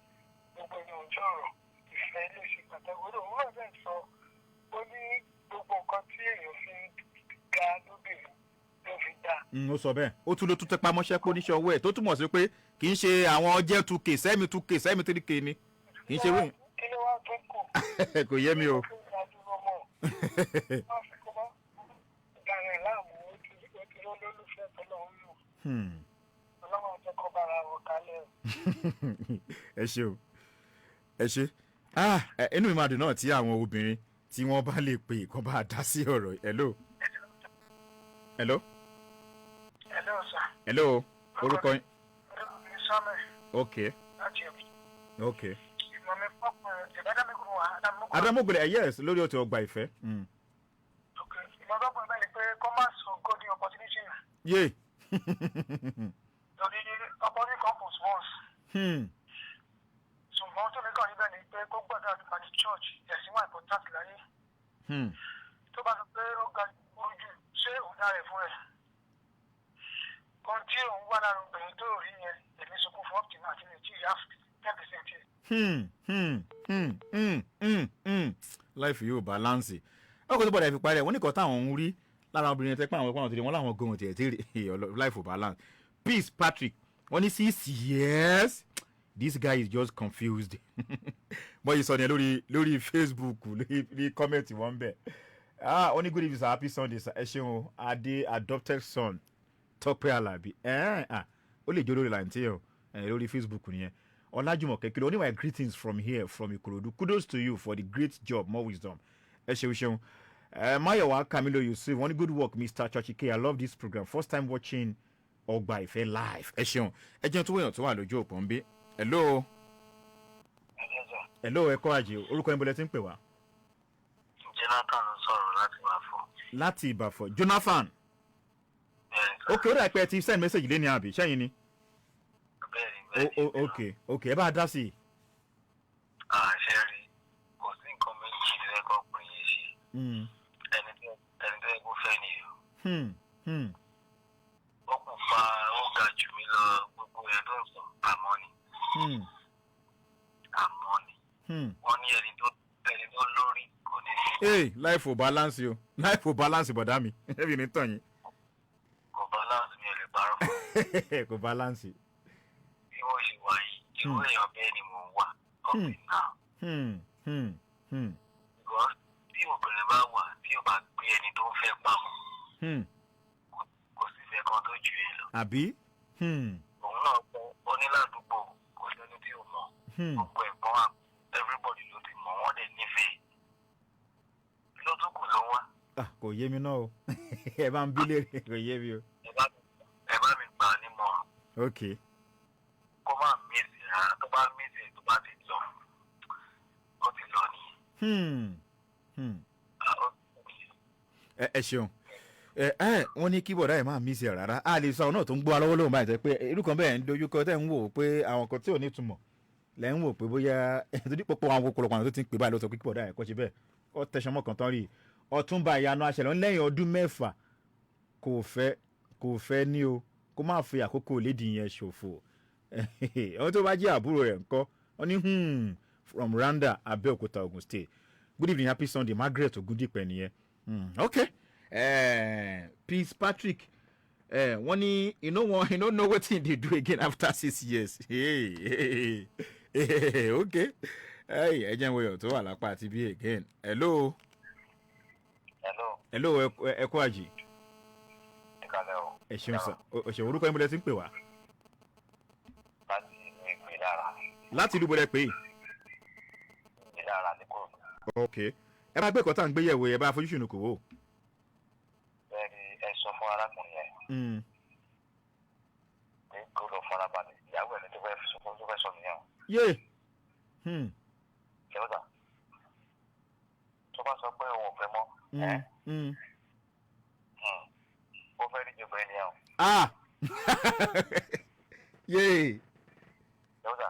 gbogbo ẹni òjò ọ̀rọ̀ ìfẹ́ lè ṣe pàtàkì òun náà bẹ́ẹ̀ sọ ó ní gbogbo nǹkan tí èèyàn fi ń ga lóbìnrin ló fi dá. ó sọ bẹ́ẹ̀ ó tún ló tún tẹpá mọ́ṣẹ́ pé oníṣẹ́ owó ẹ̀ tó túmọ̀ sí pé kì í ṣe àwọn jẹ́ 2k sẹ́mi 2k sẹ́mi 3k ni kì í ṣe wíìn. kí ló wá tún kù. kò yé mi o. ìdàrẹ̀ láàmú ó ti lólùfẹ́ tọ́lọ́run lò. ọlọ́run ọjọ́ kọ́ bára wọ̀ kálẹ̀ o. ẹ ṣe o ẹ ṣe inú mi máa dùn náà tí àwọn obìnrin tí wọ́n bá lè pè kó bá dá sí ọ̀rọ̀ hello. hello. hello sir. hello orúkọ yín. Samuel. ok. láti ẹ̀mí. ok. ìmọ̀ mi pọ́pọ̀ ìbádàmígún wa ADAMIMOGO yes lórí ọtí Ogba Ife. ok ìmọ̀ pọ́pọ̀ bẹ́ẹ̀ ni pé kọ́ máa sọ golden opportunity yẹn. yé. lórí opportunity couples once. ṣùgbọ́n tó ní kàn níbẹ̀ ni pé kó gbọ́dọ̀ àdúgbò ní church ẹ̀sìn wà important láyé. tó bá sọ pé ó ga ojú ṣé òun dá rẹ̀ fún ẹ̀. kan tí òun wà lára obìnrin tó rí yẹn èmi sunkún fún optima àti ní tí ìyá 10%. láìfi yóò balance ọkọ̀ tó bọ̀dọ̀ fi parí ẹ̀ wọ́n ní kan táwọn ń rí lára obìnrin tẹ́pẹ́ àwọn ẹ̀pọ̀ àwọn tẹ̀lé wọn láwọn gómìnà tẹ̀ tí life ò balance. Peace Patrick wọ́n ní 6 years this guy is just confused bọ́yì sọ ni lórí Facebook lórí comment wọn bẹ̀ wọ́n ní good evening sir happy Sunday sir ẹ ṣeun adé adopted son Tọ́pẹ́ Alábí ó lè jó lórí làǹtí ẹ̀ lórí Facebook nìyẹn. Ọlájùmọ̀kẹ́ kìlọ̀ oníwà greetings from here from Ikorodu kudos to you for the great job more wisdom ẹ ṣeun Mayowa Camilo Yusuf wọ́n ní good work Mr. Chachike I love this program first time watching Ogba Ife live ẹ ṣeun ẹ jẹun tó wẹ̀yàn tó wà lójú òpó ń bí hello ẹ kọ́ àjẹ́ orúkọ yín bọ́lẹ̀ tí ń pè wá. Jonathan sọ̀rọ̀ láti Ìbàfọ̀. láti Ìbàfọ̀ Jonathan ok ó dà pé ẹ ti send message lé ní àbí sẹ́yìn ni. ok ẹ bá a dá sí i. ṣe rí kò sí nǹkan méjì lẹ́kọ̀ọ́ pé yé sí ẹni tó yẹ kó fẹ́ nìyẹn. àmọ́ ni wọ́n ní ẹni tó lórí kò ní sí. life ò balance o life ò balance bọ̀dá mi ẹbí ní tàn yín. kò balance mi ò lè parọ́ fún mi. kò balance. bí wọ́n ṣe wà yìí irú èèyàn bẹ́ẹ̀ ni mò ń wà ọ̀gbìn náà. because bí obìnrin bá wà tí ò bá gbé ẹni tó ń fẹ́ pamọ́ kò sí ìfẹ́ kan tó ju ẹ lọ. àbí. òun náà kọ onílàdúgbò kò sẹ́ni tí ò mọ̀ gbogbo ẹ̀gbọ́n wa everybody ló ti mọ̀ wọ́n dẹ̀ nífẹ̀ẹ́ ló tún kù ló wá. kò yé mi náà o ẹ bá ń bí léèrè kò yé mi o. ẹ bá mi gbà á nímọ̀ràn. ok. kó má mísì rárá tó bá mísì tó bá ti lọ ó ti lọ nìyẹn. ẹ ṣeun wọ́n ní kí bọ̀dá ẹ̀ máa mísì ẹ̀ rárá a lè sọ àwọn náà tó ń gbọ́ alọ́wọ́ lóhùn báyìí tẹ́ pé irú kan bẹ́ẹ̀ ń dojúkọ tẹ́ ń wò ó pé àwọn kan tí ò ní ìtumọ̀ lẹ́ ń wò pé bóyá torí pọ̀pọ̀ àwọn ọ̀pọ̀lọpọ̀ àwọn tó ti ń pè báyìí ló sọ pé kí bọ̀dá ẹ̀ kọ́ ṣe bẹ́ẹ̀ ọ tẹ̀sán mọ́ kan tán rí ọ̀túnba ìyanu aṣẹlẹ̀ lẹ́yìn ọdún 6 kò fẹ́ ní o kó má fi àkókò lédi yẹn ṣòfò àwọn tó bá jẹ́ àbúrò rẹ̀ ńkọ́ wọ́n ní from Randa Abẹ́òkúta Ogun State good evening happy Sunday Margaret Ogundipe nìyẹn okay. Peace Patrick wọ́n ní you no know wetin dey do again after 6 years okay ẹ jẹ́ ìwé tó wà lápá àti bí again hello ẹ kú àjì ẹ ṣeun sà ọ̀ṣẹ̀ orúkọ yín bọ́lẹ̀ tí ń pè wá láti ìlú bọ́lẹ̀ pé okay ẹ bá gbé ẹ̀kọ́ tá à ń gbé yẹ̀wò ẹ bá fojú sùn kò wò. ẹ sọ fún arákùnrin yẹn pé kó lọ farabalẹ̀ ìyàwó ẹni tó fẹ́ sọ nìyẹn. yé. ṣèwọ́dà tó bá sọ pé òun ò fẹ́ mọ́ ó fẹ́ díje pé nìyẹn. yé. ṣèwọ́dà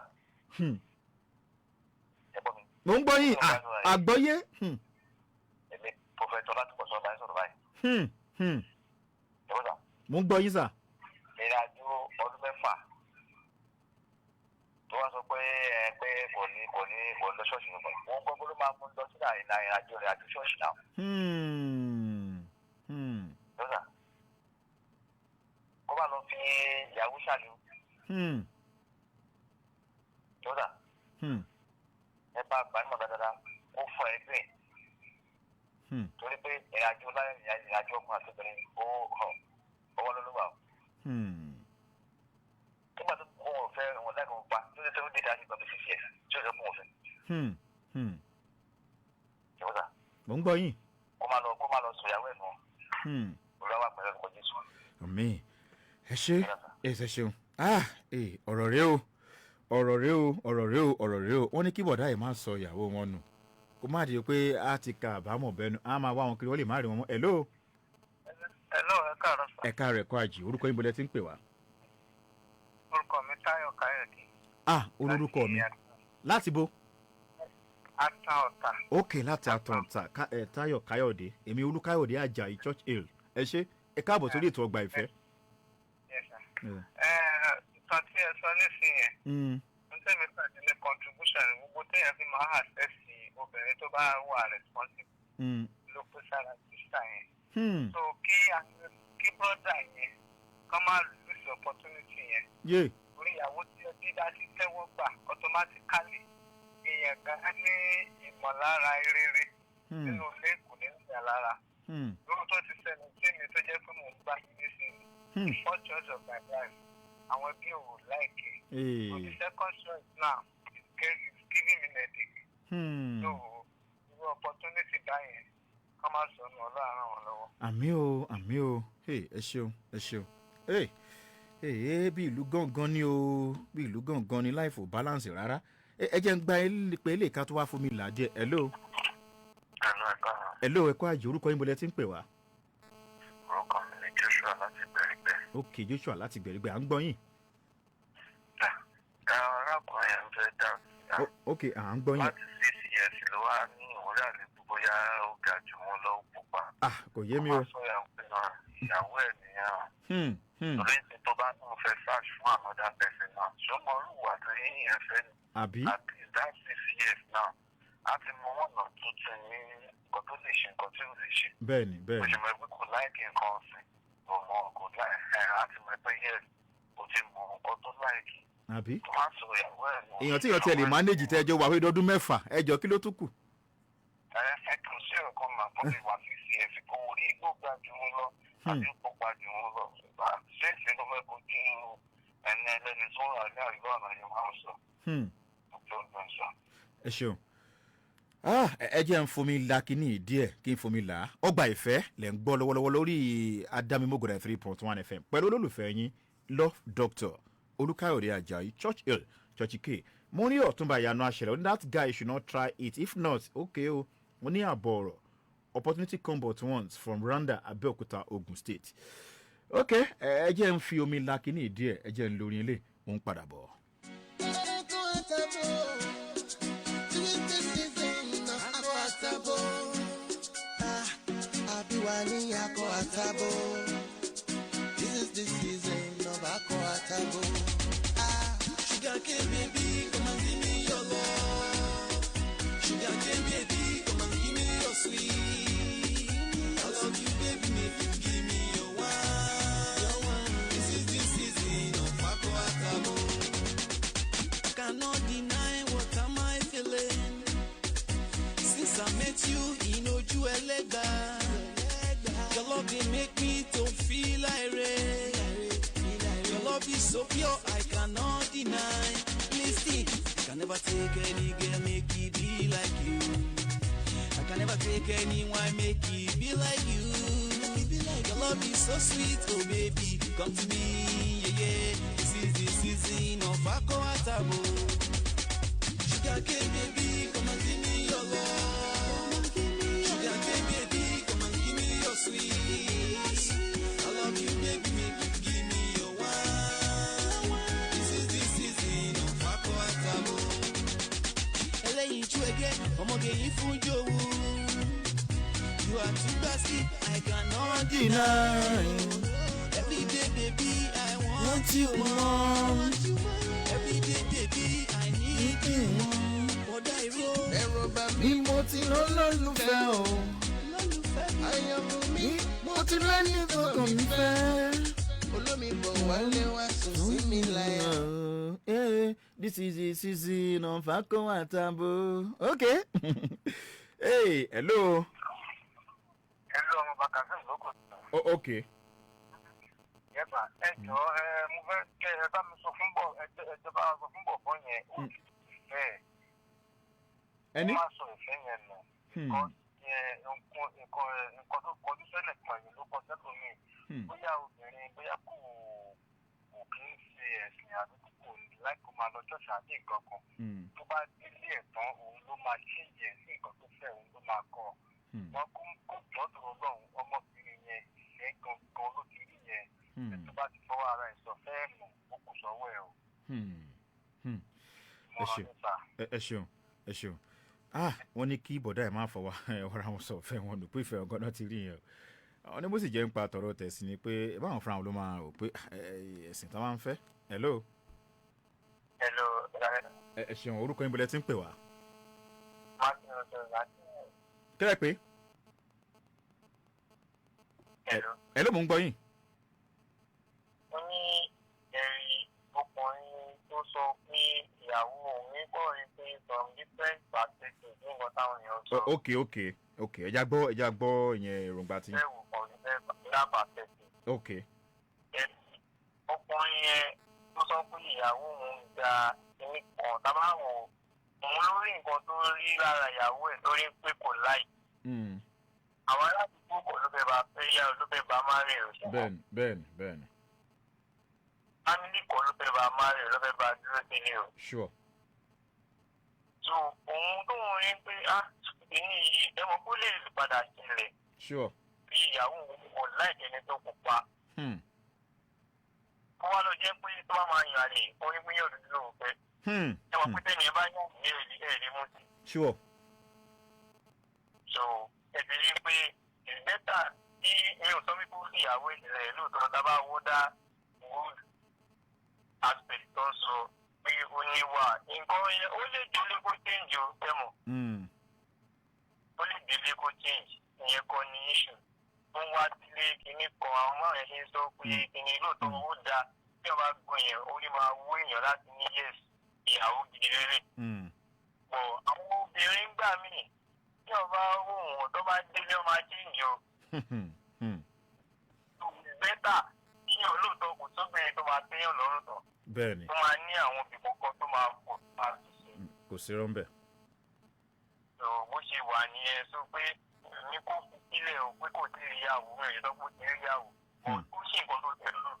ẹ gbọ́ mi. mo ń gbọ́ yín àgbọ́yé. èmi pòfẹ́tọ̀ láti pọ̀ sọ́dọ̀ sọ̀rọ̀ báyìí. mo ń gbọ́ yín sà. ìrìnàjò ọdún 6 tó wá sọ pé kò ní lọ ṣọ́ọ̀ṣì nìkan wọ́n gbọ́ ló máa mú lọ sí ìrìnàjò rẹ̀ àti ṣọ́ọ̀ṣì náà. lọ́sà kó bá lọ fi ìyàwó ṣàlù. lọ́sà ẹ bá gbanimọ̀ dáadáa kó fọ ẹgbẹ́ torí pé ìrìnàjò ọkùnrin àti obìnrin ọwọ́ ló wà. nígbà tó kó wọn fẹ́ wọn láì kó wọn pa tó ṣe tẹ́wọ́ dèjà sí pẹ̀lú 6 years tí ó ṣe kó wọn fẹ́. ṣèwọ́sà. mo ń gbọ́ yín. kó má lọ sọ ìyàwó ẹ̀ nù. olùwàwà pẹ̀lú ẹ̀kọ́ Jésù. àmín ẹ ṣe ẹ ṣeun ọ̀rọ̀ rẹ o wọ́n ní kí bọ̀dá yìí máa sọ ìyàwó wọn nù kó má di pé a ti ka àbámọ̀ bẹ́nu a máa wá wọn kiri wọ́n lè má rí wọn mọ́ hello ẹ káàárọ̀ sà. ẹ káàárọ̀ ẹ̀kọ́ àjì orúkọ yín bọ́lẹ̀ tí ń pè wá. orúkọ mi Táyọ̀ Káyọ̀dé. olórúkọ mi láti bo. Atan Ọ̀tà. ok láti Atan Ọ̀tà Táyọ̀ Káyọ̀dé èmi Olúkáyọ̀dé Àjàyí Church Hill ẹ ṣé ẹ káàbọ̀ sórí ètò Ọgbà Ìfẹ́. ìtàn tí ẹ sọ nísìnyẹn ń tẹ̀mí pàdé ní contribution gbogbo téèyàn fi máa access obìnrin tó bá wà responsible ló pé sára sísà yẹn. so kí brother yẹn kọ́ máa lose opportunity yẹn. orí ìyàwó tí ó bí dá sí tẹ́wọ́ gbà automatically èèyàn gan ní ìmọ̀lára rere nínú ilé kò ní ìyà lára. lórí tó ti ṣẹlẹ̀ sí mi tó jẹ́ pé mò ń gbà nísìnyí the first choice of my life àwọn ẹbí ò láìké. so the second choice now is giving me headache. so irú opportunity báyẹn kọ́ máa sọnù ọlọ́run wọn lọ́wọ́. àmì o ẹ ṣeun bí ìlú gangan ni o bí ìlú gangan ni life ò balance rárá ẹ jẹ́ ń gba pé ilé ìka tó wá fún mi là díẹ̀ hello ẹ̀kọ́ àjò orúkọ yín bọ́lẹ̀ tí ń pè wá. orúkọ mi ni Joshua láti Gbẹ̀rígbẹ̀. ok Joshua láti Gbẹ̀rígbẹ̀ à ń gbọ́ yín. arákùnrin yẹn ń fẹ́ dá. ok à ń gbọ́ yín. láti 6 years ló wà ní ìwúrí àlejò bóyá ó ga jù wọn lọ pupa. kò yé mi o. ìyàwó ẹ̀ nìyẹn torí ti tó bá ń fẹ́ search fún another person náà ṣọmọ olúwa tó yín yẹn fẹ́ ni. àbí. at least that 6 years now a ti mọ wọn náà tuntun ní nǹkan tó lè ṣe nǹkan tí ó lè ṣe. bẹ́ẹ̀ni bẹ́ẹ̀ni. mo ṣe mọ̀ pé kò láìkí nǹkan ọ̀sìn ọmọ kò láìkí a ti mọ̀ pé yes kò ti mọ nǹkan tó láìkí. àbí. tó máa sọ ìyàwó ẹ̀ lọ. èèyàn tí èèyàn tiẹ̀ lè manage tẹ́ ẹjọ́ wà pé ọdún 6 ẹjọ́ kí ló tún kù. kò sí ọ̀kan mà kọ́ lè wà 6 years kò rí igbó gba jù ú lọ àbí kò gba jù ú lọ ṣé ìṣe ló fẹ́ kojú ẹni ẹlẹ́ni tó rà ní àríwá ọ̀nà yẹn máa ń sọ. ẹ ṣeun ẹ jẹ́ ń fomi la kíní díẹ̀ kí n fomi là á Ọgbà Ìfẹ́ lẹ̀ ń gbọ́ lọ́wọ́lọ́wọ́ lórí ADAMIMOGO 3.1 FM pẹ̀lú olólùfẹ́ yín Love Doctor Olúkáyọ̀dé Àjàyí Church Hill Church K mo ní Ọ̀túnba Ìyanu Àṣẹlẹ̀ that guy should not try it if not okay o mo ní àbọ̀ ọ̀rọ̀ opportunity come but once from Rwanda Abẹ́òkúta Ogun State okay ẹ jẹ́ ń fi omi la kíní díẹ̀ ẹ jẹ́ ń lórí ilé mo ń padà bọ̀. This is the season of Ako Atabo. Sugar cane baby, come and give me your love. Sugar cane baby, come and give me your sweet. I love you baby, make you give me your wine. This is the season of Ako Atabo. I cannot deny what am I feeling. Since I met you in Oju Elegba. Your love they make me to feel irate. Your love is so pure, I cannot deny. Listen, I can never take any girl, make it be like you. I can never take anyone, make it be like you. Your love is so sweet, oh baby, come to me, yeah, yeah. This is the season of Ako Atabo. Sugar cane baby, come and give me your love. Sugar cane baby, come and give me your sweet. I love you, baby, make you give me your wine. This is the season of Ako Atabo. Eléyìí tú ẹgẹ́, ọmọge yìí fún jòwú. You are too classy, I cannot deny. Every day, baby, I want you more. Every day, baby, I need you more. Bọ̀dá ìró. Ẹ̀rọ bá mi mo ti lọ́lọ́lùfẹ́ o. Àyàwó mi mo ti lẹ́ni gbọ́dọ̀ mi fẹ́. Olómi bọ̀ wálé wá sùn sí mi láyà. This is the season of Ako Atabo. Okay. Hey, hello. Hello, ọmọ bàkàtà lóko. Oh, okay. Yẹ́pà ẹ jọ mo fẹ́ kẹ́ ẹ bá mi sọ fún bọ̀ ẹ bá sọ fún bọ̀ bọ́ yẹn ó ti fẹ́ ẹ̀. Ẹni? Ó máa sọ ìfẹ́ yẹn nù. Nǹkan tó kọjú sẹ́lẹ̀ kan yìí ló kọ sẹ́lẹ̀ mi. Bóyá obìnrin bóyá kò kí ń ṣe ẹ̀sìn àbí kò ní láì kó máa lọ ṣọ́ọ̀ṣì àbí nǹkan kan. Tó bá délé ẹ̀ tán òun ló máa ṣèyẹ sí nǹkan tó fẹ́ òun ló máa kọ́. Wọ́n kó jọ́dọ̀ ọlọ́run ọmọbìnrin yẹn ìfẹ́ gangan ló ti rí yẹn. Tó bá ti fọwọ́ ara ẹ̀ sọ fẹ́ mọ̀ ó kù sọ́wọ́ ẹ̀ o. Ẹ ṣeun ẹ ṣeun wọ́n ní kí bọ̀dá ẹ̀ máa fọwọ́ ọ̀rọ̀ àwọn sọ fẹ́ wọn lò pé ìfẹ́ ọgọ́nà ti rí yẹn o àwọn ní bó sì jẹ́ ń pa tọ̀rọ̀ tẹ̀sí ni pé báwọn fúnra wọn ló máa rò pé ẹ̀sìn tó máa ń fẹ́. Hello. Hello. Ẹ ṣeun orúkọ yín bọ́lẹ̀ tí ń pè wá. Martin ọjọ́ láti. kílẹ̀ pé. Hello mò ń gbọ́ yín. Mo ní ẹ̀rí ọkùnrin tó sọ pé ìyàwó òun ní kọ́ rí pé some different perspectives ní nǹkan táwọn èèyàn sọ. ok ẹja gbọ́ ìyẹn èròǹgbà tí. Bẹ́ẹ̀ wò kàn ní bẹ́ẹ̀ perspective. ok. Ọkùnrin yẹn tó sọ pé ìyàwó òun gba kíní kan tábàwò òun lórí nǹkan tó rí lára ìyàwó ẹ̀ lórí pé kò láì. Àwọn aládùúgbò kò ló fẹ́ bá fẹ́ yá ló fẹ́ bá má rè òṣèlú. Bẹ́ẹ̀ni. Family kò ló fẹ́ bá má rè ló fẹ́ bá dúró sílé o. Sure. So òun tó ń rí pé ìní ẹmọ kó lè padà sílẹ̀. Sure. Bí ìyàwó òun kò láìkẹ́ni tó pupa. Kó wá lọ jẹ́ pé tó bá máa yàn àlè kó ní pínyàn dúdú lòun fẹ́. Ẹmọ pé tẹ́ni ẹ bá yàn ní ẹ̀rí mú sí. Sure. So ẹ̀bí rí pé ìgbẹ́ta tí mi ò sọ wípé ó sì ìyàwó ìṣẹ̀lẹ̀ lóòótọ́ tá a bá wó dá wood tó ń sọ pé ó níwà nǹkan yẹn ó lè délé kó change o tẹ́mọ̀. Ó lè délé kó change ìyẹn kọ́ ní issue. Ó ń wá sílé kinní kan àwọn máa ń ṣe sọ pé kinní lóòótọ́ ó dáa tí wọ́n bá gbọ́ yẹn ó ní máa wó èèyàn láti ní yes ìyàwó gidi rere. Bọ̀ àwọn obìnrin gbà mí tí wọ́n bá wò wọ́n tó bá délé wọ́n máa change o. Bẹ́tà kíyàn lóòótọ́ kò sóbìnrin tó máa téyàn lọ́rùn tán. Bẹ́ẹ̀ni. Tó máa ní àwọn òbí kọ́kọ́ tó máa pọ̀ láti ṣe. Kò sí rọ́ńbẹ̀. Bó ṣe wà nìyẹn sọ pé ní kó fi sílẹ̀ o pé kò tí ì rí ìyàwó rẹ̀ tó kò tí ì rí ìyàwó. Ó ṣe nǹkan tó tẹ̀ lọ.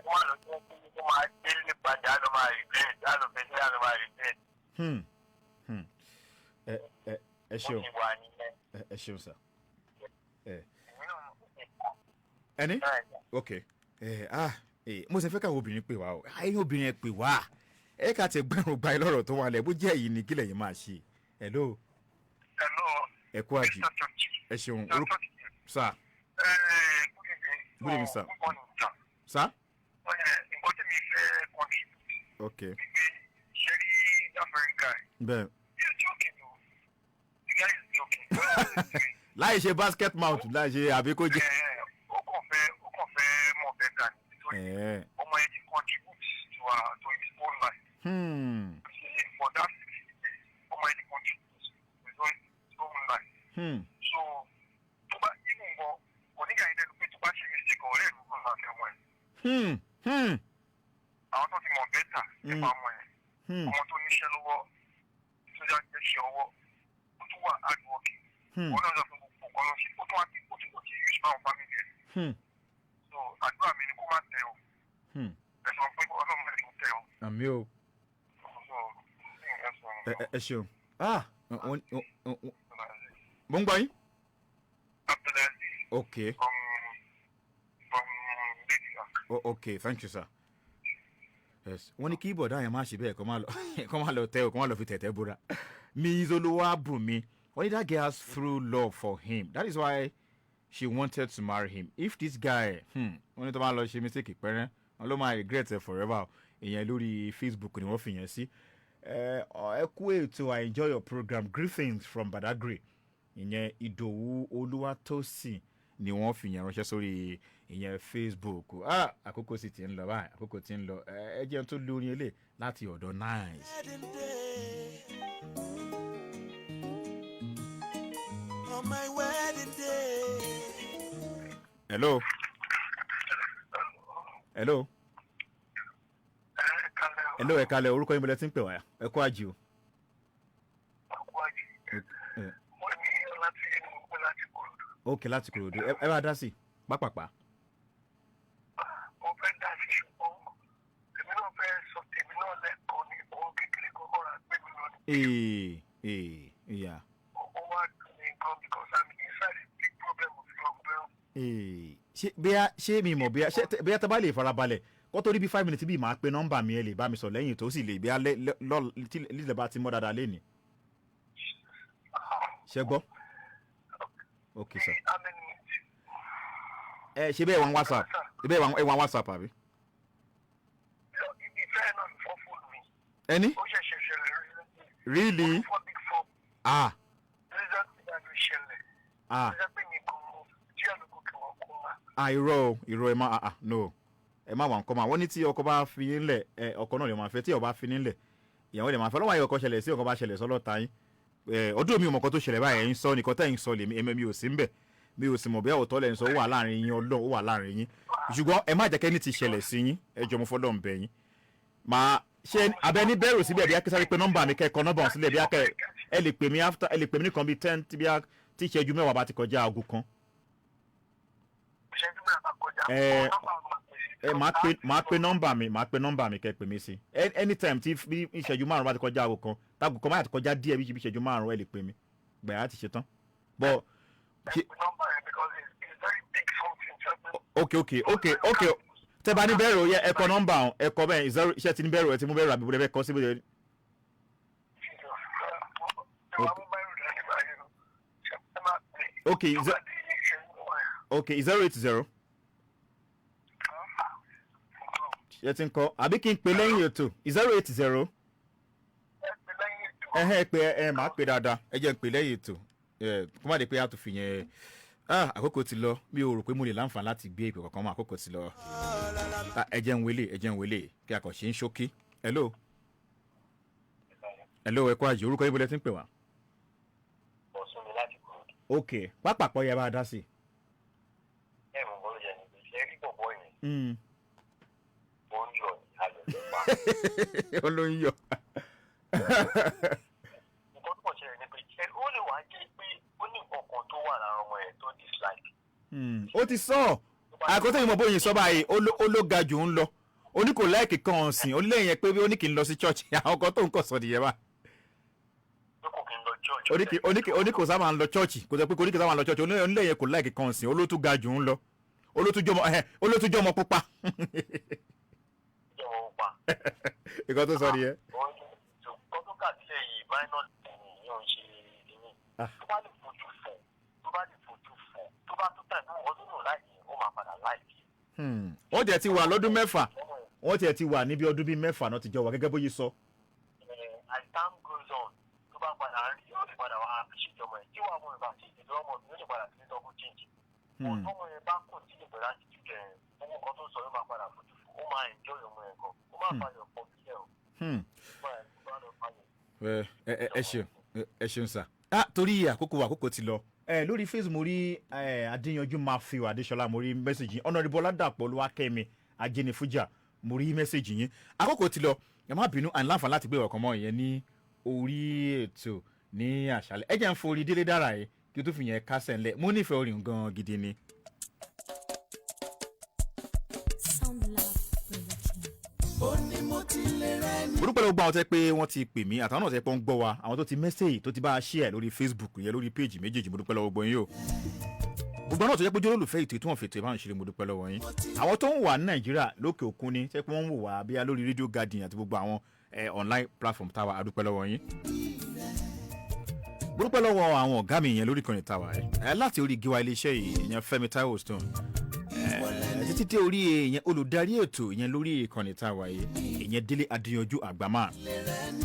Wọ́n á lọ sí ẹgbẹ́ tó máa délé padà á lọ máa regret á lọ fẹ́ sí á lọ máa regret. Ẹ ṣeun. Bó ṣe wà nìyẹn. Ẹ ṣeun sà. Ẹni? Ok. Mo ṣe fẹ́ káwọn obìnrin pè wá o. Ẹ̀yin obìnrin ẹ pè wá. Ẹ ká ti gbẹ̀rún gba ìlọ́rọ̀ tó wà lẹ̀ bó jẹ́ èyí ni kílẹ̀ yìí máa ṣe. Hello. Hello. Ẹ kú àjì. Ẹ ṣeun. Sà. Good evening, sir. Sir? Nǹkan tí mi fẹ́ contribute. Ok. Ṣé rí African guy? Bẹ́ẹ̀. He's joking o. The guy is joking. Láì ṣe basket mouth láì ṣe àbí kó jẹ. Ó kàn fẹ́ mọ̀ bẹ́tà nítorí ọmọ yẹn ti contribute to his own life. For that ọmọ yẹn ti contribute to his own life. So tó bá even gan oníkà yẹn dẹnu pé tó bá ṣe mistake ọ̀rẹ́ ìlú kan máa fi ọmọ yẹn. Àwọn tó ti mọ̀ bẹ́tà nípa ọmọ yẹn. Ọmọ tó níṣẹ́ lọ́wọ́ tó já jẹ́ ṣe ọwọ́ ó tún wà hard working. Wọ́n náà lọ fún gbogbo nǹkan lọ sí ó tún wá sí ó ti use my own family ẹ̀. So àdúrà mi ni kó má tẹ̀ o. Ẹ sọ pé ọlọ́run máa ti tẹ̀ o. Àmì o. Ẹ ṣeun. Mo ń gbọ́ yín. Okay. Okay, thank you, sir. Yes. Wọ́n ní kí bọ̀dá yẹn máa ṣe bẹ́ẹ̀ kó má lọ tẹ́ o kó má lọ fi tẹ̀tẹ̀ búra. Mi Izolowa Bùnmi. Only that girl has through love for him. That is why she wanted to marry him. If this guy, only to man she mistake pẹrẹ, wọn ló máa regret it forever. Ìyẹn lórí Facebook ni wọ́n fi yẹn sí. Ẹ kú ètò I enjoy your program. Greetings from Badagry. Ìyẹn Ìdòwú Olúwatósìn ni wọ́n fi yẹn ránṣẹ́ sórí ìyẹn Facebook. Àkókò sì ti ń lọ báyìí. Àkókò ti ń lọ. Ẹ jẹun tó lórí ilé láti ọ̀dọ̀ Nice. On my wedding day. Hello. Hello. Hello, ẹ kálẹ́ orúkọ yín bọ́lẹ̀ tí ń pè wá ẹ kú àjì o. Ok, láti Kòròdú ẹ bá dá sí pápápá. Mo fẹ́ dá sí ṣùgbọ́n èmi náà fẹ́ sọ tèmi náà lẹ́kọ̀ọ́ ní owó kékeré kọ́kọ́ rà gbé mi lọ ní. Ìyá. Because I'm inside a big problem with long term. Ṣé mi mọ̀ bí a tá bá lè farabalẹ̀ kó tó rí bí 5 minutes bí màá pe nọ́mbà mi ẹ lè bá mi sọ lẹ́yìn tó sì lè bí lílẹ̀ bá ti mọ́ dáadáa lé ní. Ṣé gbọ́? Ok sir. Ṣé bẹ́ẹ̀ wọ́n WhatsApp? Ṣé wọ́n WhatsApp àbí? Ìfẹ́ náà ń fọ́ fóònù mi. Ẹni? Ó ṣẹ̀ṣẹ̀ ṣẹlẹ̀ rí. Really? Irọ́ ẹ má no ẹ má wà ń kọ́ máa wọ́n ní tí ọkọ bá fi yín lẹ̀ ọkọ náà lè máa fẹ́ tí ọba fi yín lẹ̀ ìyàwó lè máa fẹ́ lọ́wọ́ ayé ọkọ ṣẹlẹ̀ sí ọkọ bá ṣẹlẹ̀ sọ́lọ́ta yín ọdún mi ò mọ̀ kọ́ tó ṣẹlẹ̀ báyìí ẹ̀yin sọ nìkan tẹ́yìn sọ lèmi mi ò sí ń bẹ̀ mi ò sì mọ̀ bí àwòtọ́ lẹ̀ ń sọ ó wà láàrin yín Ọlọ́run ó wà láàrin yín ṣùgbọ́n ẹ má jẹ́ kẹ́ni ti ṣẹlẹ̀ sí yín ẹ jọ mo fọlọ́ ń bẹ̀ yín máa ṣe abẹ́ni bẹ̀rù síbẹ̀ bí akẹ́sáré pé nọ́mbà mi kẹ́kọ̀ọ́ nọ́mbà sílẹ̀ bí akẹ́ ẹ lè pè mí nìkan bíi 10 bí tí ìṣẹ́jú mẹ́wàá bá ti kọjá aago kan. Máa pe nọ́mbà mi kẹ́ pè mí sí anytime tí ìṣẹ́jú márùn bá ti kọjá aago kan táàgò kan máa ti kọjá díẹ̀ bí ìṣẹ́jú márùn ẹ lè pè mí gbẹ̀rẹ̀ láti ṣe tán. Okay. Tẹ́ bá ní bẹ̀rù yẹ ẹ̀kọ́ nọ́mbà ẹ̀kọ́ bẹ́ẹ̀ iṣẹ́ ti ní bẹ̀rù ẹ̀ ti mú bẹ̀rù àbí bẹ̀rẹ̀ kọ́ síbi rẹ̀. Okay, 080 ẹ ti ń kọ́ àbí kí n pè lẹ́yìn ètò 080. Pé máa pè dáadáa ẹ jẹ́ n pè lẹ́yìn ètò kó má dé pé a tún fi yẹn àkókò ti lọ mi ò rò pé mo lè láǹfààní láti gbé ìpè kankan mọ́ àkókò ti lọ ẹ jẹ́ n wélé kí a kàn ṣe ń ṣókí. Hello ẹ kọ́ àjò orúkọ ibo lẹ ti ń pè wá. Ọ̀sùn mi láti kúrò. Ok pápákọ̀ yẹ bá a dá sí. Ẹ mọ̀ bọ́ yẹn ni ṣe rí bọ̀bọ̀ yẹn. Ó ń yọ ayọ̀ nípa. Ó ló ń yọ. Nǹkan tó ṣẹlẹ̀ ni pé ó lè wá jẹ́ pé ó ní nǹkan kan tó wà lára ọmọ ẹ̀ tó dislike. Ó ti sọ àkótó ìmọ̀ bóyin sọ báyìí ó ló ga jù ń lọ ó ní kò láìkì kan ọ̀sìn ó lẹ́yìn yẹn pé ó ní kì í lọ sí church àwọn kan tó ń kọ̀ sọ nìyẹn bá. Ó ní kò sábà ń lọ church kò sọ pé kò ní kò sábà ń lọ church ó lẹ́yìn yẹn kò láìkì kan ọ̀sìn ó ló tún ga jù ń lọ ó ló tún jọmọ pupa. Ìkan tó sọ nìyẹn. Ọdún kàtílẹ̀ yìí minor ní yóò ṣe ìní. Tó bá lè fojú fò tó bá tún tẹ̀lé ọdún náà láìpẹ́ ó máa padà láìpẹ́. Wọ́n tiẹ̀ ti wà lọ́dún mẹ́fà wọ́n tiẹ̀ ti wà níbi ọdún bíi mẹ́fà náà ti jọ wà gẹ́gẹ́ bóyá sọ. As time goes on tó bá padà rí ó lè padà wá àpèṣe ọmọ ẹ̀ tí wàá mọ̀ ìbá tí ìdílé ọmọ mi ó lè padà sí double change. Ọmọ yẹn bá kò tí ìbẹ̀rẹ̀ láti tún kẹrin owó kan tó sọ yóò máa padà fojú fò ó máa enjoy ọmọ yẹn gan ó máa fàyọ̀ pọ̀ sílẹ̀ o. Ẹ ṣeun sà. Torí àkókò ti lọ lórí Facebook mo rí Adéyanjú Matthew Adéṣọlá mo rí mẹ́sàgì Honorable Ládàpọ̀ Olúwakẹ́mi Ajénifújà mo rí mẹ́sàgì yín àkókò ti lọ ẹ má bínú àní láǹfààní láti gbé ọ̀kan mọ́ ìyẹn ní orí ètò ní àṣálẹ́ ẹ jẹ́ ń forí délé dára yìí kí o tó fi yẹn kásẹ̀ ńlẹ̀ mo nífẹ̀ẹ́ orin gan gidi ni. orúkọ ló gbọ́ àwọn tẹ́ pé wọ́n ti pè mí àtàwọn náà tẹ́ pé wọ́n ń gbọ́ wa àwọn tó ti mẹ́sẹ̀gì tó ti bá a share lórí Facebook yẹn lórí péjì méjèèjì mo dúpẹ́ lọ́wọ́ gbọ́ yín o gbogbo náà tó jẹ́ pé jólólùfẹ́ ètò tí wọ́n fètò ìbáwọn ṣeré mo dúpẹ́ lọ́wọ́ yín àwọn tó ń wà ní Nàìjíríà lókè òkun ni tẹ́ pé wọ́n ń wò wá bí i lórí Radio Garden àti gbogbo àwọn online platform táwa a dúpẹ́ lọ́wọ́ yín mo dúpẹ́ lọ́wọ́ àwọn ọ̀gá mi yẹn lórí ìkànnì táwa láti orí gíwá iléeṣẹ́ yìí ìyẹn Fẹ́mi Táíwò Stone títí dé orí ìyẹn olùdarí ètò ìyẹn lórí ìkànnì táwa yìí ìyẹn Délé Adéyanjú Àgbàmá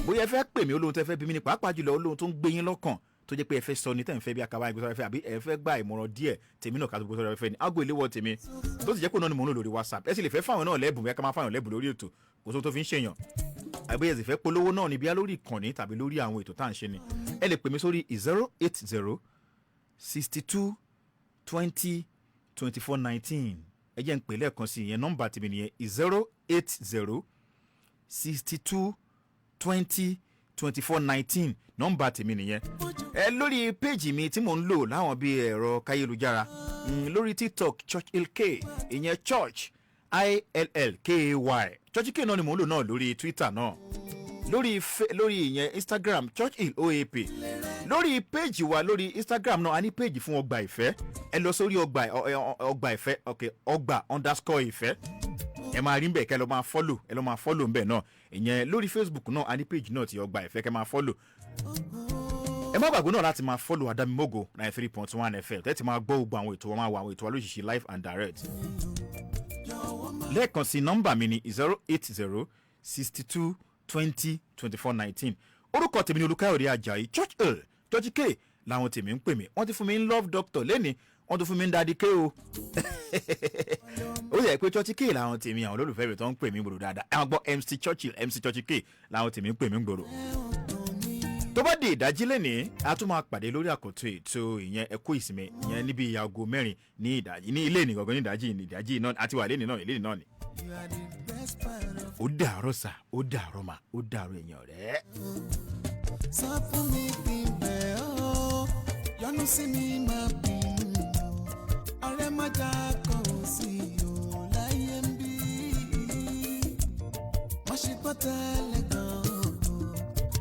bóyá ẹ fẹ́ pè mí olóhun tẹ́ fẹ́ bí mi ní pàápàá jùlọ olóhun tó ń gbé yín lọ́kàn tó jẹ́ pé ẹ fẹ́ sọ ní tẹ́ ń fẹ́ bí akaba ìgbésọ̀ fẹ́ àbí ẹ fẹ́ gba ìmọ̀ràn díẹ̀ tèmi náà ká tó gbésọ̀ fẹ́ ni aago ìléwọ́ tèmi tó sì jẹ́ pé náà ni mò ń lò lórí WhatsApp ẹ sì lè fẹ́ fáwọn náà lẹ́bùn bí ẹ ká máa fáwọn lẹ́bùn lórí ètò kò tó fi ń ṣèyàn àbí ẹ sì fẹ́ polówó náà níbi lórí ìkànnì tàbí lórí àwọn ètò tá à ń ṣe ni ẹ lè pè mí sórí 080 62 20 24 19 ẹ jẹ́ ń pè lẹ́ẹ̀kan sí ìyẹn nọ́mbà tèmi nìyẹn 080 62 20 24 19 nọ́mbà tèmi nìyẹn lórí péjì mi tí mò ń lò láwọn bíi ẹ̀rọ káyélujára lórí TikTok Church LK ìyẹn Church ILLKAY Church K náà ni mò ń lò náà lórí Twitter náà lórí ìyẹn Instagram Church Hill OAP lórí péjì wa lórí Instagram náà a ní péjì fún Ọgbà Ìfẹ́ ẹ lọ sórí Ọgbà Ìfẹ́ Ọgbà_Ìfẹ́ ẹ máa rí ń bẹ̀ kẹ́ ẹ lọ máa follow ń bẹ̀ náà ìyẹn lórí Facebook náà a ní péjì náà ti Ọgbà Ìfẹ́ kẹ́ máa follow ẹ má gbàgbé náà láti máa follow Adamimogo 93.1 FM tẹ́tí máa gbọ́ gbogbo àwọn ètò wọn máa wọ àwọn ètò wa lóṣìṣì live and direct lẹ́ẹ̀kan sí nọ́mbà mi ní 080 62 20 24 19 orúkọ tèmi ní Olúkáyọ̀dé Àjàyí Church K làwọn tèmi ń pè mí wọ́n ti fún mi ń love doctor lẹ́ni wọ́n tún fún mi ń Daddy K o ó yẹ pé Church K làwọn tèmi àwọn olólùfẹ́ rẹ̀ tó ń pè mí gbòòrò dáadáa ẹ̀ wọ́n gbọ́ MC Church K làwọn tèmi ń pè mí gbòòrò tó bá di ìdájí lẹ́ni a tún máa pàdé lórí àkọ́tún ètò ìyẹn ẹ̀kọ́ ìsinmi ìyẹn níbi aago 4 ní ìdájí ní ilé ìnìgbọ̀ngàn ní ìdájí náà àti wà lẹ́ni náà ilé náà ni. ó dàárọ̀ sà ó dàárọ̀ mà ó dàárọ̀ èèyàn rẹ̀. sọ fún mi bí bẹ́ẹ̀ ó yọ́nú sí mi máa bínú ọ̀rẹ́ má já kàn sí o láyé ń bí má ṣe gbọ́ tẹ́lẹ̀ gan-an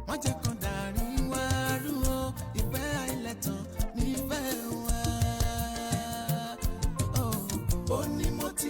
má jẹ́ kan dàrí wá rú o ìfẹ́ àìlẹ́tàn nífẹ̀ẹ́ wa ó ní mo ti